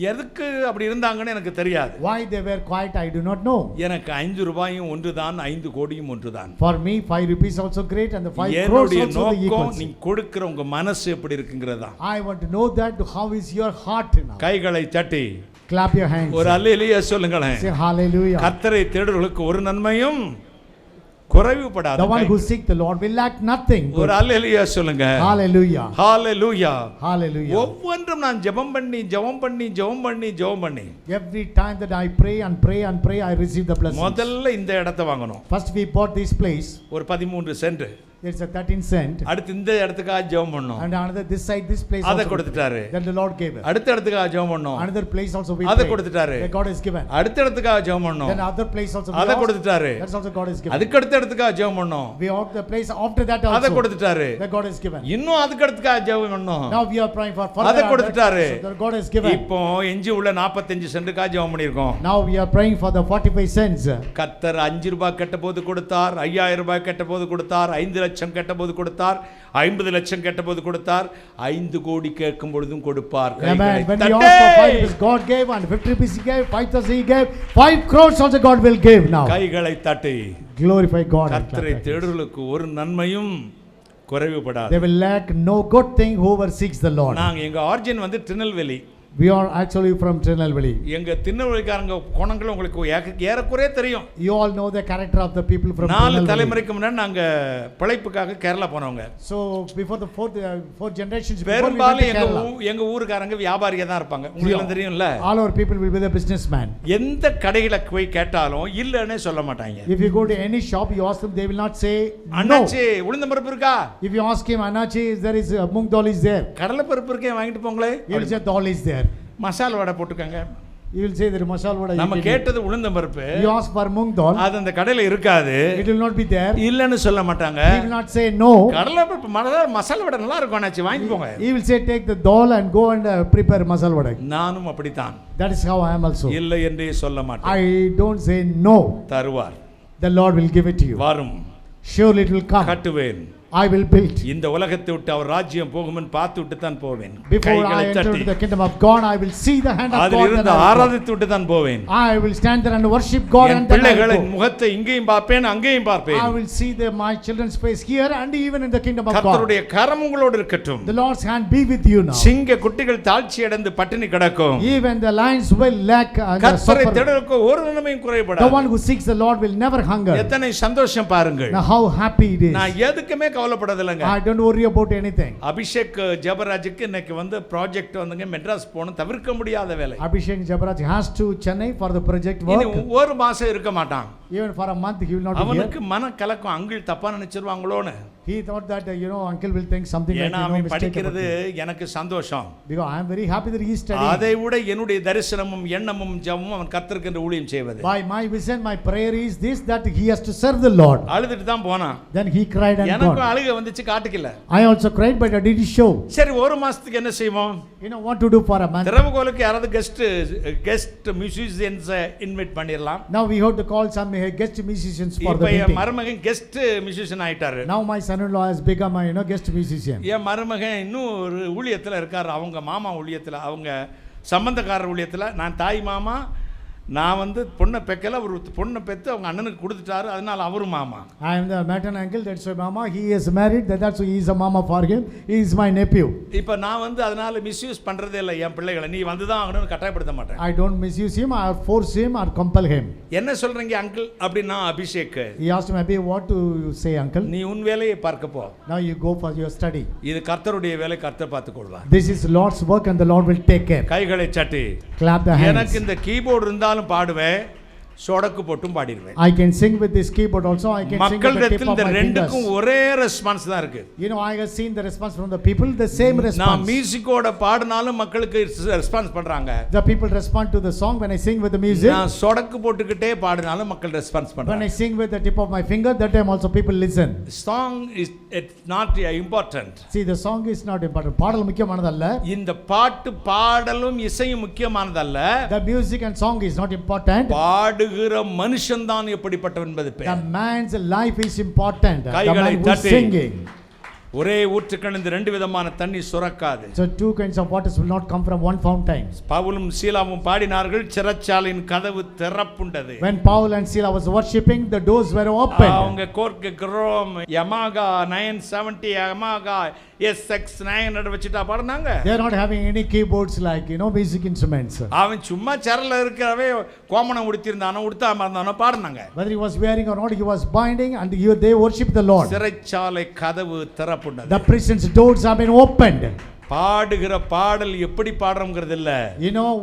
Speaker 2: எதுக்கு அப்படி இருந்தாங்கன்னு எனக்கு தெரியாது.
Speaker 6: Why they were quiet, I do not know.
Speaker 2: எனக்கு 5 ரூபாயும் ஒன்றுதான், 5 கோடியும் ஒன்றுதான்.
Speaker 6: For me 5 rupees also great and the 5 crores also the equal.
Speaker 2: நீ கொடுக்கிற உங்க மனசு எப்படி இருக்குங்கிறதா.
Speaker 6: I want to know that how is your heart now.
Speaker 2: கைகளை தட்டி
Speaker 6: clap your hands.
Speaker 2: ஒரு அல்லேலூயா சொல்லுங்களேன்.
Speaker 6: Say hallelujah.
Speaker 2: கர்த்தரை தேடுறவர்களுக்கு ஒரு நன்மையும் குறைவுபடாது.
Speaker 6: The one who seek the Lord will lack nothing.
Speaker 2: ஒரு அல்லேலூயா சொல்லுங்க.
Speaker 6: Hallelujah.
Speaker 2: Hallelujah.
Speaker 6: Hallelujah.
Speaker 2: ஒவ்வொன்றும் நான் ஜெபம் பண்ணி
Speaker 6: Every time that I pray and pray, I receive the blessing.
Speaker 2: முதல்ல இந்த இடத்தை வாங்கணும்.
Speaker 6: First we bought this place.
Speaker 2: ஒரு 13 சென்ட்.
Speaker 6: It's a 13 cent.
Speaker 2: அடுத்து இந்த இடத்துக்காக ஜெபம் பண்ணோம்.
Speaker 6: And another this side, this place
Speaker 2: அத கொடுத்துட்டாரு.
Speaker 6: Then the Lord gave it.
Speaker 2: அடுத்த இடத்துக்காக ஜெபம் பண்ணோம்.
Speaker 6: Another place also we
Speaker 2: அத கொடுத்துட்டாரு.
Speaker 6: that God has given.
Speaker 2: அடுத்த இடத்துக்காக ஜெபம் பண்ணோம்.
Speaker 6: Then other place also
Speaker 2: அத கொடுத்துட்டாரு.
Speaker 6: that's also God has given.
Speaker 2: அதுக்கு அடுத்த இடத்துக்காக ஜெபம் பண்ணோம்.
Speaker 6: We out the place after that also
Speaker 2: அத கொடுத்துட்டாரு.
Speaker 6: that God has given.
Speaker 2: இன்னும் அதுக்கு அடுத்துக்காக ஜெபம் பண்ணோம்.
Speaker 6: Now we are praying for further.
Speaker 2: அத கொடுத்துட்டாரு.
Speaker 6: So that God has given.
Speaker 2: இப்போ எஞ்சி உள்ள 45 சென்ட்டுக்காக ஜெபம் பண்ணிருக்கோம்.
Speaker 6: Now we are praying for the 45 cents.
Speaker 2: கர்த்தர் 5 ரூபாய் கட்டபோது கொடுத்தார், 5000 ரூபாய் கட்டபோது கொடுத்தார், 5 லட்சம் கட்டபோது கொடுத்தார், 50 லட்சம் கட்டபோது கொடுத்தார், 5 கோடி கேட்கும் பொழுதும் கொடுப்பார்.
Speaker 6: Amen. When we ask for 5 rupees, God gave, and 50 rupees he gave, 5,000 he gave, 5 crores also God will give now.
Speaker 2: கைகளை தட்டி
Speaker 6: glorify God.
Speaker 2: கர்த்தரை தேடுறவர்களுக்கு ஒரு நன்மையும் குறைவுபடாது.
Speaker 6: They will lack no good thing whoever seeks the Lord.
Speaker 2: நாங்க எங்க ஆரிஜின் வந்து Tirunelveli.
Speaker 6: We are actually from Tirunelveli.
Speaker 2: எங்க திருநெல்வேலிக்காரங்க குணங்கள் உங்களுக்கு ஏறக்குறைய தெரியும்.
Speaker 6: You all know the character of the people from
Speaker 2: 4 தலைமுறைக்கு முன்னாடி நாங்க பிழைப்புக்காக கேரளா போனவங்க.
Speaker 6: So before the fourth generations
Speaker 2: பெரும்பாலும் எங்க ஊருக்காரங்க வியாபாரியா தான் இருப்பாங்க. உங்களுக்கு தெரியும்ல.
Speaker 6: All our people will be the businessman.
Speaker 2: எந்த கடையில போய் கேட்டாலும் இல்லன்னு சொல்ல மாட்டாங்க.
Speaker 6: If you go to any shop, you ask them, they will not say no.
Speaker 2: அண்ணாச்சி உளுந்தம் பருப்பு இருக்கா?
Speaker 6: If you ask him, Annachi, there is mung dal is there.
Speaker 2: கடலை பருப்பு இருக்கே வாங்கிட்டு போங்களே.
Speaker 6: He will say dal is there.
Speaker 2: மசால் வடை போட்டுக்கங்க.
Speaker 6: You will say that masala vada.
Speaker 2: நம்ம கேட்டது உளுந்தம் பருப்பு.
Speaker 6: You ask for moong dal.
Speaker 2: அது அந்த கடையில இருக்காது.
Speaker 6: It will not be there.
Speaker 2: இல்லன்னு சொல்ல மாட்டாங்க.
Speaker 6: He will not say no.
Speaker 2: கடலை பருப்பு மசாலா வடை நல்லா இருக்கும் அண்ணாச்சி வாங்கி போங்க.
Speaker 6: He will say take the dal and go and prepare masala vada.
Speaker 2: நானும் அப்படித்தான்.
Speaker 6: That is how I am also.
Speaker 2: இல்லை என்றே சொல்ல மாட்டேன்.
Speaker 6: I don't say no.
Speaker 2: தருவார்.
Speaker 6: The Lord will give it to you.
Speaker 2: வரும்.
Speaker 6: Surely it will come.
Speaker 2: கட்டுவேன்.
Speaker 6: I will build.
Speaker 2: இந்த உலகத்தை விட்டு அவர் ராஜ்யம் போகும்னு பார்த்து விட்டு தான் போவேன்.
Speaker 6: Before I enter into the kingdom of God, I will see the hand of God.
Speaker 2: அதிலிருந்து ஆராதித்து விட்டு தான் போவேன்.
Speaker 6: I will stand there and worship God and then
Speaker 2: பிள்ளைகளின் முகத்தை இங்கேயும் பார்ப்பேன் அங்கேயும் பார்ப்பேன்.
Speaker 6: I will see my children's face here and even in the kingdom of God.
Speaker 2: கர்த்தருடைய கரம் உங்களோடு இருக்கட்டும்.
Speaker 6: The Lord's hand be with you now.
Speaker 2: சிங்க குட்டிகள் தாழ்ச்சி அடைந்து பட்டினி கிடக்கும்.
Speaker 6: Even the lions will lack and
Speaker 2: கர்த்தரை
Speaker 6: suffer.
Speaker 2: தேடுவதற்கு ஒரு நன்மையும் குறைபடாது.
Speaker 6: The one who seeks the Lord will never hunger.
Speaker 2: எத்தனை சந்தோஷம் பாருங்கள்.
Speaker 6: Now how happy it is.
Speaker 2: நான் எதுக்குமே கவலைப்படதில்லைங்க.
Speaker 6: I don't worry about anything.
Speaker 2: Abhishek ஜெபராஜுக்கு இன்னைக்கு வந்து ப்ராஜெக்ட் வந்துங்க மெட்ராஸ் போணும் தவிர்க்க முடியாத வேலை.
Speaker 6: Abhishek Jabaraj has to Chennai for the project work.
Speaker 2: இனி ஒரு மாசம் இருக்க மாட்டான்.
Speaker 6: Even for a month he will not be here.
Speaker 2: அவனுக்கு மன கலக்கம் அங்கிள் தப்பா நினைச்சிருவாங்களோன்னு.
Speaker 6: He thought that uncle will think something like
Speaker 2: அவன்
Speaker 6: mistake.
Speaker 2: படிக்கிறது எனக்கு சந்தோஷம்.
Speaker 6: Because I am very happy that he is studying.
Speaker 2: அதை விட என்னுடைய தரிசனமும் எண்ணமும் ஜெபமும் அவன் கர்த்தருக்கு என்று ஊழியம் செய்வது.
Speaker 6: By my vision, my prayer is this, that he has to serve the Lord.
Speaker 2: அழுதுட்டு தான் போனான்.
Speaker 6: Then he cried and
Speaker 2: எனக்கு
Speaker 6: gone.
Speaker 2: அழுகை வந்துச்சு காட்டுக்கல.
Speaker 6: I also cried but I didn't show.
Speaker 2: சரி ஒரு மாசத்துக்கு என்ன செய்வோம்?
Speaker 6: What to do for a month?
Speaker 2: திரவகோலுக்கு யாராவது கெஸ்ட் மியூசிஷியன்ஸ் இன்வைட் பண்ணிரலாம்.
Speaker 6: Now we have to call some guest musicians for the
Speaker 2: இப்ப
Speaker 6: meeting.
Speaker 2: என் மருமகன் கெஸ்ட் மியூசிஷியன் ஆயிட்டாரு.
Speaker 6: Now my son-in-law has become a guest musician.
Speaker 2: என் மருமகன் இன்னும் ஒரு ஊழியத்துல இருக்காரு. அவங்க மாமா ஊழியத்துல, அவங்க சம்பந்தக்காரர் ஊழியத்துல. நான் தாய் மாமா, நான் வந்து பொண்ணை பெக்கல, ஒரு பொண்ணை பெற்று அவங்க அண்ணனுக்கு கொடுத்துட்டாரு, அதனால அவரும் மாமா.
Speaker 6: I am the maternal uncle, that's why mama. He is married, that's why he is a mama for him. He is my nephew.
Speaker 2: இப்போ நான் வந்து அதனால மிஸ்யூஸ் பண்றதே இல்லை என் பிள்ளைகளை. நீ வந்து தான் ஆகணும்னு கட்டாயப்படுத்த மாட்டேன்.
Speaker 6: I don't misuse him or force him or compel him.
Speaker 2: என்ன சொல்றீங்க அங்கிள் அப்படின்னா Abhishek.
Speaker 6: He asked me, what do you say, uncle?
Speaker 2: நீ உன் வேலையை பார்க்க போ.
Speaker 6: Now you go for your study.
Speaker 2: இது கர்த்தருடைய வேலை, கர்த்தர் பார்த்துக் கொள்வார்.
Speaker 6: This is Lord's work and the Lord will take care.
Speaker 2: கைகளை சட்டி.
Speaker 6: Clap the hands.
Speaker 2: எனக்கு இந்த கீபோர்டு இருந்தாலும் பாடுவேன், சொடக்கு போட்டும் பாடிடுவேன்.
Speaker 6: I can sing with this keyboard also. I can sing with the tip of my fingers.
Speaker 2: ரெண்டுக்கும் ஒரே ரெஸ்பான்ஸ் தான் இருக்கு.
Speaker 6: I have seen the response from the people, the same response.
Speaker 2: நான் மியூசிக்கோட பாடினாலும் மக்களுக்கு ரெஸ்பான்ஸ் பண்றாங்க.
Speaker 6: The people respond to the song when I sing with the music.
Speaker 2: நான் சொடக்கு போட்டுக்கிட்டே பாடினாலும் மக்கள் ரெஸ்பான்ஸ் பண்றாங்க.
Speaker 6: When I sing with the tip of my finger, that time also people listen.
Speaker 2: Song is it's not important.
Speaker 6: See, the song is not important. பாடல் முக்கியமானதல்ல.
Speaker 2: இந்த பாட்டு பாடலும் இசையும் முக்கியமானதல்ல.
Speaker 6: The music and song is not important.
Speaker 2: பாடுகிற மனுஷன் தான் எப்படிப்பட்டவன் என்பது பேர்.
Speaker 6: The man's life is important. The man who is singing.
Speaker 2: ஒரே ஊற்றுக்கணிந்து ரெண்டு விதமான தண்ணி சுரக்காது.
Speaker 6: So two kinds of waters will not come from one fountain.
Speaker 2: பவுலும் சீலாவும் பாடினார்கள், சிறைச்சாலையின் கதவு திறப்புண்டது.
Speaker 6: When Paul and Sila was worshiping, the doors were open.
Speaker 2: அவங்க கோர்க்கு குரோம் யமாகா 970 யமாகா SX900 வச்சிட்டா பாடுனாங்க.
Speaker 6: They are not having any keyboards like music instruments.
Speaker 2: அவன் சும்மா சரல இருக்கவே கோமணம் உடுத்திருந்தானோ உடுத்தாம இருந்தானோ பாடுனாங்க.
Speaker 6: Whether he was wearing or not, he was binding and they worship the Lord.
Speaker 2: சிறைச்சாலை கதவு திறப்புண்டது.
Speaker 6: The prison's doors have been opened.
Speaker 2: பாடுகிற பாடல் எப்படி பாடுறோம்ங்கிறது இல்ல.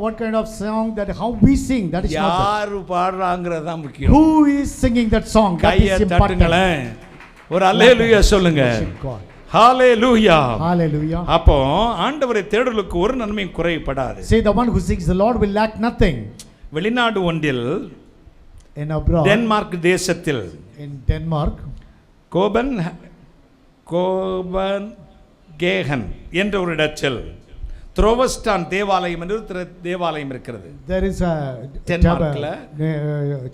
Speaker 6: What kind of song, that how we sing, that is not.
Speaker 2: யாரு பாடுறாங்கறது தான் முக்கியம்.
Speaker 6: Who is singing that song? That is important.
Speaker 2: ஒரு அல்லேலூயா சொல்லுங்க. ஹalleluya.
Speaker 6: Hallelujah.
Speaker 2: அப்போ ஆண்டவரை தேடுதலுக்கு ஒரு நன்மையும் குறைபடாது.
Speaker 6: Say the one who seeks the Lord will lack nothing.
Speaker 2: வெளிநாடு ஒன்றில்
Speaker 6: In abroad,
Speaker 2: டென்மார்க் தேசத்தில்
Speaker 6: in Denmark,
Speaker 2: கோபன் கேகன் என்ற ஒரு இடத்தில் த்ரோவஸ்டான் தேவாலயம் என்று தேவாலயம் இருக்கிறது.
Speaker 6: there is a
Speaker 2: டென்மார்க்ல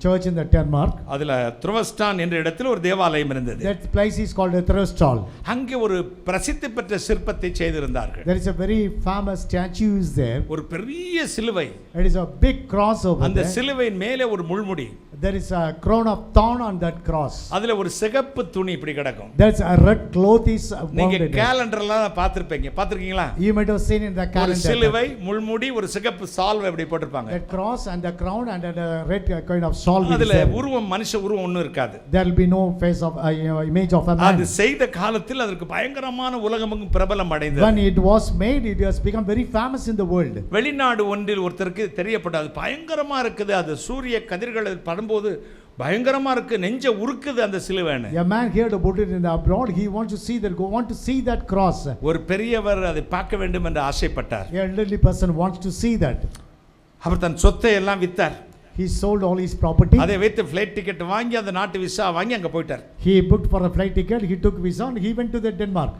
Speaker 6: church in the Denmark.
Speaker 2: அதுல த்ரோவஸ்டான் என்ற இடத்தில் ஒரு தேவாலயம் இருந்தது.
Speaker 6: That place is called Throstall.
Speaker 2: அங்கே ஒரு பிரசித்தி பெற்ற சிற்பத்தை செய்திருந்தார்கள்.
Speaker 6: There is a very famous statue is there.
Speaker 2: ஒரு பெரிய சிலுவை.
Speaker 6: It is a big cross over there.
Speaker 2: அந்த சிலுவையின் மேலே ஒரு முள்முடி.
Speaker 6: There is a crown of thorn on that cross.
Speaker 2: அதுல ஒரு சிகப்பு துணி இப்படி கிடக்கும்.
Speaker 6: There's a red cloth is
Speaker 2: நீங்க
Speaker 6: wound.
Speaker 2: கேலண்டர்ல பாத்திருக்கீங்களா?
Speaker 6: You might have seen in the calendar.
Speaker 2: ஒரு சிலுவை, முள்முடி, ஒரு சிகப்பு சால்வை இப்படி போட்டுருப்பாங்க.
Speaker 6: That cross and the crown and a red kind of shawl.
Speaker 2: அதுல உருவம், மனுஷ உருவம் ஒண்ணும் இருக்காது.
Speaker 6: There will be no face of image of a man.
Speaker 2: அது செய்த காலத்தில் அதற்கு பயங்கரமான உலகமெங்கும் பிரபலம் அடைந்தது.
Speaker 6: When it was made, it has become very famous in the world.
Speaker 2: வெளிநாடு ஒன்றில் ஒருத்தருக்கு தெரியப்பட்டது பயங்கரமா இருக்குது. அது சூரிய கதிர்கள் படும்போது பயங்கரமா இருக்கு, நெஞ்ச உருக்குது அந்த சிலுவைன்னு.
Speaker 6: A man heard about it in the abroad. He wants to see that, want to see that cross.
Speaker 2: ஒரு பெரியவர் அதை பார்க்க வேண்டும் என்று ஆசைப்பட்டார்.
Speaker 6: A elderly person wants to see that.
Speaker 2: அவர் தன் சொத்தை எல்லாம் வித்தார்.
Speaker 6: He sold all his property.
Speaker 2: அதை வைத்து ஃளைட் டிக்கெட் வாங்கி அந்த நாட்டு விசா வாங்கி அங்க போயிட்டார்.
Speaker 6: He booked for a flight ticket. He took visa and he went to the Denmark.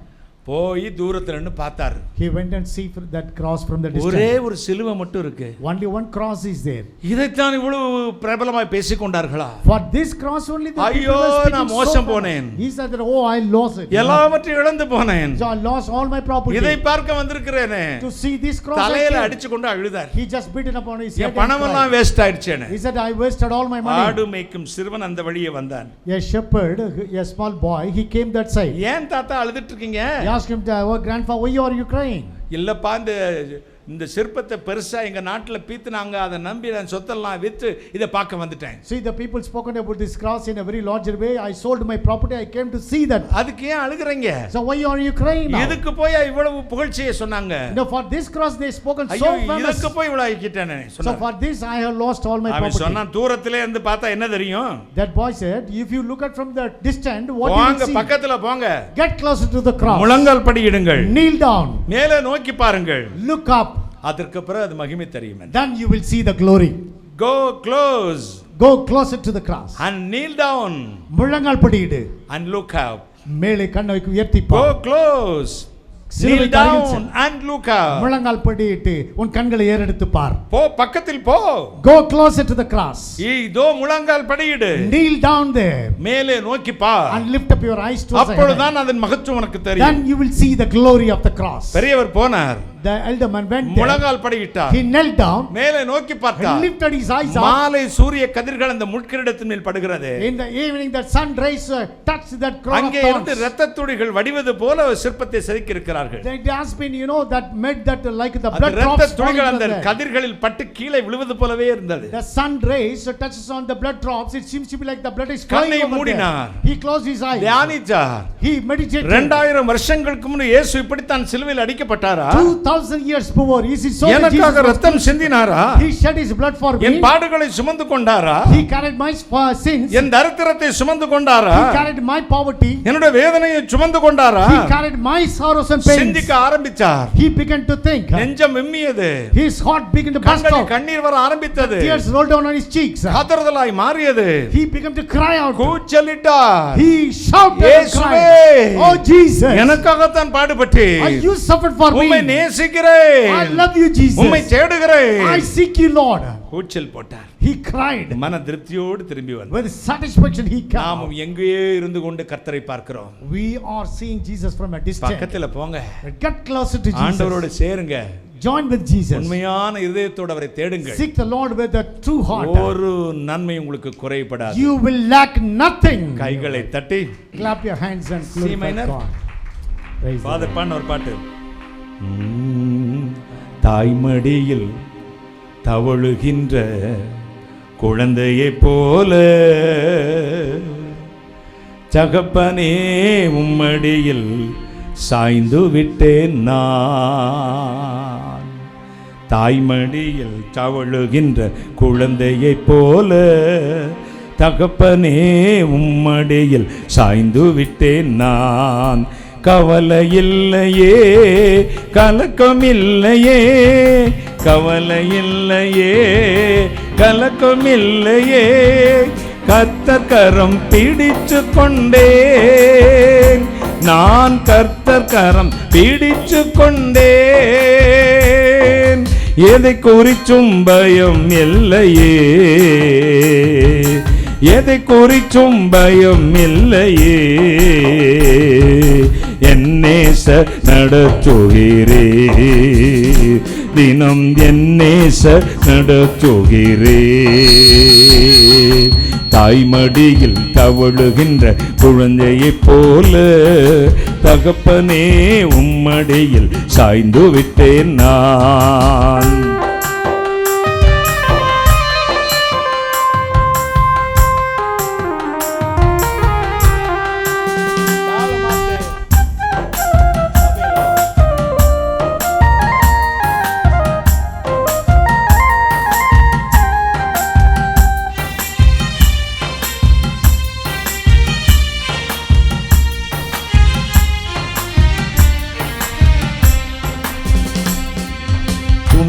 Speaker 2: போய் தூரத்துல நின்னு பார்த்தார்.
Speaker 6: He went and see that cross from the distance.
Speaker 2: ஒரே ஒரு சிலுவை மட்டும் இருக்கு.
Speaker 6: Only one cross is there.
Speaker 2: இதைத்தான் இவ்வளவு பிரபலமாய் பேசிக் கொண்டார்களா?
Speaker 6: For this cross only the
Speaker 2: ஐயோ நான் மோசம் போனேன்.
Speaker 6: He said that, oh, I lost it.
Speaker 2: எல்லாவற்றையும் இழந்து போனேன்.
Speaker 6: So I lost all my property.
Speaker 2: இதை பார்க்க வந்திருக்கிறேனே.
Speaker 6: To see this cross.
Speaker 2: தலையில அடிச்சு கொண்டு அழுதார்.
Speaker 6: He just beaten upon his head.
Speaker 2: என் பணம் எல்லாம் waste ஆயிடுச்சேனே.
Speaker 6: He said, I wasted all my money.
Speaker 2: ஆடு மேய்க்கும் சிறுவன் அந்த வழியே வந்தான்.
Speaker 6: A shepherd, a small boy, he came that side.
Speaker 2: ஏன் தாத்தா அழுதுட்டு இருக்கீங்க?
Speaker 6: He asked him, oh, grandpa, why are you crying?
Speaker 2: இல்லப்பா இந்த சிற்பத்தை பெருசா எங்க நாட்டுல பீத்துனாங்க, அதை நம்பி நான் சொத்தெல்லாம் வித்து இதை பார்க்க வந்துட்டேன்.
Speaker 6: See, the people spoken about this cross in a very larger way. I sold my property. I came to see that.
Speaker 2: அதுக்கு ஏன் அழுகுறீங்க?
Speaker 6: So why are you crying now?
Speaker 2: எதுக்கு போய் இவ்வளவு புகழ்ச்சியை சொன்னாங்க?
Speaker 6: No, for this cross they spoken so famous.
Speaker 2: இதுக்கு போய் இவ்வளவு ஆக்கிட்டேனே சொன்னாங்க.
Speaker 6: So for this I have lost all my
Speaker 2: அவன்
Speaker 6: property.
Speaker 2: சொன்னான், தூரத்திலே இருந்து பார்த்தா என்ன தெரியும்?
Speaker 6: That boy said, if you look at from the distance, what you will
Speaker 2: வாங்க
Speaker 6: see?
Speaker 2: பக்கத்துல போங்க.
Speaker 6: Get closer to the cross.
Speaker 2: முழங்கால் படியிடுங்கள்.
Speaker 6: Kneel down.
Speaker 2: மேலே நோக்கி பாருங்கள்.
Speaker 6: Look up.
Speaker 2: அதற்கு பிறகு அது மகிமை தெரியும்.
Speaker 6: Then you will see the glory.
Speaker 2: Go close.
Speaker 6: Go closer to the cross.
Speaker 2: And kneel down.
Speaker 6: முழங்கால் படியிடு.
Speaker 2: And look up.
Speaker 6: மேலே கண்ணை உயர்த்தி
Speaker 2: Go
Speaker 6: பார்.
Speaker 2: close.
Speaker 6: சிலுவை
Speaker 2: Kneel down and look up.
Speaker 6: முழங்கால் படியிட்டு உன் கண்களை ஏறெடுத்து பார்.
Speaker 2: போ பக்கத்தில் போ.
Speaker 6: Go closer to the cross.
Speaker 2: இதோ முழங்கால் படியிடு.
Speaker 6: Kneel down there.
Speaker 2: மேலே நோக்கி பார்.
Speaker 6: And lift up your eyes to the heaven.
Speaker 2: அப்பொழுதுதான் அதன் மகத்துவம் உனக்கு தெரியும்.
Speaker 6: Then you will see the glory of the cross.
Speaker 2: பெரியவர் போனார்.
Speaker 6: The elder man went there.
Speaker 2: முழங்கால் படியிட்டார்.
Speaker 6: He knelt down.
Speaker 2: மேலே நோக்கி பார்த்தார்.
Speaker 6: He lifted his eyes up.
Speaker 2: மாலை சூரிய கதிர்கள் அந்த முட்கிரீடத்தின் மேல் படுகிறது.
Speaker 6: In the evening the sun rays touched that crown of
Speaker 2: அங்கே இருந்து
Speaker 6: thorns.
Speaker 2: இரத்தத் துளிகள் வடிவது போல சிற்பத்தை செதுக்கி இருக்கிறார்கள்.
Speaker 6: It has been, you know, that made that like the
Speaker 2: அந்த
Speaker 6: blood drops
Speaker 2: இரத்தத்
Speaker 6: falling
Speaker 2: துளிகள்
Speaker 6: from
Speaker 2: அந்த
Speaker 6: there.
Speaker 2: கதிர்களில் பட்டு கீழே விழுவது போலவே இருந்தது.
Speaker 6: The sun rays touches on the blood drops. It seems to be like the blood is flowing
Speaker 2: கண்ணை
Speaker 6: over
Speaker 2: மூடினார்.
Speaker 6: there. He closed his eyes.
Speaker 2: தியானித்தார்.
Speaker 6: He meditated.
Speaker 2: 2000 வருஷங்களுக்கு முன்பு இயேசு இப்படித்தான் சிலுவையில் அடிக்கப்பட்டாரா?
Speaker 6: 2000 years before, is it so that
Speaker 2: எனக்காக
Speaker 6: Jesus
Speaker 2: ரத்தம் சிந்தினாரா?
Speaker 6: He shed his blood for me.
Speaker 2: என் பாடுகளை சுமந்து கொண்டாரா?
Speaker 6: He carried my sins.
Speaker 2: என் தரித்திரத்தை சுமந்து கொண்டாரா?
Speaker 6: He carried my poverty.
Speaker 2: என்னோட வேதனையை சுமந்து கொண்டாரா?
Speaker 6: He carried my sorrows and pains.
Speaker 2: சிந்திக்க ஆரம்பித்தார்.
Speaker 6: He began to think.
Speaker 2: நெஞ்சம் விம்மியது.
Speaker 6: His heart began to burst out.
Speaker 2: கண்ணீர் வர ஆரம்பித்தது.
Speaker 6: Tears rolled down on his cheeks.
Speaker 2: காதறுதலாய் மாறியது.
Speaker 6: He began to cry out.
Speaker 2: கூச்சலிட்டார்.
Speaker 6: He shouted and
Speaker 2: இயேசுவே,
Speaker 6: cried, oh Jesus,
Speaker 2: எனக்காகத்தான் பாடுபட்டேன்.
Speaker 6: you suffered for me.
Speaker 2: உம்மை நேசிக்கிறேன்.
Speaker 6: I love you, Jesus.
Speaker 2: உம்மை தேடுகிறேன்.
Speaker 6: I seek you, Lord.
Speaker 2: கூச்சல் போட்டார்.
Speaker 6: He cried.
Speaker 2: மன திருப்தியோடு திரும்பி வந்தார்.
Speaker 6: With satisfaction he came.
Speaker 2: நாமும் எங்கேயோ இருந்து கொண்டு கர்த்தரை பார்க்கிறோம்.
Speaker 6: We are seeing Jesus from a distance.
Speaker 2: பக்கத்துல போங்க.
Speaker 6: Get closer to Jesus.
Speaker 2: ஆண்டவரோடு சேருங்க.
Speaker 6: Join with Jesus.
Speaker 2: உண்மையான இதயத்தோடு அவரை தேடுங்கள்.
Speaker 6: Seek the Lord with a true heart.
Speaker 2: ஒரு நன்மை உங்களுக்கு குறைபடாது.
Speaker 6: You will lack nothing.
Speaker 2: கைகளை தட்டி
Speaker 6: Clap your hands and
Speaker 2: C
Speaker 6: glorify
Speaker 2: minor.
Speaker 6: God. Praise the
Speaker 2: father
Speaker 6: Lord.
Speaker 2: பாடின ஒரு பாட்டு. தாய்மடியில் தவழுகின்ற குழந்தையைப் போல தகப்பனே உம்மடியில் சாய்ந்து விட்டேன் நான். தாய்மடியில் தவழுகின்ற குழந்தையைப் போல தகப்பனே உம்மடியில் சாய்ந்து விட்டேன் நான். கவலையில்லையே கலக்கமில்லையே, கவலையில்லையே கலக்கமில்லையே, கர்த்தர் கரம் பிடிச்சு கொண்டேன் நான், கர்த்தர் கரம் பிடிச்சு கொண்டேன். எதை குறிச்சும் பயம் இல்லையே, எதை குறிச்சும் பயம் இல்லையே, என்னேச நடத்துகிறே தினம், என்னேச நடத்துகிறே. தாய்மடியில் தவழுகின்ற குழந்தையைப் போல தகப்பனே உம்மடியில் சாய்ந்து விட்டேன் நான்.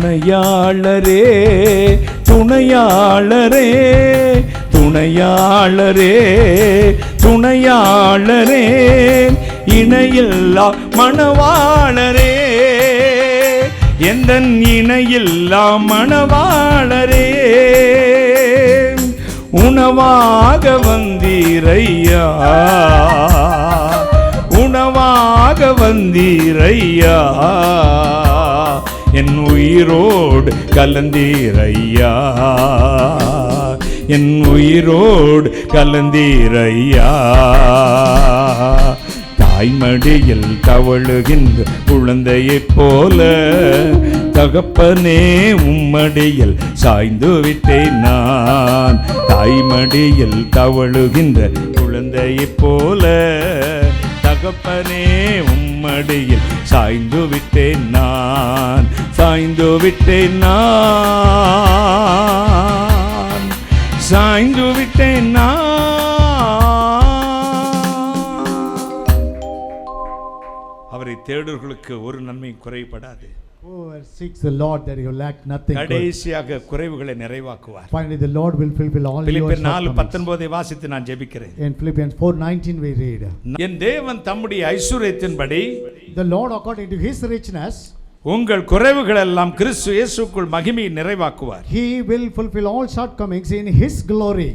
Speaker 4: துணையாளரே துணையாளரே துணையாளரே துணையாளரே இணையில்லா மணவாளரே எந்தன் இணையில்லா மணவாளரே உணவாக வந்தீரையா உணவாக வந்தீரையா என் உயிரோடு கலந்தீரையா என் உயிரோடு கலந்தீரையா தாய்மடியில் தவழுகின்ற குழந்தையைப் போல தகப்பனே உம்மடியில் சாய்ந்து விட்டேன் நான் தாய்மடியில் தவழுகின்ற குழந்தையைப் போல தகப்பனே உம்மடியில் சாய்ந்து விட்டேன் நான் சாய்ந்து விட்டேன் நான் சாய்ந்து விட்டேன் நான். அவரை தேடுகளுக்கு ஒரு நன்மையும் குறைபடாது.
Speaker 6: Whoever seeks the Lord, that he will lack nothing.
Speaker 4: கடைசியாக குறைவுகளை நிறைவாக்குவார்.
Speaker 6: Finally the Lord will fulfill all your
Speaker 4: பிலிப்பியர்
Speaker 6: shortcomings.
Speaker 4: 4:19 வாசித்து நான் ஜெபிக்கிறேன்.
Speaker 6: In Philippians 4:19 we read,
Speaker 4: என் தேவன் தம்முடைய ஐசுரியத்தின்படி
Speaker 6: the Lord according to his richness
Speaker 4: உங்கள் குறைவுகள் எல்லாம் கிறிஸ்து இயேசுக்குள் மகிமையை நிறைவாக்குவார்.
Speaker 6: he will fulfill all shortcomings in his glory.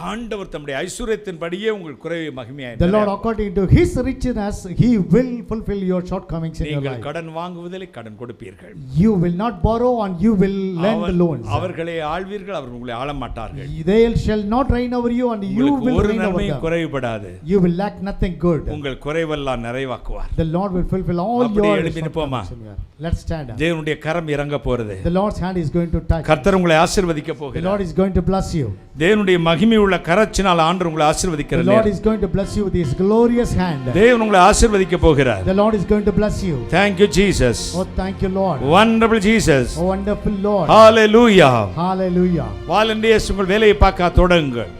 Speaker 4: ஆண்டவர் தம்முடைய ஐசுரியத்தின்படியே உங்கள் குறைவை மகிமையாய்
Speaker 6: The Lord according to his richness he will fulfill your shortcomings in your
Speaker 4: நீங்கள்
Speaker 6: life.
Speaker 4: கடன் வாங்குவதிலே கடன் கொடுப்பீர்கள்.
Speaker 6: You will not borrow and you will lend the loans.
Speaker 4: அவர்களே ஆள்வீர்கள், அவர் உங்களை ஆள மாட்டார்கள்.
Speaker 6: They shall not reign over you and you will
Speaker 4: ஒரு
Speaker 6: reign over
Speaker 4: நன்மையும்
Speaker 6: them.
Speaker 4: குறைவுபடாது.
Speaker 6: You will lack nothing good.
Speaker 4: உங்கள் குறைவெல்லாம் நிறைவாக்குவார்.
Speaker 6: The Lord will fulfill all
Speaker 4: அப்படியே
Speaker 6: your
Speaker 4: எழுப்பி நிப்போமா?
Speaker 6: shortcomings in your life. Let's stand up.
Speaker 4: தேவனுடைய கரம் இறங்க போறது.
Speaker 6: The Lord's hand is going to touch.
Speaker 4: கர்த்தர் உங்களை ஆசீர்வதிக்க
Speaker 6: The
Speaker 4: போகிறார்.
Speaker 6: Lord is going to bless you.
Speaker 4: தேவனுடைய மகிமை உள்ள கரத்தினால் ஆண்டவர் உங்களை
Speaker 6: The
Speaker 4: ஆசீர்வதிக்கிறார்.
Speaker 6: Lord is going to bless you with his glorious hand.
Speaker 4: தேவன் உங்களை ஆசீர்வதிக்க போகிறார்.
Speaker 6: The Lord is going to bless you.
Speaker 4: Thank you Jesus.
Speaker 6: Oh, thank you, Lord.
Speaker 4: Wonderful Jesus.
Speaker 6: Oh, wonderful Lord.
Speaker 4: Hallelujah.
Speaker 6: Hallelujah.
Speaker 4: Volunteers உங்கள் வேலையை பார்க்க தொடங்குங்கள்.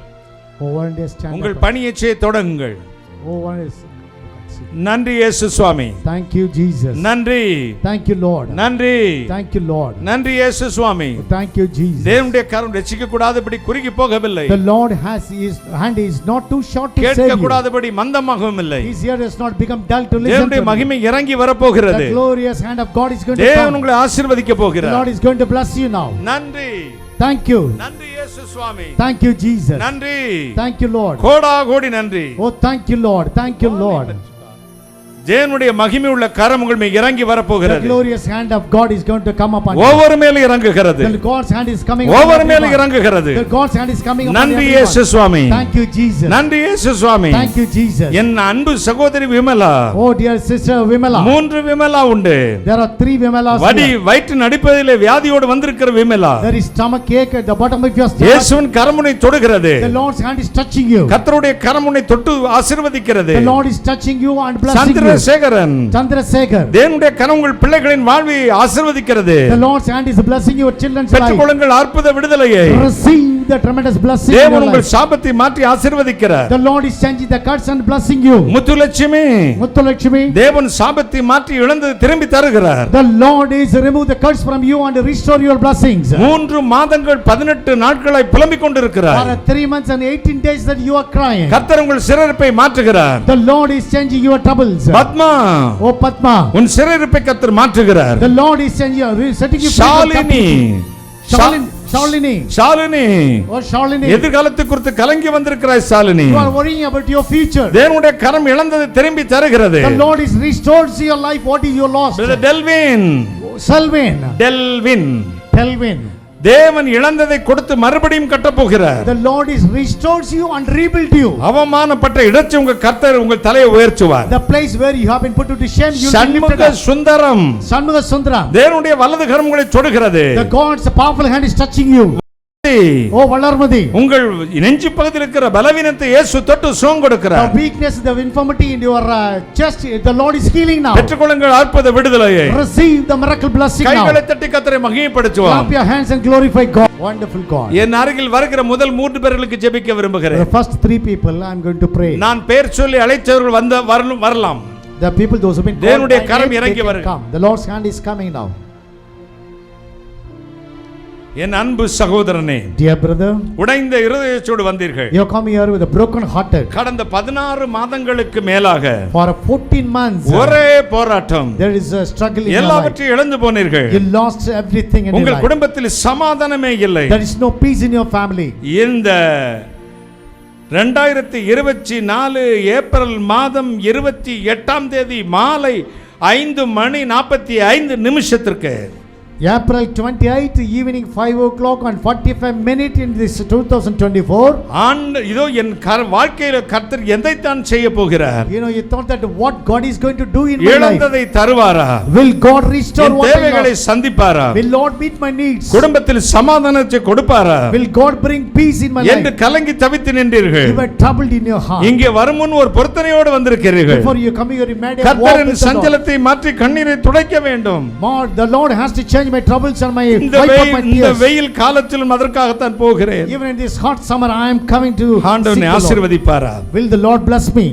Speaker 6: Oh, one day stand
Speaker 4: உங்கள்
Speaker 6: up.
Speaker 4: பணியை செய்ய தொடங்குங்கள்.
Speaker 6: Oh, one is.
Speaker 4: நன்றி இயேசு சுவாமி.
Speaker 6: Thank you, Jesus.
Speaker 4: நன்றி.
Speaker 6: Thank you, Lord.
Speaker 4: நன்றி.
Speaker 6: Thank you, Lord.
Speaker 4: நன்றி இயேசு சுவாமி.
Speaker 6: Thank you, Jesus.
Speaker 4: தேவனுடைய கரம் ரட்சிக்க கூடாதபடி குறுகி போகவில்லை.
Speaker 6: The Lord has his hand is not too short to save
Speaker 4: கேட்க
Speaker 6: you.
Speaker 4: கூடாதபடி மந்தமாகவும் இல்லை.
Speaker 6: His ear has not become dull to listen
Speaker 4: தேவனுடைய
Speaker 6: to me.
Speaker 4: மகிமை இறங்கி வரப்போகிறது.
Speaker 6: The glorious hand of God is going to
Speaker 4: தேவன்
Speaker 6: come.
Speaker 4: உங்களை ஆசீர்வதிக்க
Speaker 6: The Lord
Speaker 4: போகிறார்.
Speaker 6: is going to bless you now.
Speaker 4: நன்றி.
Speaker 6: Thank you.
Speaker 4: நன்றி இயேசு சுவாமி.
Speaker 6: Thank you, Jesus.
Speaker 4: நன்றி.
Speaker 6: Thank you, Lord.
Speaker 4: கோடா கோடி நன்றி.
Speaker 6: Oh, thank you, Lord. Thank you, Lord.
Speaker 4: தேவனுடைய மகிமை உள்ள கரம் உங்கள் மேல் இறங்கி
Speaker 6: The
Speaker 4: வரப்போகிறது.
Speaker 6: glorious hand of God is going to come upon you.
Speaker 4: ஒவ்வொரு மேலும் இறங்குகிறது.
Speaker 6: The God's hand is coming upon
Speaker 4: ஒவ்வொரு மேலும்
Speaker 6: everyone.
Speaker 4: இறங்குகிறது.
Speaker 6: The God's hand is coming upon
Speaker 4: நன்றி
Speaker 6: everyone.
Speaker 4: இயேசு சுவாமி.
Speaker 6: Thank you, Jesus.
Speaker 4: நன்றி இயேசு சுவாமி.
Speaker 6: Thank you, Jesus.
Speaker 4: என் அன்பு சகோதரி Vimala.
Speaker 6: Oh, dear sister Vimala.
Speaker 4: 3 Vimala உண்டு.
Speaker 6: There are 3 Vimalas
Speaker 4: வடி
Speaker 6: here.
Speaker 4: வயிற்று நடிப்பதிலே வியாதியோடு வந்திருக்கிற Vimala.
Speaker 6: There is stomach ache at the bottom of your stomach.
Speaker 4: இயேசுவின் கரமுனை தொடுகிறது.
Speaker 6: The Lord's hand is touching you.
Speaker 4: கர்த்தருடைய கரமுனை தொட்டு ஆசீர்வதிக்கிறது.
Speaker 6: The Lord is touching you and blessing you.
Speaker 4: Chandrasekaran.
Speaker 6: Chandrasekhar.
Speaker 4: தேவனுடைய கரம் உங்கள் பிள்ளைகளின் வாழ்வை ஆசீர்வதிக்கிறது.
Speaker 6: The Lord's hand is blessing your children's life.
Speaker 4: பெற்றுக்கொள்ளுங்கள் அற்புத விடுதலையை.
Speaker 6: Receive the tremendous blessing in
Speaker 4: தேவன்
Speaker 6: your
Speaker 4: உங்கள்
Speaker 6: life.
Speaker 4: சாபத்தை மாற்றி ஆசீர்வதிக்கிறார்.
Speaker 6: The Lord is changing the curse and blessing you.
Speaker 4: Muthulakshmi.
Speaker 6: Muthulakshmi.
Speaker 4: தேவன் சாபத்தை மாற்றி இழந்தது திரும்பி தருகிறார்.
Speaker 6: The Lord is remove the curse from you and restore your blessings.
Speaker 4: 3 மாதங்கள் 18 நாட்களாய் புலம்பிக் கொண்டிருக்கிறார்.
Speaker 6: For 3 months and 18 days that you are crying.
Speaker 4: கர்த்தர் உங்கள் சிறையிருப்பை மாற்றுகிறார்.
Speaker 6: The Lord is changing your troubles.
Speaker 4: Padma.
Speaker 6: Oh, Padma.
Speaker 4: உன் சிறையிருப்பை கர்த்தர் மாற்றுகிறார்.
Speaker 6: The Lord is changing you, setting you free.
Speaker 4: Shalini.
Speaker 6: Shalini.
Speaker 4: Shalini.
Speaker 6: Oh, Shalini.
Speaker 4: எதிர்காலத்தை குறித்து கலங்கி வந்திருக்கிறாய் Shalini.
Speaker 6: You are worrying about your future.
Speaker 4: தேவனுடைய கரம் இழந்தது திரும்பி தருகிறது.
Speaker 6: The Lord is restores your life. What is your loss?
Speaker 4: Brother Delvin.
Speaker 6: Selvin.
Speaker 4: Delvin.
Speaker 6: Telvin.
Speaker 4: தேவன் இழந்ததை கொடுத்து மறுபடியும் கட்ட போகிறார்.
Speaker 6: The Lord is restores you and rebuild you.
Speaker 4: அவமானப்பட்ட இடத்தை உங்க கர்த்தர் உங்கள் தலையை உயர்த்துவார்.
Speaker 6: The place where you have been put to shame, you will be lifted
Speaker 4: Shanmuga
Speaker 6: up.
Speaker 4: Sundaram.
Speaker 6: Shanmuga Sundaram.
Speaker 4: தேவனுடைய வலது கரம் உங்களை தொடுகிறது.
Speaker 6: The God's powerful hand is touching you. Oh, Valarmadi.
Speaker 4: உங்கள் நெஞ்சு பகுதியில் இருக்கிற பலவீனத்தை இயேசு தொட்டு சுகம் கொடுக்கிறார்.
Speaker 6: The weakness, the infirmity in your chest, the Lord is healing now.
Speaker 4: பெற்றுக்கொள்ளுங்கள் அற்புத விடுதலையை.
Speaker 6: Receive the miracle blessing now.
Speaker 4: கைகளை தட்டி கர்த்தரை மகிமைப்படுத்துவோம்.
Speaker 6: Clap your hands and glorify God. Wonderful God.
Speaker 4: என் அருகில் வருகிற முதல் 3 பேர்களுக்கு ஜெபிக்க விரும்புகிறேன்.
Speaker 6: The first 3 people I am going to pray.
Speaker 4: நான் பேர் சொல்லி அழைத்தவர்கள் வரலாம்.
Speaker 6: The people those who have been
Speaker 4: தேவனுடைய
Speaker 6: called by
Speaker 4: கரம்
Speaker 6: name,
Speaker 4: இறங்கி
Speaker 6: they can
Speaker 4: வருகிறது.
Speaker 6: come. The Lord's hand is coming now.
Speaker 2: என் அன்பு சகோதரனே,
Speaker 6: Dear brother,
Speaker 2: உடைந்த இருதயத்தோடு வந்தீர்கள்.
Speaker 6: you come here with a broken hearted.
Speaker 2: கடந்த 16 மாதங்களுக்கு மேலாக
Speaker 6: For 14 months,
Speaker 2: ஒரே போராட்டம்.
Speaker 6: there is a struggle in your life.
Speaker 2: எல்லாவற்றையும் இழந்து போனீர்கள்.
Speaker 6: You lost everything in your
Speaker 2: உங்கள்
Speaker 6: life.
Speaker 2: குடும்பத்தில் சமாதானமே இல்லை.
Speaker 6: There is no peace in your family.
Speaker 2: இந்த 2024 ஏப்ரல் மாதம் 28ஆம் தேதி மாலை 5:45
Speaker 6: April 28th evening 5 o'clock and 45 minutes in this 2024.
Speaker 2: ஆண்டு இதோ என் வாழ்க்கையில கர்த்தர் எதைத்தான் செய்ய போகிறார்?
Speaker 6: You know, you thought that what God is going to do in my life.
Speaker 2: இழந்ததை தருவாரா?
Speaker 6: Will God restore what I
Speaker 2: தேவைகளை
Speaker 6: lost?
Speaker 2: சந்திப்பாரா?
Speaker 6: Will Lord meet my needs?
Speaker 2: குடும்பத்தில் சமாதானத்தை கொடுப்பாரா?
Speaker 6: Will God bring peace in my
Speaker 2: என்று
Speaker 6: life?
Speaker 2: கலங்கி தவித்து நின்றீர்கள்.
Speaker 6: You were troubled in your heart.
Speaker 2: இங்கே வரும் முன் ஒரு பொருத்தனையோடு வந்திருக்கிறீர்கள்.
Speaker 6: Before you come here, you made a walk
Speaker 2: கர்த்தரின்
Speaker 6: with the Lord.
Speaker 2: சஞ்சலத்தை மாற்றி கண்ணீரை துடைக்க வேண்டும்.
Speaker 6: Lord, the Lord has to change my troubles and my
Speaker 2: இந்த
Speaker 6: wipe out my
Speaker 2: இந்த
Speaker 6: tears.
Speaker 2: வெயில் காலத்திலும் அதற்காகத்தான் போகிறேன்.
Speaker 6: Even in this hot summer, I am coming to
Speaker 2: ஆண்டவனை
Speaker 6: seek the Lord.
Speaker 2: ஆசீர்வதிப்பாரா?
Speaker 6: Will the Lord bless me?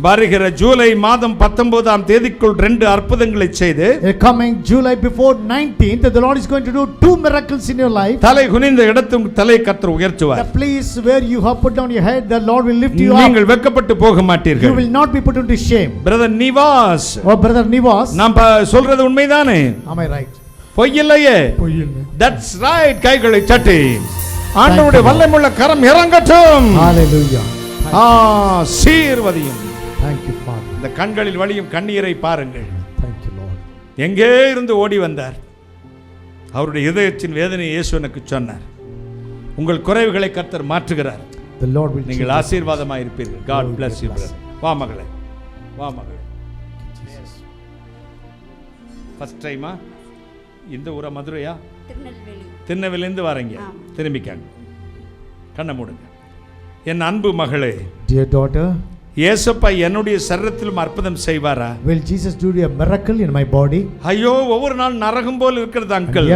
Speaker 2: வருகிற ஜூலை மாதம் 19ஆம் தேதிக்குள் 2 அற்புதங்களை செய்து
Speaker 6: Coming July before 19th, the Lord is going to do 2 miracles in your life.
Speaker 2: தலை குனிந்த இடத்தும் தலை கர்த்தர் உயர்த்துவார்.
Speaker 6: The place where you have put down your head, the Lord will lift you up.
Speaker 2: நீங்கள் வெட்கப்பட்டு போக
Speaker 6: You
Speaker 2: மாட்டீர்கள்.
Speaker 6: will not be put into shame.
Speaker 2: Brother Nivas,
Speaker 6: Oh, brother Nivas,
Speaker 2: நாம் சொல்றது உண்மைதானே?
Speaker 6: am I right?
Speaker 2: பொய்யில்லையே? That's right. கைகளை தட்டி ஆண்டவருடைய வல்லமையுள்ள கரம் இறங்கட்டும்.
Speaker 6: Hallelujah.
Speaker 2: ஆசீர்வதியும்.
Speaker 6: Thank you, Father.
Speaker 2: இந்த கண்களில் வழியும் கண்ணீரை பாருங்கள்.
Speaker 6: Thank you, Lord.
Speaker 2: எங்கே இருந்து ஓடி வந்தார்? அவருடைய இதயத்தின் வேதனை இயேசு எனக்கு சொன்னார். உங்கள் குறைவுகளை கர்த்தர் மாற்றுகிறார்.
Speaker 6: The Lord will
Speaker 2: நீங்கள்
Speaker 6: change.
Speaker 2: ஆசீர்வாதமாய் இருப்பீர்கள். God bless you, brother. வா மகளே, வா மகளே. ஃபர்ஸ்ட் டைமா இந்த ஊரா? மதுரையா? திருநெல்வேலியிலிருந்து வரீங்க. திரும்பிக்காங்க, கண்ணை மூடுங்க. என் அன்பு மகளே,
Speaker 6: Dear daughter,
Speaker 2: இயேசுப்பா என்னுடைய சரீரத்திலும் அற்புதம் செய்வாரா?
Speaker 6: will Jesus do a miracle in my body?
Speaker 2: ஐயோ, ஒவ்வொரு நாள் நரகம் போல் இருக்கிறது uncle.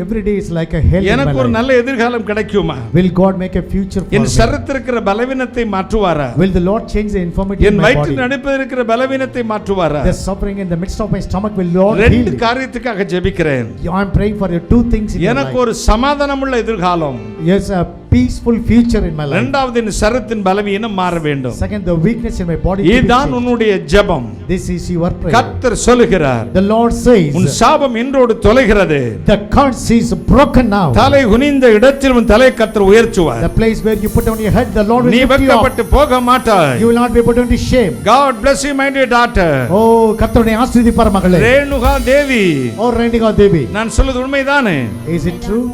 Speaker 6: Every day is like a hell in my
Speaker 2: எனக்கு ஒரு
Speaker 6: life.
Speaker 2: நல்ல எதிர்காலம் கிடைக்குமா?
Speaker 6: Will God make a future for
Speaker 2: N
Speaker 6: me?
Speaker 2: சரீரத்தில் இருக்கிற பலவீனத்தை மாற்றுவாரா?
Speaker 6: Will the Lord change the infirmity in
Speaker 2: N
Speaker 6: my
Speaker 2: வயிற்றில்
Speaker 6: body?
Speaker 2: நடுப்பில் இருக்கிற பலவீனத்தை மாற்றுவாரா?
Speaker 6: The suffering in the midst of my stomach, will Lord heal
Speaker 2: ரெண்டு
Speaker 6: it?
Speaker 2: காரியத்துக்காக ஜெபிக்கிறேன்.
Speaker 6: I am praying for the 2 things in your
Speaker 2: எனக்கு
Speaker 6: life.
Speaker 2: ஒரு சமாதானமுள்ள எதிர்காலம்.
Speaker 6: Yes, a peaceful future in my life.
Speaker 2: இரண்டாவது, என் சரீரத்தின் பலவீனம் மாற வேண்டும்.
Speaker 6: Second, the weakness in my body to be
Speaker 2: இதுதான்
Speaker 6: changed.
Speaker 2: உன்னுடைய ஜெபம்.
Speaker 6: This is your prayer.
Speaker 2: கர்த்தர் சொல்லுகிறார்,
Speaker 6: The Lord says,
Speaker 2: உன் சாபம் இன்றோடு தொலைகிறது.
Speaker 6: the curse is broken now.
Speaker 2: தலை குனிந்த இடத்தில் உன் தலை கர்த்தர் உயர்த்துவார்.
Speaker 6: The place where you put down your head, the Lord will
Speaker 2: நீ
Speaker 6: lift you up.
Speaker 2: வெட்கப்பட்டு போக மாட்டாய்.
Speaker 6: You will not be put into shame.
Speaker 2: God bless you, my dear daughter.
Speaker 6: Oh, கர்த்தருடைய ஆசீர்வதிப்பார் மகளே.
Speaker 2: ரேணுகா தேவி,
Speaker 6: Oh, Renika Devi,
Speaker 2: நான் சொல்வது உண்மைதானே?
Speaker 6: is it true?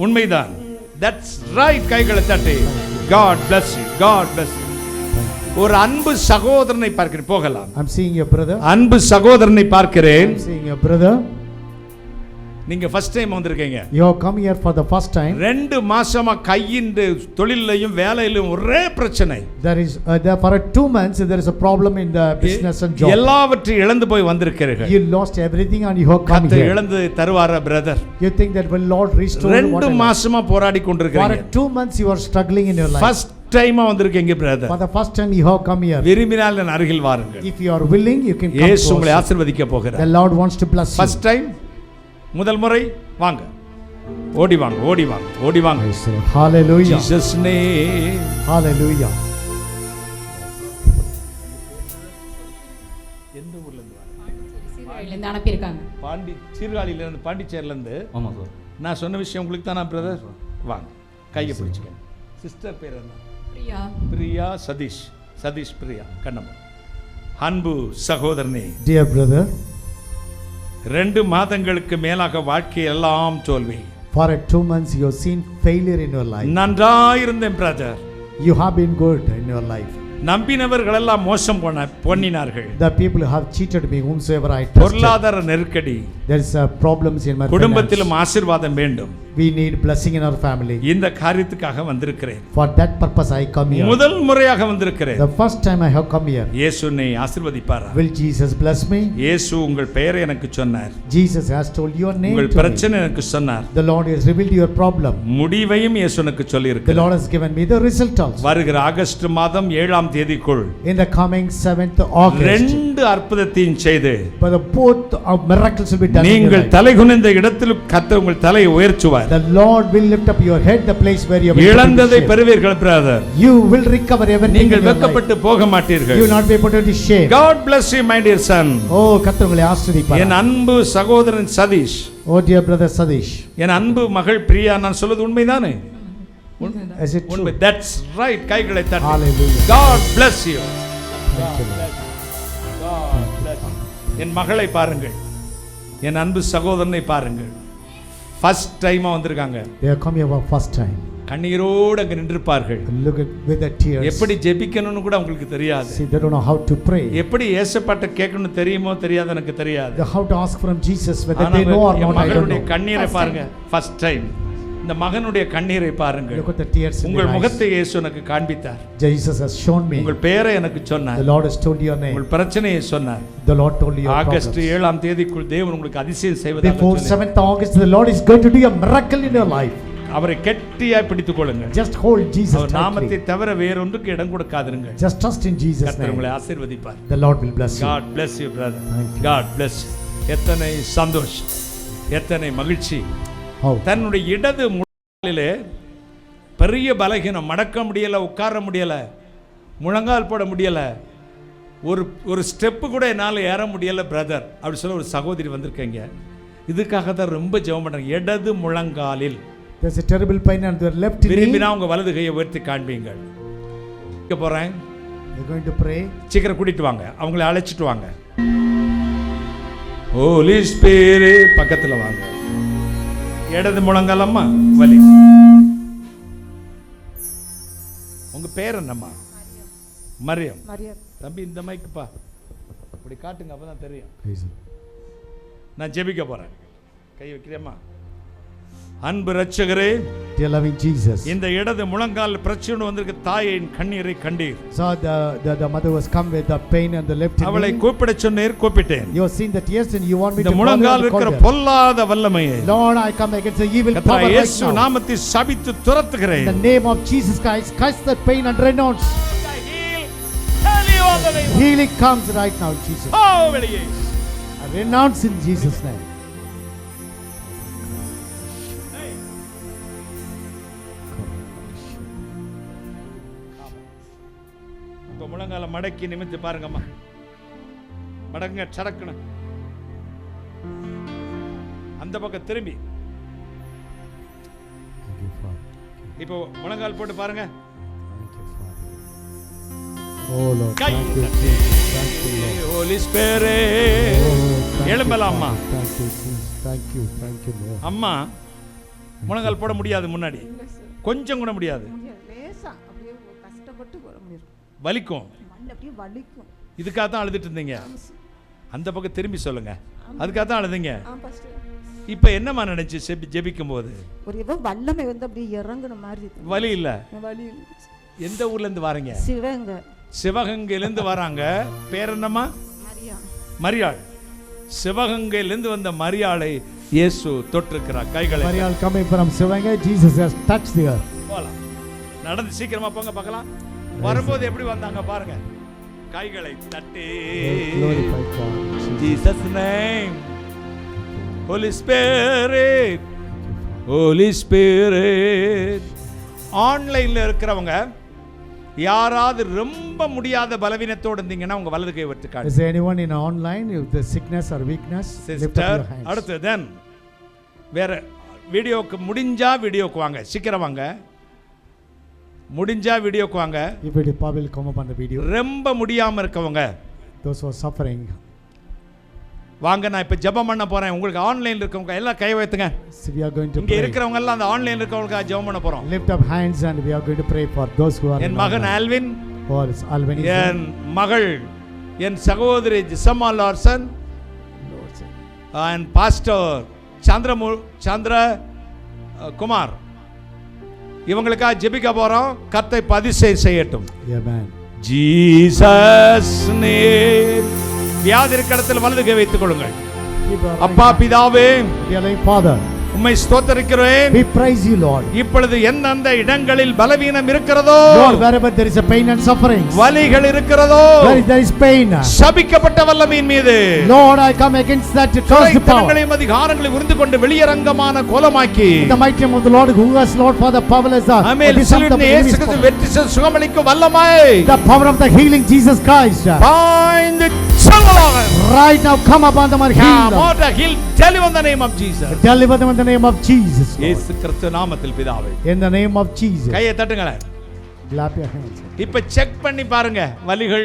Speaker 2: உண்மைதான். That's right. கைகளை தட்டி. God bless you. God bless you. ஒரு அன்பு சகோதரனை பார்க்கிறேன். போகலாம்.
Speaker 6: I'm seeing your brother.
Speaker 2: அன்பு சகோதரனை பார்க்கிறேன்.
Speaker 6: I'm seeing your brother.
Speaker 2: நீங்க ஃபர்ஸ்ட் டைம் வந்திருக்கீங்க.
Speaker 6: You have come here for the first time.
Speaker 2: 2 மாசமா கையின் தொழிலையும் வேலையிலும் ஒரே பிரச்சனை.
Speaker 6: There is there for 2 months there is a problem in the business and job.
Speaker 2: எல்லாவற்றையும் இழந்து போய் வந்திருக்கிறீர்கள்.
Speaker 6: You lost everything and you have come
Speaker 2: கர்த்தர்
Speaker 6: here.
Speaker 2: இழந்து தருவாரா brother?
Speaker 6: You think that will Lord restore what?
Speaker 2: 2 மாசமா போராடி
Speaker 6: For
Speaker 2: கொண்டிருக்கிறீங்க.
Speaker 6: 2 months you are struggling in your life.
Speaker 2: First டைமா வந்திருக்கீங்க brother.
Speaker 6: For the first time you have come here.
Speaker 2: விரும்பினால் என் அருகில் வாருங்கள்.
Speaker 6: If you are willing, you can come.
Speaker 2: இயேசு உங்களை
Speaker 6: close.
Speaker 2: ஆசீர்வதிக்க போகிறார்.
Speaker 6: The Lord wants to bless you.
Speaker 2: First time, முதல் முறை வாங்க. ஓடி வாங்க, ஓடி வாங்க, ஓடி வாங்க.
Speaker 6: Yes, sir. Hallelujah.
Speaker 2: Jesus name.
Speaker 6: Hallelujah.
Speaker 2: எந்த ஊர்ல இருந்து வரீங்க?
Speaker 5: சீர்காழியிலேருந்து அனுப்பியிருக்காங்க.
Speaker 2: சீர்காழியில இருந்து, பாண்டிச்சேரியில இருந்து.
Speaker 8: ஆமாம் சார்.
Speaker 2: நான் சொன்ன விஷயம் உங்களுக்கு தானா பிரதர்? வாங்க, கையை பிடிச்சுக்க. சிஸ்டர் பேர் என்ன?
Speaker 5: பிரியா.
Speaker 2: பிரியா சதீஷ். சதீஷ் பிரியா. கண்ணம்மா. அன்பு சகோதரனே,
Speaker 6: Dear brother,
Speaker 2: 2 மாதங்களுக்கு மேலாக வாழ்க்கை எல்லாம் தோல்வி.
Speaker 6: for 2 months you have seen failure in your life.
Speaker 2: நன்றாயிருந்தேன் brother.
Speaker 6: You have been good in your life.
Speaker 2: நம்பினவர்கள் எல்லாம் மோசம் பண்ணினார்கள்.
Speaker 6: The people who have cheated me, whomsoever I trusted.
Speaker 2: பொருளாதார நெருக்கடி.
Speaker 6: There is problems in my
Speaker 2: குடும்பத்திலும்
Speaker 6: finance.
Speaker 2: ஆசீர்வாதம் வேண்டும்.
Speaker 6: We need blessing in our family.
Speaker 2: இந்த காரியத்துக்காக வந்திருக்கிறேன்.
Speaker 6: For that purpose I come here.
Speaker 2: முதல் முறையாக வந்திருக்கிறேன்.
Speaker 6: The first time I have come here.
Speaker 2: இயேசு என்னை ஆசீர்வதிப்பாரா?
Speaker 6: Will Jesus bless me?
Speaker 2: இயேசு உங்கள் பெயரை எனக்கு சொன்னார்.
Speaker 6: Jesus has told your name
Speaker 2: உங்கள்
Speaker 6: to me.
Speaker 2: பிரச்சனை எனக்கு சொன்னார்.
Speaker 6: The Lord has revealed your problem.
Speaker 2: முடிவையும் இயேசு எனக்கு சொல்லி
Speaker 6: The
Speaker 2: இருக்கிறார்.
Speaker 6: Lord has given me the result also.
Speaker 2: வருகிற ஆகஸ்ட் மாதம் 7ஆம் தேதிக்குள்
Speaker 6: in the coming 7th August,
Speaker 2: ரெண்டு அற்புதத்தையும் செய்து
Speaker 6: but the both of miracles will be done in your
Speaker 2: நீங்கள்
Speaker 6: life.
Speaker 2: தலைகுனிந்த இடத்தில் கர்த்தர் உங்கள் தலையை உயர்த்துவார்.
Speaker 6: The Lord will lift up your head, the place where you have
Speaker 2: இழந்ததை பெறுவீர்கள் brother.
Speaker 6: You will recover everything.
Speaker 2: நீங்கள் வெட்கப்பட்டு போக மாட்டீர்கள்.
Speaker 6: You will not be put to shame.
Speaker 2: God bless you my dear son.
Speaker 6: Oh, கர்த்தர் உங்களை ஆசீர்வதிப்பார்.
Speaker 2: என் அன்பு சகோதரன் Satish,
Speaker 6: Oh dear brother Sadish,
Speaker 2: என் அன்பு மகள் பிரியா, நான் சொல்வது உண்மைதானே?
Speaker 6: is it true?
Speaker 2: உண்மை. That's right. கைகளை தட்டி.
Speaker 6: Hallelujah.
Speaker 2: God bless you.
Speaker 6: Thank you, Lord.
Speaker 2: God bless you. என் மகளை பாருங்கள், என் அன்பு சகோதரனை பாருங்கள். ஃபர்ஸ்ட் டைமா வந்திருக்காங்க.
Speaker 6: They are coming for first time.
Speaker 2: கண்ணீரோடு அங்க நின்றுப்பார்கள்.
Speaker 6: Look at with the tears.
Speaker 2: எப்படி ஜெபிக்கணும்னு கூட அவங்களுக்கு தெரியாது.
Speaker 6: See, they don't know how to pray.
Speaker 2: எப்படி இயேசுப்பாட்ட கேட்கணும்னு தெரியுமோ தெரியாது எனக்கு தெரியாது.
Speaker 6: They how to ask from Jesus, whether they know or not, I don't
Speaker 2: மகனுடைய
Speaker 6: know.
Speaker 2: கண்ணீரை பாருங்க. ஃபர்ஸ்ட் டைம் இந்த மகனுடைய கண்ணீரை பாருங்கள்.
Speaker 6: Look at the tears in
Speaker 2: உங்கள்
Speaker 6: their eyes.
Speaker 2: முகத்தை இயேசு எனக்கு காண்பித்தார்.
Speaker 6: Jesus has shown me.
Speaker 2: உங்கள் பெயரை எனக்கு சொன்னார்.
Speaker 6: The Lord has told your name.
Speaker 2: உங்கள் பிரச்சனையை சொன்னார்.
Speaker 6: The Lord told you your
Speaker 2: August
Speaker 6: problems.
Speaker 2: 7ஆம் தேதிக்குள் தேவன் உங்களுக்கு அதிசயம் செய்வதாக
Speaker 6: Before
Speaker 2: சொன்னார்.
Speaker 6: 7th August, the Lord is going to do a miracle in your life.
Speaker 2: அவரை கெட்டியாய் பிடித்துக் கொள்ளுங்கள்.
Speaker 6: Just hold Jesus
Speaker 2: அவர் நாமத்தை
Speaker 6: tightly.
Speaker 2: தவிர வேறொன்றுக்கு இடம் கொடுக்காதிருங்கள்.
Speaker 6: Just trust in Jesus'
Speaker 2: கர்த்தர் உங்களை
Speaker 6: name.
Speaker 2: ஆசீர்வதிப்பார்.
Speaker 6: The Lord will bless you.
Speaker 2: God bless you brother.
Speaker 6: Thank you.
Speaker 2: God bless you. எத்தனை சந்தோஷம், எத்தனை மகிழ்ச்சி.
Speaker 6: How?
Speaker 2: தன்னுடைய இடது முழங்காலிலே பெரிய பலகீனம், மடக்க முடியல, உட்கார முடியல, முழங்கால் போட முடியல, ஒரு ஸ்டெப்பு கூட என்னால் ஏற முடியல பிரதர் அப்படி சொல்ல ஒரு சகோதரி வந்திருக்கீங்க. இதுக்காக தான் ரொம்ப ஜெபம் பண்றேன். இடது முழங்காலில்
Speaker 6: There's a terrible pain on their left knee.
Speaker 2: விரும்பினா உங்க வலது கையை உயர்த்தி காண்பீங்கள். போறேன்.
Speaker 6: They're going to pray.
Speaker 2: சீக்கிரம் கூட்டிட்டு வாங்க, அவங்களை அழைச்சிட்டு வாங்க. ஹோலி ஸ்பிரிட் பக்கத்துல வாங்க. இடது முழங்கால் அம்மா வலி. உங்க பேர் என்னம்மா? மரியம். தம்பி இந்த மைக்குப்பா அப்படி காட்டுங்க, அப்பதான் தெரியும்.
Speaker 6: Praise him.
Speaker 2: நான் ஜெபிக்க போறேன். கை வைக்கிறேம்மா. அன்பு ரட்சகரே,
Speaker 6: Dear loving Jesus.
Speaker 2: இந்த இடது முழங்கால் பிரச்சனை வந்திருக்க தாயின் கண்ணீரை கண்டீர்.
Speaker 6: So the mother was come with the pain and the left knee.
Speaker 2: அவளை கூப்பிட சொன்னீர், கூப்பிட்டேன்.
Speaker 6: You have seen the tears and you want me
Speaker 2: இந்த
Speaker 6: to
Speaker 2: முழங்கால் இருக்கிற பொல்லாத வல்லமையை
Speaker 6: Lord, I come against the evil power
Speaker 2: கர்த்தர்
Speaker 6: right
Speaker 2: இயேசு
Speaker 6: now.
Speaker 2: நாமத்தை சபித்து துரத்துகிறேன்.
Speaker 6: In the name of Jesus Christ, curse that pain and renounce. Healing comes right now, Jesus.
Speaker 2: வெளியே.
Speaker 6: I renounce in Jesus' name.
Speaker 2: இப்ப முழங்கால மடக்கி நிமிர்ந்து பாருங்கம்மா. மடங்க சடக்குன்னு. அந்த பக்கம் திரும்பி. இப்போ முழங்கால் போட்டு பாருங்க.
Speaker 6: Oh Lord,
Speaker 2: கை
Speaker 6: thank you, Jesus. Thank you, Lord.
Speaker 2: Holy spirit.
Speaker 6: Oh, thank you,
Speaker 2: எழும்பலாம்மா.
Speaker 6: Thank you, Jesus. Thank you, Lord.
Speaker 2: அம்மா முழங்கால் போட முடியாது, முன்னாடி கொஞ்சம் கூட முடியாது,
Speaker 9: லேசா அப்படியே கஷ்டப்பட்டு போட முடியும்.
Speaker 2: வலிக்கும்.
Speaker 9: மண்டை அப்படியே வலிக்கும்.
Speaker 2: இதுக்காக தான் அழுதுட்டு இருந்தீங்க. அந்த பக்கம் திரும்பி சொல்லுங்க. அதுக்காக தான் அழுதீங்க. இப்ப என்னமா நினைச்சு ஜெபிக்கும் போது?
Speaker 9: ஒரு ஏதோ வல்லமை வந்து அப்படியே இறங்குன மாதிரி இருக்கு.
Speaker 2: வலி இல்ல.
Speaker 9: வலி.
Speaker 2: எந்த ஊர்ல இருந்து வரீங்க?
Speaker 9: சிவகங்கை.
Speaker 2: சிவகங்கையிலிருந்து வராங்க. பேர் என்னம்மா? மரியாள். சிவகங்கையிலிருந்து வந்த மரியாளை இயேசு தொட்டிருக்கிறார். கைகளை.
Speaker 6: Marial coming from Sivanga, Jesus has touched the earth.
Speaker 2: போலாம். நடந்து சீக்கிரமா போங்க பார்க்கலாம். வரும்போது எப்படி வந்தாங்க பாருங்க. கைகளை தட்டி.
Speaker 6: Glorify God.
Speaker 2: Jesus name. Holy Spirit. Holy Spirit. ஆன்லைன்ல இருக்கிறவங்க யாராவது ரொம்ப முடியாத பலவீனத்தோடு இருந்தீங்கன்னா உங்க வலது கை வைத்து காட்டுங்க.
Speaker 6: Is there anyone in online with the sickness or weakness? Lift up your hands.
Speaker 2: அடுத்து then வேற வீடியோக்கு முடிஞ்சா வீடியோக்கு வாங்க, சீக்கிரம் வாங்க. முடிஞ்சா வீடியோக்கு வாங்க.
Speaker 6: If it is possible, come up on the video.
Speaker 2: ரொம்ப முடியாம இருக்கவங்க,
Speaker 6: Those who are suffering,
Speaker 2: வாங்க. நான் இப்ப ஜெபம் பண்ண போறேன். உங்களுக்கு ஆன்லைன்ல இருக்கவங்க எல்லாம் கை வைத்துங்க.
Speaker 6: so we are going to
Speaker 2: இங்க
Speaker 6: pray.
Speaker 2: இருக்கிறவங்க எல்லாம் அந்த ஆன்லைன்ல இருக்கவங்களுக்கு ஜெபம் பண்ண போறோம்.
Speaker 6: Lift up hands and we are going to pray for those who are
Speaker 2: என் மகன் ஆல்வின்,
Speaker 6: or Alvin,
Speaker 2: என் மகள், என் சகோதரி ஜிசமா லார்சன், and பாஸ்டர் சந்திர குமார், இவங்களுக்காக ஜெபிக்க போறோம். கர்த்தர் பதிசை செய்யட்டும்.
Speaker 6: Amen.
Speaker 2: Jesus name. வியாதி இருக்கிற இடத்தில் வலது கை வைத்துக் கொள்ளுங்கள். அப்பா பிதாவே,
Speaker 6: Dear loving Father,
Speaker 2: உம்மை ஸ்தோத்திரிக்கிறேன்.
Speaker 6: We praise you, Lord.
Speaker 2: இப்பொழுது எந்தெந்த இடங்களில் பலவீனம் இருக்கிறதோ,
Speaker 6: Lord, wherever there is a pain and suffering,
Speaker 2: வலிகள் இருக்கிறதோ,
Speaker 6: where there is pain,
Speaker 2: சபிக்கப்பட்ட வல்லமையின் மீது,
Speaker 6: Lord, I come against that cursed power.
Speaker 2: அதிகாரங்களை உரிந்து கொண்டு வெளியரங்கமான கோலமாக்கி,
Speaker 6: In the mighty name of the Lord, who has, Lord, for the powerless
Speaker 2: ஆமென். இயேசு கிறிஸ்து வெற்றி சுகமளிக்கும் வல்லமை,
Speaker 6: the power of the healing Jesus Christ,
Speaker 2: பாய்ந்து செல்வதாக
Speaker 6: right now come upon them and heal them.
Speaker 2: Lord, heal, deliver in the name of Jesus.
Speaker 6: Deliver them in the name of Jesus, Lord.
Speaker 2: இயேசு கிறிஸ்து நாமத்தில் பிதாவே.
Speaker 6: In the name of Jesus.
Speaker 2: கையை தட்டுங்களேன்.
Speaker 6: Clap your hands.
Speaker 2: இப்ப செக் பண்ணி பாருங்க வலிகள்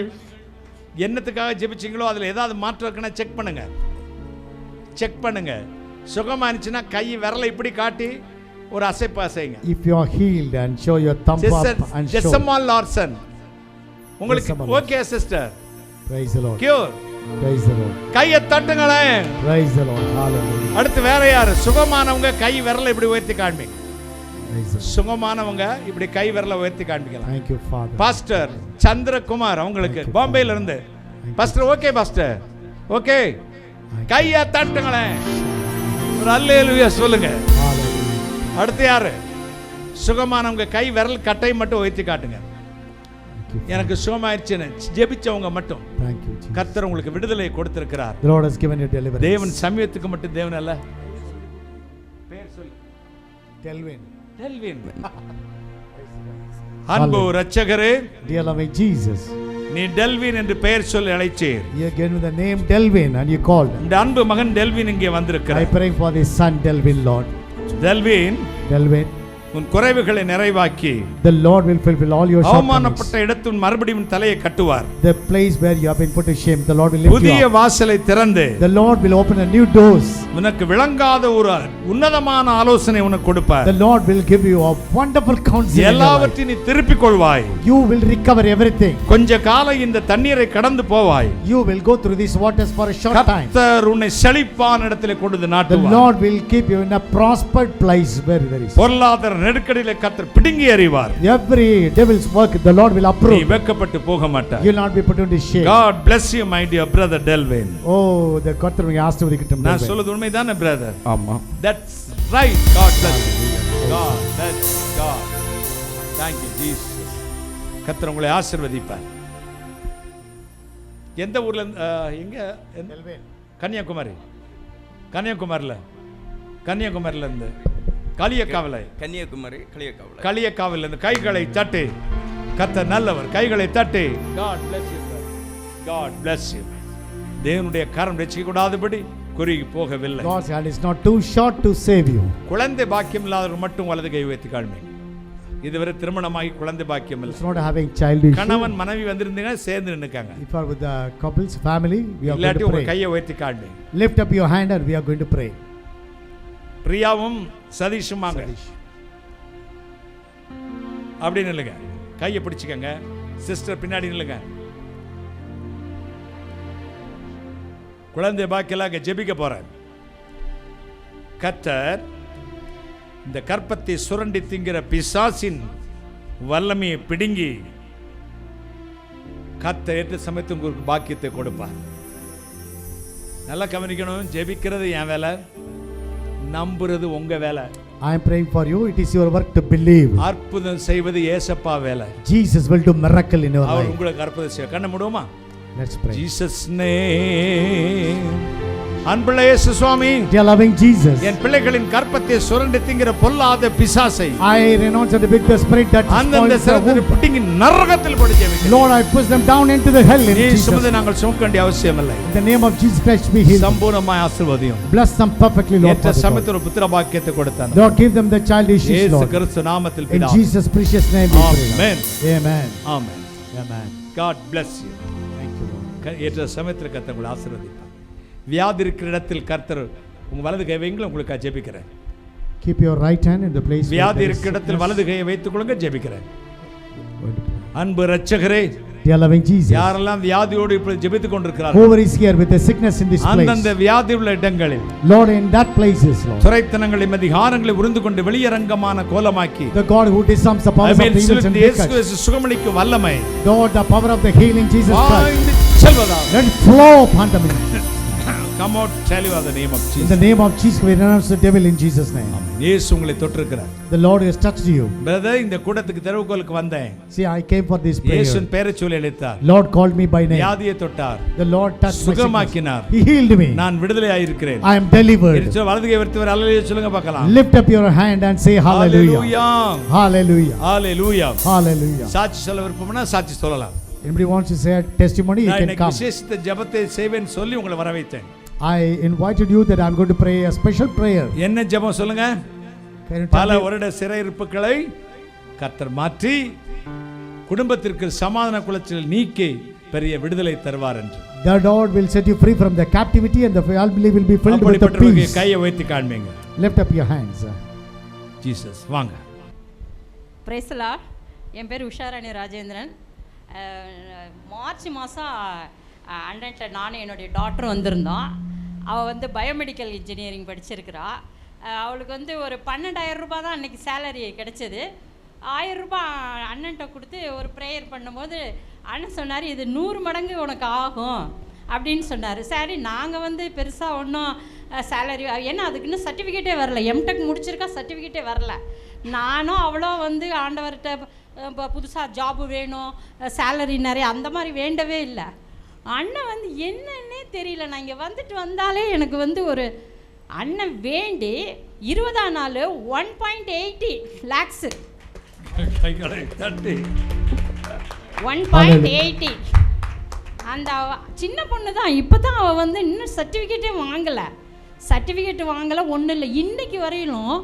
Speaker 2: என்னத்துக்காக ஜெபிச்சீங்களோ அதுல ஏதாவது மாற்றம் இருக்குன்னா செக் பண்ணுங்க. செக் பண்ணுங்க. சுகமானிச்சுனா கை விரலை இப்படி காட்டி ஒரு அசைப்பு அசைங்க.
Speaker 6: If you are healed and show your thumb up and show.
Speaker 2: ஜெசமால் லார்சன் உங்களுக்கு okay sister.
Speaker 6: Praise the Lord.
Speaker 2: Cure.
Speaker 6: Praise the Lord.
Speaker 2: கையை தட்டுங்களேன்.
Speaker 6: Praise the Lord. Hallelujah.
Speaker 2: அடுத்து வேற யாரு? சுகமானவங்க கை விரலை இப்படி உயர்த்தி காண்பீங்க.
Speaker 6: Praise the Lord.
Speaker 2: சுகமானவங்க இப்படி கை விரலை உயர்த்தி காண்பிக்கலாம்.
Speaker 6: Thank you, Father.
Speaker 2: Pastor Chandrakumar அவங்களுக்கு பாம்பேல இருந்து. Pastor okay pastor. ஓகே. கையை தட்டுங்களேன். ஒரு அல்லேலூயா சொல்லுங்க.
Speaker 6: Hallelujah.
Speaker 2: அடுத்து யாரு? சுகமானவங்க கை விரல் கட்டை மட்டும் உயர்த்தி காட்டுங்க. எனக்கு சுகமாயிருச்சுன்னு ஜெபிச்சவங்க மட்டும்.
Speaker 6: Thank you, Jesus.
Speaker 2: கர்த்தர் உங்களுக்கு விடுதலை கொடுத்திருக்கிறார்.
Speaker 6: The Lord has given you deliverance.
Speaker 2: தேவன் சமயத்துக்கு மட்டும் தேவன் அல்ல. பேர் சொல்லு.
Speaker 6: Delvin.
Speaker 2: டெல்வின். அன்பு இரட்சகரே,
Speaker 6: Dear loving Jesus,
Speaker 2: நீ டெல்வின் என்று பெயர் சொல்லி அழைச்சீர்.
Speaker 6: you gave me the name Delvin and you called.
Speaker 2: இந்த அன்பு மகன் டெல்வின் இங்கே
Speaker 6: I
Speaker 2: வந்திருக்கிறார்.
Speaker 6: pray for this son Delvin, Lord.
Speaker 2: Delvin,
Speaker 6: Delvin,
Speaker 2: உன் குறைவுகளை நிறைவாக்கி
Speaker 6: the Lord will fulfill all your shortcomings.
Speaker 2: அவமானப்பட்ட இடத்தில் மறுபடியும் தலையை கட்டுவார்.
Speaker 6: The place where you have been put to shame, the Lord will lift you
Speaker 2: புதிய
Speaker 6: up.
Speaker 2: வாசலை திறந்து
Speaker 6: The Lord will open a new doors.
Speaker 2: உனக்கு விளங்காத ஒரு உன்னதமான ஆலோசனை உனக்கு கொடுப்பார்.
Speaker 6: The Lord will give you a wonderful counsel.
Speaker 2: எல்லாவற்றையும் நீ திருப்பிக் கொள்வாய்.
Speaker 6: You will recover everything.
Speaker 2: கொஞ்ச காலம் இந்த தண்ணீரை கடந்து போவாய்.
Speaker 6: You will go through these waters for a short time.
Speaker 2: கர்த்தர் உன்னை செழிப்பான இடத்திலே கொண்டு
Speaker 6: The
Speaker 2: நாட்டுவார்.
Speaker 6: Lord will keep you in a prospered place very very soon.
Speaker 2: பொருளாதார நெருக்கடியிலே கர்த்தர் பிடுங்கி எறிவார்.
Speaker 6: Every devil's work the Lord will
Speaker 2: நீ
Speaker 6: approve.
Speaker 2: வெட்கப்பட்டு போக மாட்டாய்.
Speaker 6: You will not be put into shame.
Speaker 2: God bless you my dear brother Delvin.
Speaker 6: Oh, the கர்த்தர் உங்களை ஆசீர்வதிக்கட்டும்.
Speaker 2: நான் சொல்றது உண்மைதானே பிரதர்?
Speaker 6: ஆமா.
Speaker 2: That's right. God bless you. God, that's God. Thank you Jesus. கர்த்தர் உங்களை ஆசீர்வதிப்பார். எந்த ஊர்ல எங்க? கன்னியாகுமரி. கன்னியாகுமரியில இருந்து களியக்காவில இருந்து கைகளை தட்டி கர்த்தர் நல்லவர். கைகளை தட்டி God bless you. God bless you. தேவனுடைய கரம் ரட்சிக்க கூடாதபடி குறுகி போகவில்லை.
Speaker 6: God's hand is not too short to save you.
Speaker 2: குழந்தை பாக்கியம் இல்லாதவர்கள் மட்டும் வலது கை உயர்த்தி காண்பீங்க. இதுவரை திருமணமாகி குழந்தை பாக்கியம் இல்லை.
Speaker 6: It's not having child issue.
Speaker 2: கணவன் மனைவி வந்திருந்தீங்கன்னா சேர்ந்து நின்னுக்காங்க.
Speaker 6: If you are with the couples family, we are going
Speaker 2: இல்லாட்டி
Speaker 6: to
Speaker 2: உங்க
Speaker 6: pray.
Speaker 2: கையை உயர்த்தி காண்பீங்க.
Speaker 6: Lift up your hand and we are going to pray.
Speaker 2: பிரியாவும் சதீஷும் வாங்க. அப்படி நில்லுங்க. கையை பிடிச்சுக்கங்க. சிஸ்டர் பின்னாடி நில்லுங்க. குழந்தை பாக்கியலாக ஜெபிக்க போறேன். கர்த்தர் இந்த கற்பத்தை சுரண்டி திங்கிற பிசாசின் வல்லமையை பிடுங்கி கர்த்தர் ஏற்ற சமயத்து உங்களுக்கு பாக்கியத்தை கொடுப்பார். நல்லா கவனிக்கணும். ஜெபிக்கிறது என் வேலை, நம்புறது உங்க வேலை.
Speaker 6: I am praying for you. It is your work to believe.
Speaker 2: அற்புதம் செய்வது ஏசப்பா வேலை.
Speaker 6: Jesus will do miracle in your
Speaker 2: our
Speaker 6: life.
Speaker 2: உங்களுக்கு அற்புதம் செய்ய. கண்ண மூடுவோமா?
Speaker 6: Let's pray.
Speaker 2: Jesus name. அன்புள்ள இயேசு சுவாமி,
Speaker 6: Dear loving Jesus,
Speaker 2: என் பிள்ளைகளின் கற்பத்தை சுரண்டி திங்கிற பொல்லாத பிசாசை
Speaker 6: I renounce and rebuke the spirit that
Speaker 2: அந்தந்த
Speaker 6: spoils the
Speaker 2: சிரத்தை
Speaker 6: womb.
Speaker 2: பிடுங்கி நரகத்தில் போட்டு ஜெபிக்கிறேன்.
Speaker 6: Lord, I push them down into the hell in
Speaker 2: நீ
Speaker 6: Jesus.
Speaker 2: சுமந்து நாங்கள் சுமக்க வேண்டிய அவசியம் இல்லை.
Speaker 6: In the name of Jesus Christ be healed.
Speaker 2: சம்பூர்ணமாய் ஆசீர்வதியும்.
Speaker 6: Bless them perfectly, Lord.
Speaker 2: ஏற்ற சமயத்தில் ஒரு புத்திர பாக்கியத்தை கொடுத்தார்.
Speaker 6: Lord, give them the child issues,
Speaker 2: இயேசு
Speaker 6: Lord.
Speaker 2: கிறிஸ்து நாமத்தில்
Speaker 6: In
Speaker 2: பிதாவே.
Speaker 6: Jesus' precious name we pray.
Speaker 2: Amen.
Speaker 6: Amen.
Speaker 2: Amen.
Speaker 6: Amen.
Speaker 2: God bless you.
Speaker 6: Thank you, Lord.
Speaker 2: ஏற்ற சமயத்தில் கர்த்தர் உங்களை ஆசீர்வதிப்பார். வியாதி இருக்கிற இடத்தில் கர்த்தர் உங்க வலது கை வைங்க. உங்களுக்கு ஜெபிக்கிறேன்.
Speaker 6: Keep your right hand in the place.
Speaker 2: வியாதி இருக்கிற இடத்தில் வலது கையை வைத்துக் கொள்ளுங்க. ஜெபிக்கிறேன். அன்பு இரட்சகரே,
Speaker 6: Dear loving Jesus,
Speaker 2: யாரெல்லாம் வியாதியோடு இப்படி ஜெபித்துக் கொண்டிருக்கிறார்கள்,
Speaker 6: whoever is here with a sickness in this
Speaker 2: அந்தந்த
Speaker 6: place,
Speaker 2: வியாதி உள்ள இடங்களில்
Speaker 6: Lord, in that places, Lord,
Speaker 2: துரைத்தனங்களை அதிகாரங்களை உருந்து கொண்டு வெளியரங்கமான கோலமாக்கி
Speaker 6: the God who disarms the powers of the evils and wicked,
Speaker 2: சுகமளிக்கும் வல்லமை
Speaker 6: Lord, the power of the healing Jesus Christ,
Speaker 2: செல்வதா
Speaker 6: let it flow upon them.
Speaker 2: come out, tell you the name of
Speaker 6: In
Speaker 2: Jesus.
Speaker 6: the name of Jesus, we renounce the devil in Jesus' name.
Speaker 2: இயேசு உங்களை தொட்டிருக்கிறார்.
Speaker 6: The Lord has touched you.
Speaker 2: Brother, இந்த கூட்டத்துக்கு தெருவுக்கு வந்தேன்.
Speaker 6: See, I came for this prayer.
Speaker 2: இயேசுவின் பெயரை சொல்லி அழைத்தார்.
Speaker 6: Lord called me by name.
Speaker 2: வியாதியை தொட்டார்.
Speaker 6: The Lord touched my sickness.
Speaker 2: சுகமாக்கினார்.
Speaker 6: He healed me.
Speaker 2: நான் விடுதலையாய் இருக்கிறேன்.
Speaker 6: I am delivered.
Speaker 2: வலது கை உயர்த்தி ஹalleluya சொல்லுங்க பார்க்கலாம்.
Speaker 6: Lift up your hand and say hallelujah. Hallelujah.
Speaker 2: Hallelujah.
Speaker 6: Hallelujah.
Speaker 2: சாட்சி சொல்ல விருப்பம்னா சாட்சி சொல்லலாம்.
Speaker 6: Anybody wants to say a testimony, you can come.
Speaker 2: விசேஷித்த ஜெபத்தை செய்வேன் சொல்லி உங்களை வர வைத்தேன்.
Speaker 6: I invited you that I'm going to pray a special prayer.
Speaker 2: என்ன ஜெபம் சொல்லுங்க?
Speaker 6: Can you
Speaker 2: பல
Speaker 6: tell me?
Speaker 2: வருட சிறையிருப்புகளை கர்த்தர் மாற்றி குடும்பத்திற்கு சமாதான குலைச்சல் நீக்கி பெரிய விடுதலை தருவார் என்று.
Speaker 6: The Lord will set you free from the captivity and the family will be filled with the peace.
Speaker 2: கையை வைத்து காண்பீங்க.
Speaker 6: Lift up your hands.
Speaker 2: Jesus வாங்க.
Speaker 10: Praise the Lord. என் பேர் உஷாராணி ராஜேந்திரன். மார்ச் மாதம் அண்டன்ட்ட நானும் என்னுடைய டாக்டரும் வந்திருந்தோம். அவள் வந்து பயோமெடிக்கல் இன்ஜினியரிங் படிச்சிருக்கிறா. அவளுக்கு வந்து ஒரு 12,000 ரூபாய் தான் அன்றைக்கி சேலரி கிடைச்சது. 1000 ரூபாய் அண்ணன்ட்ட கொடுத்து ஒரு ப்ரேயர் பண்ணும்போது அண்ணன் சொன்னார், இது 100 மடங்கு உனக்கு ஆகும் அப்படின்னு சொன்னார். சரி, நாங்கள் வந்து பெருசாக ஒன்றும் சேலரி, ஏன்னா அதுக்கு இன்னும் சர்டிஃபிகேட்டே வரல. எம்டெக் முடிச்சிருக்கா, சர்டிஃபிகேட்டே வரல. நானும் அவ்வளோ வந்து ஆண்டவர்கிட்ட இப்போ புதுசாக ஜாபு வேணும், சேலரி நிறைய அந்த மாதிரி வேண்டவே இல்லை. அண்ணன் வந்து என்னன்னே தெரியல, நான் இங்கே வந்தாலே எனக்கு வந்து ஒரு அண்ணன் வேண்டி 20ஆம் நாள் 1.80 lakhs 1.80. அந்த சின்ன பொண்ணு தான், இப்போ தான் அவள் வந்து இன்னும் சர்டிஃபிகேட்டே வாங்கலை, ஒன்றும் இல்லை. இன்றைக்கி வரையிலும்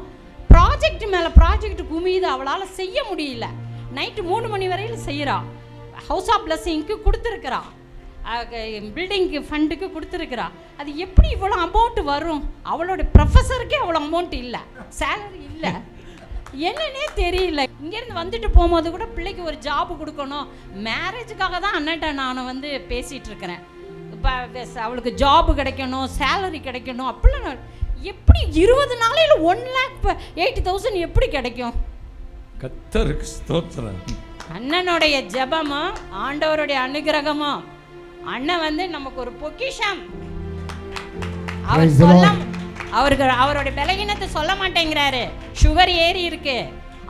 Speaker 10: ப்ராஜெக்ட் மேலே ப்ராஜெக்ட் குமியுது, அவளால் செய்ய முடியல. நைட்டு 3 மணி வரையில் செய்கிறா. ஹவுஸ் ஆஃப் பிளஸிங்க்கு கொடுத்துருக்குறா, பில்டிங்க்கு ஃபண்டுக்கு கொடுத்துருக்குறா. அது எப்படி இவ்வளோ அமௌண்ட்டு வரும்? அவளோட ப்ரொஃபஸருக்கே அவ்வளோ அமௌண்ட் இல்லை, சேலரி இல்லை, என்னன்னே தெரியல. இங்கேருந்து வந்துட்டு போகும்போது கூட பிள்ளைக்கு ஒரு ஜாப் கொடுக்கணும், மேரேஜுக்காக தான் அண்ணன்ட்ட நான் வந்து பேசிகிட்டு இருக்கிறேன். இப்போ அவளுக்கு ஜாப்பு கிடைக்கணும், சேலரி கிடைக்கணும், அப்படிலாம் எப்படி 20 நாளையில் 1,80,000 எப்படி கிடைக்கும்?
Speaker 2: கர்த்தருக்கு ஸ்தோத்திரம்.
Speaker 10: அண்ணனுடைய ஜெபமும் ஆண்டவருடைய அனுகிரகமும், அண்ணன் வந்து நமக்கு ஒரு பொக்கிஷம். அவர் அவருக்கு அவருடைய பலகீனத்தை சொல்ல மாட்டேங்கிறாரு. சுகர் ஏறி இருக்கு,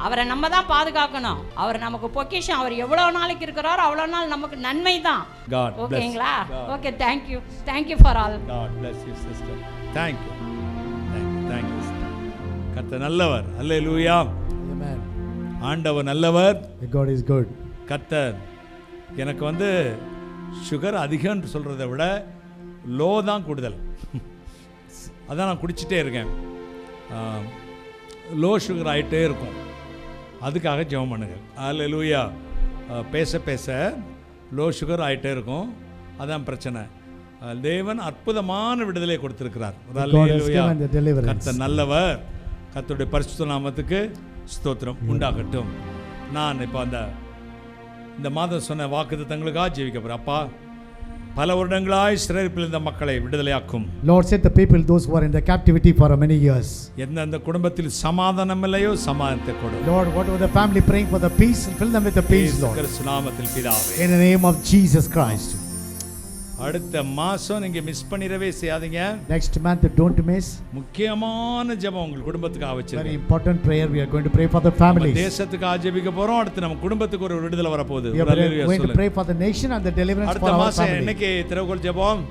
Speaker 10: அவரை நம்ம தான் பாதுகாக்கணும். அவர் நமக்கு பொக்கிஷம். அவர் எவ்வளோ நாளைக்கு இருக்கிறாரோ அவ்வளோ நாள் நமக்கு நன்மை தான். ஓகேங்களா? Okay, thank you for all.
Speaker 2: God bless you sister. Thank you. கர்த்தர் நல்லவர். அல்லேலூயா.
Speaker 6: Amen.
Speaker 2: ஆண்டவர் நல்லவர்.
Speaker 6: God is good.
Speaker 2: கர்த்தர் எனக்கு வந்து சுகர் அதிகம்னு சொல்கிறத விட லோ தான் கூடுதல். அதான் நான் குடிச்சிட்டே இருக்கேன். லோ சுகர் ஆகிட்டே இருக்கும். அதுக்காக ஜெபம் பண்ணுங்க. அல்லேலூயா. பேச லோ சுகர் ஆகிட்டே இருக்கும். அதான் பிரச்சனை. தேவன் அற்புதமான விடுதலை கொடுத்திருக்கிறார். கர்த்தர் நல்லவர். கர்த்தருடைய பரிசுத்த நாமத்துக்கு ஸ்தோத்திரம் உண்டாகட்டும். நான் இப்போ இந்த மாதம் சொன்ன வாக்குத்தத்தங்களுக்காக ஜெபிக்க போகிறேன். அப்பா, பல வருடங்களாய் சிறையிருப்பில் இருந்த மக்களை விடுதலையாக்கும்.
Speaker 6: Lord, set the people, those who are in the captivity for many years.
Speaker 2: எந்தெந்த குடும்பத்தில் சமாதானம் இல்லையோ சமாதானத்தை கொடு.
Speaker 6: Lord, whatever the family praying for the peace, fill them with the peace, Lord.
Speaker 2: கிறிஸ்து நாமத்தில் பிதாவே.
Speaker 6: In the name of Jesus Christ.
Speaker 2: அடுத்த மாதம் நீங்கள் மிஸ் பண்ணிடவே செய்யாதீங்க.
Speaker 6: Next month, don't miss.
Speaker 2: முக்கியமான ஜெபம் உங்கள் குடும்பத்துக்காக வச்சிருக்கேன்.
Speaker 6: Very important prayer we are going to pray for the families.
Speaker 2: தேசத்துக்காக ஜெபிக்க போறோம். அடுத்து நம்ம குடும்பத்துக்கு ஒரு விடுதலை வர போகுது.
Speaker 6: We are going to pray for the nation and the deliverance for our family.
Speaker 2: அடுத்த மாசம் இன்னைக்கு திறவுகோல் ஜெபம்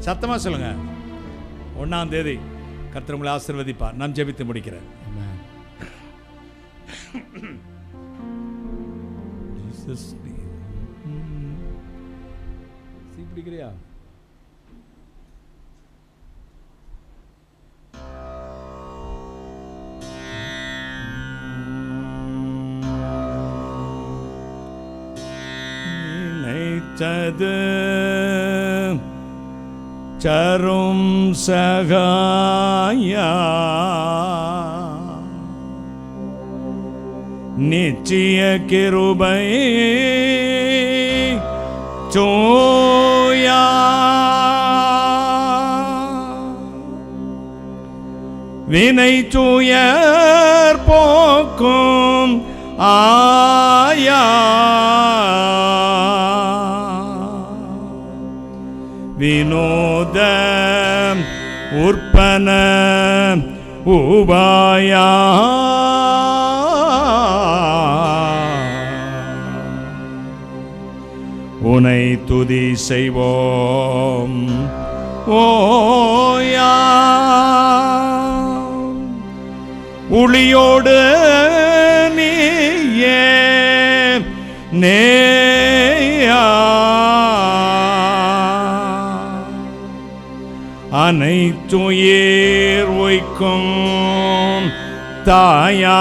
Speaker 2: சத்தமா சொல்லுங்க. 1ஆம் தேதி கர்த்தர் உங்களை ஆசீர்வதிப்பார். நான் ஜெபித்து முடிக்கிறேன். Jesus பிடிக்கிறியா? நினைத்தது சரும் சகாயா நிச்சய கிருபை சோயா வினை துயர் போக்கும் ஆயா வினோத உற்பன உபாயா உனை துதி செய்வோம் ஓயா உளியோடு நீயே நேயா அனைத்துயிர் உய்க்கும் தாயா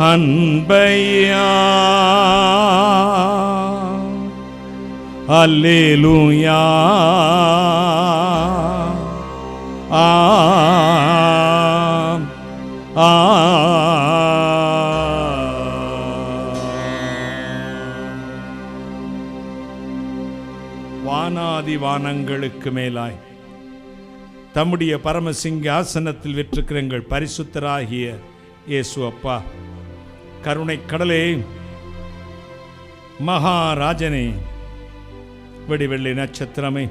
Speaker 2: அன்பையா அல்லேலூயா வானாதி வானங்களுக்கு மேலாய் தம்முடைய பரமசிங்காசனத்தில் விற்றிருக்கிற எங்கள் பரிசுத்தராகிய இயேசு அப்பா, கருணை கடலே, மகாராஜனே, வெடிவெள்ளி நட்சத்திரமே,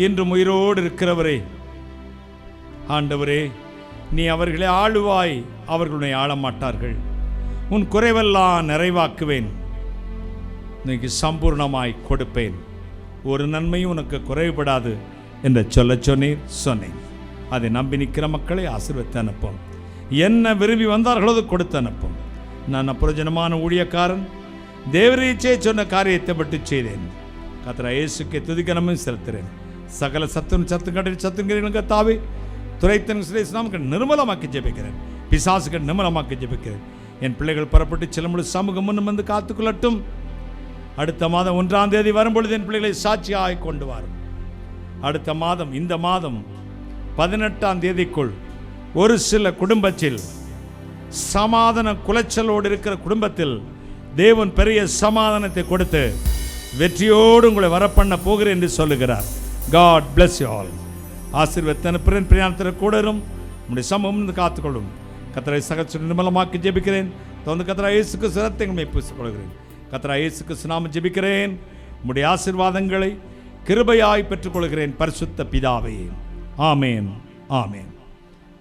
Speaker 2: இன்றும் உயிரோடு இருக்கிறவரே, ஆண்டவரே, நீ அவர்களை ஆளுவாய், அவர்களுடைய ஆளமாட்டார்கள். உன் குறைவெல்லாம் நிறைவாக்குவேன், இன்னைக்கு சம்பூர்ணமாய் கொடுப்பேன், ஒரு நன்மையும் உனக்கு குறைவுபடாது என்று சொன்னேன். அதை நம்பி நிற்கிற மக்களை ஆசீர்வதித்து அனுப்பும். என்ன விரும்பி வந்தார்களோ அதை கொடுத்து அனுப்பும். நான் அப்பிரயோஜனமான ஊழியக்காரன், தேவரீச்சே சொன்ன காரியத்தை மட்டும் செய்தேன். கர்த்தர் இயேசுக்கே துதிக்கனமும் செலுத்துகிறேன். சகல சத்துங்களுக்கு தாவி துரைத்தன் நமக்கு நிர்மலமாக்கி ஜெபிக்கிறேன். பிசாசுகள் நிர்மலமாக்கி ஜெபிக்கிறேன். என் பிள்ளைகள் புறப்பட்டு செல்லும்பொழுது சமூகம் முன்னும் வந்து காத்துக்கொள்ளட்டும். அடுத்த மாதம் 1ஆம் தேதி வரும்பொழுது என் பிள்ளைகளை சாட்சியாக கொண்டு வரும். அடுத்த மாதம், இந்த மாதம் 18ஆம் தேதிக்குள் ஒரு சில குடும்பத்தில் சமாதான குலைச்சலோடு இருக்கிற குடும்பத்தில் தேவன் பெரிய சமாதானத்தை கொடுத்து வெற்றியோடு உங்களை வரப்பண்ண போகிறேன் என்று சொல்லுகிறார். God bless you all. ஆசீர்வதித்த பிரயாணத்தில் கூடரும் உங்களுடைய சமூகம் காத்துக்கொள்ளும். கர்த்தரை சகல நிர்மலமாக்கி ஜெபிக்கிறேன். தொடர்ந்து கர்த்தர் இயேசுக்கு சிரத்தைகளை பூசிக்கொள்கிறேன். கர்த்தர் இயேசுக்கு நாமம் ஜெபிக்கிறேன். உங்களுடைய ஆசீர்வாதங்களை கிருபையாய் பெற்றுக்கொள்கிறேன் பரிசுத்த பிதாவே. ஆமேன், ஆமேன்.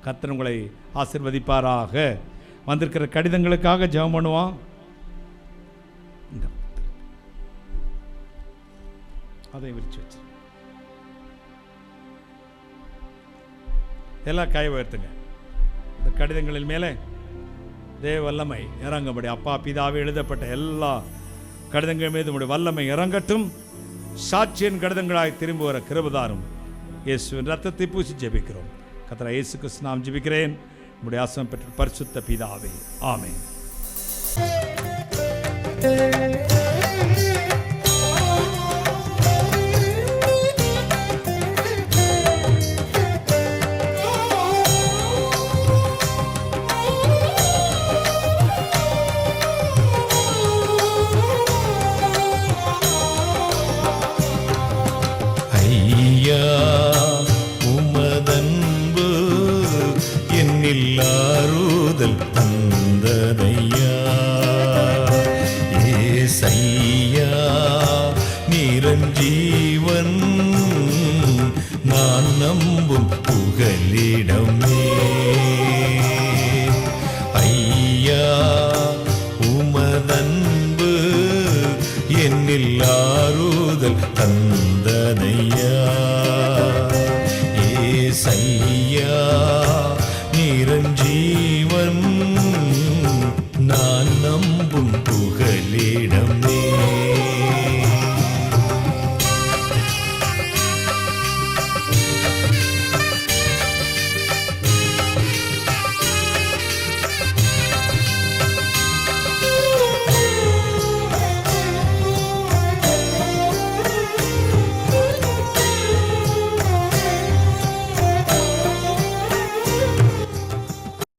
Speaker 2: கர்த்தர் உங்களை ஆசீர்வதிப்பாராக. வந்திருக்கிற கடிதங்களுக்காக ஜெபம் பண்ணுவான். அதை விரிச்சு வச்சு எல்லாம் கை உயர்த்துங்க. இந்த கடிதங்களின் மேலே தேவ வல்லமை இறங்கும்படி அப்பா பிதாவே எழுதப்பட்ட எல்லா கடிதங்கள் மீது உடைய வல்லமை இறங்கட்டும். சாட்சியின் கடிதங்களாய் திரும்பி வர கிருபைதாரும். இயேசுவின் ரத்தத்தை பூசி ஜெபிக்கிறோம். கர்த்தர் இயேசு கிறிஸ்து நாமம் ஜெபிக்கிறேன். உடைய ஆசீர்வாதம் பெற்ற பரிசுத்த பிதாவே. ஆமென்.